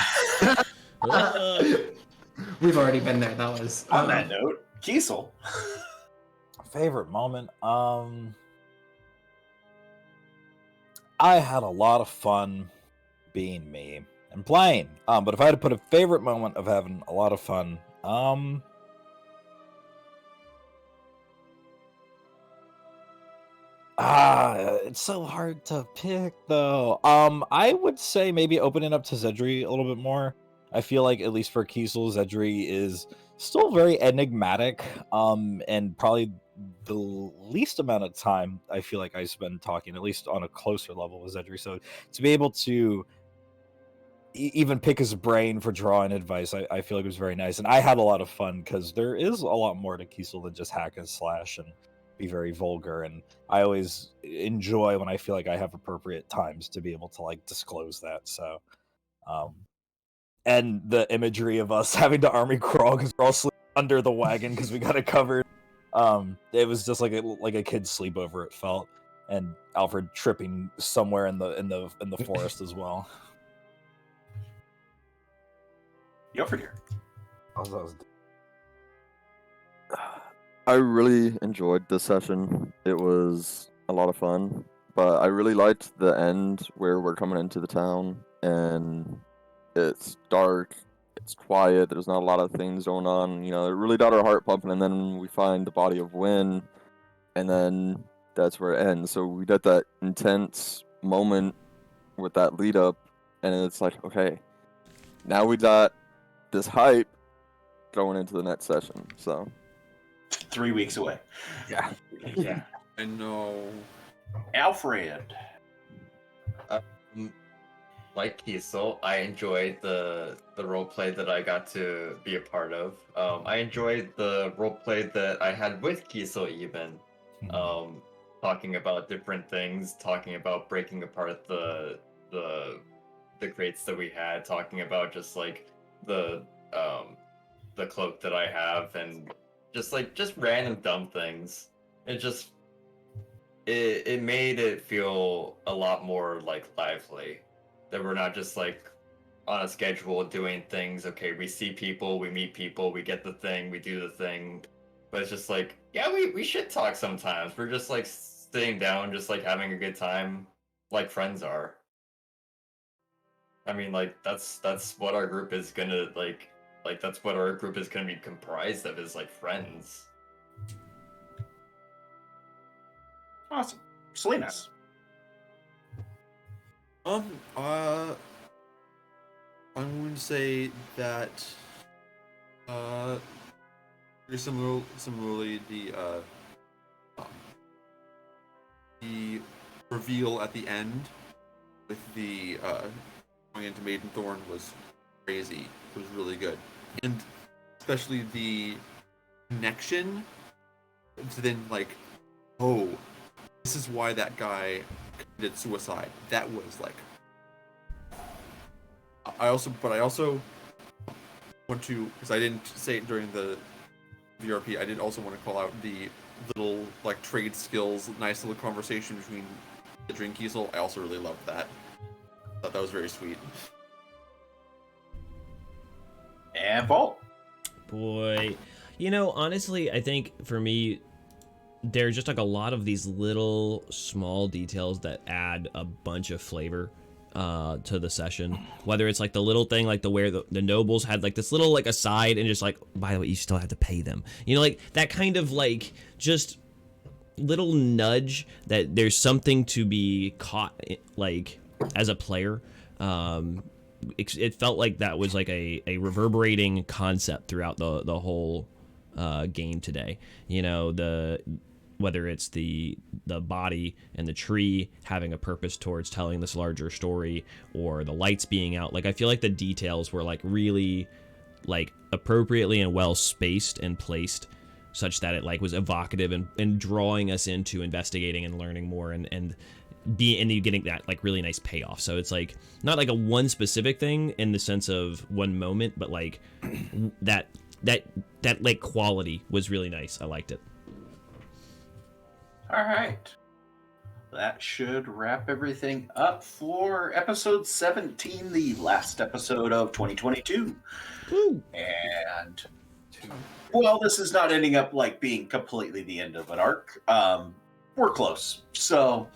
We've already been there. That was On that note, Kiesel. Favorite moment? I had a lot of fun being me and playing. But if I had to put a favorite moment of having a lot of fun, it's so hard to pick though. I would say maybe opening up to Zedri a little bit more. I feel like at least for Kiesel, Zedri is still very enigmatic. And probably the least amount of time I feel like I spend talking, at least on a closer level with Zedri. So to be able to even pick his brain for drawing advice, I feel like it was very nice. And I had a lot of fun because there is a lot more to Kiesel than just hack and slash and be very vulgar. And I always enjoy when I feel like I have appropriate times to be able to like disclose that. So, and the imagery of us having to army crawl because we're all sleeping under the wagon because we got it covered. It was just like a kid's sleepover. It felt, and Alfred tripping somewhere in the forest as well. Jofreidr. I really enjoyed this session. It was a lot of fun, but I really liked the end where we're coming into the town and it's dark, it's quiet, there's not a lot of things going on. You know, it really got our heart pumping, and then we find the body of Wynn, and then that's where it ends. So we get that intense moment with that lead up, and it's like, okay, now we got this hype going into the next session. So 3 weeks away. yeah. Yeah. I know. Alfred. Like Kiesel, I enjoyed the roleplay that I got to be a part of. I enjoyed the roleplay that I had with Kiesel even. Talking about different things, talking about breaking apart the crates that we had, talking about just like the cloak that I have, and just random dumb things. It made it feel a lot more like lively. That we're not just like on a schedule doing things. Okay, we see people, we meet people, we get the thing, we do the thing. But it's just like, yeah, we should talk sometimes. We're just like sitting down, just like having a good time, like friends are. I mean, like that's what our group is gonna like that's what our group is gonna be comprised of, is like friends. Awesome. Salinas. I'm going to say that very similarly the reveal at the end with the going into Maidenthorn was crazy. It was really good, and especially the connection to then like, oh, this is why that guy committed suicide. That was like, I also want to, because I didn't say it during the VRP, I did also want to call out the little like trade skills, nice little conversation between Zedri and Kiesel. I also really loved that. Thought that was very sweet. And Vault. Boy, you know, honestly, I think for me, there's just like a lot of these little small details that add a bunch of flavor to the session. Whether it's like the little thing like where the nobles had like this little like aside and just like, by the way, you still have to pay them, you know, like that kind of like just little nudge that there's something to be caught like as a player. It felt like that was like a reverberating concept throughout the whole game today. You know, whether it's the body and the tree having a purpose towards telling this larger story, or the lights being out. Like, I feel like the details were like really like appropriately and well spaced and placed, such that it like was evocative and drawing us into investigating and learning more. And you getting that like really nice payoff. So it's like not like a one specific thing in the sense of one moment, but like that like quality was really nice. I liked it. All right. That should wrap everything up for episode 17, the last episode of 2022. Woo. And well, this is not ending up like being completely the end of an arc. We're close. So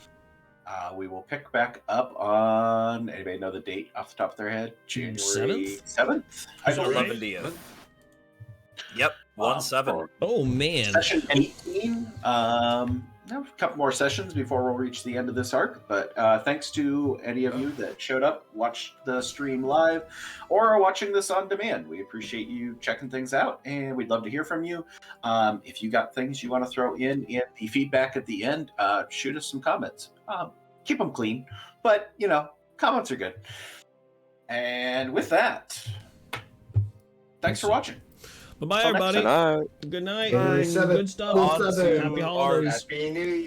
we will pick back up on, anybody know the date off the top of their head? January 7th? I believe. 11th. Yep, 1/7. Oh man. Session 18. A couple more sessions before we'll reach the end of this arc, but thanks to any of you that showed up, watched the stream live, or are watching this on demand. We appreciate you checking things out, and we'd love to hear from you. If you got things you want to throw in the feedback at the end, shoot us some comments. Keep them clean, but, comments are good. And with that, thanks for watching. Bye-bye, Till next everybody. Good night. Good night. January 7th. Good stuff. On to Happy holidays. Happy New Year.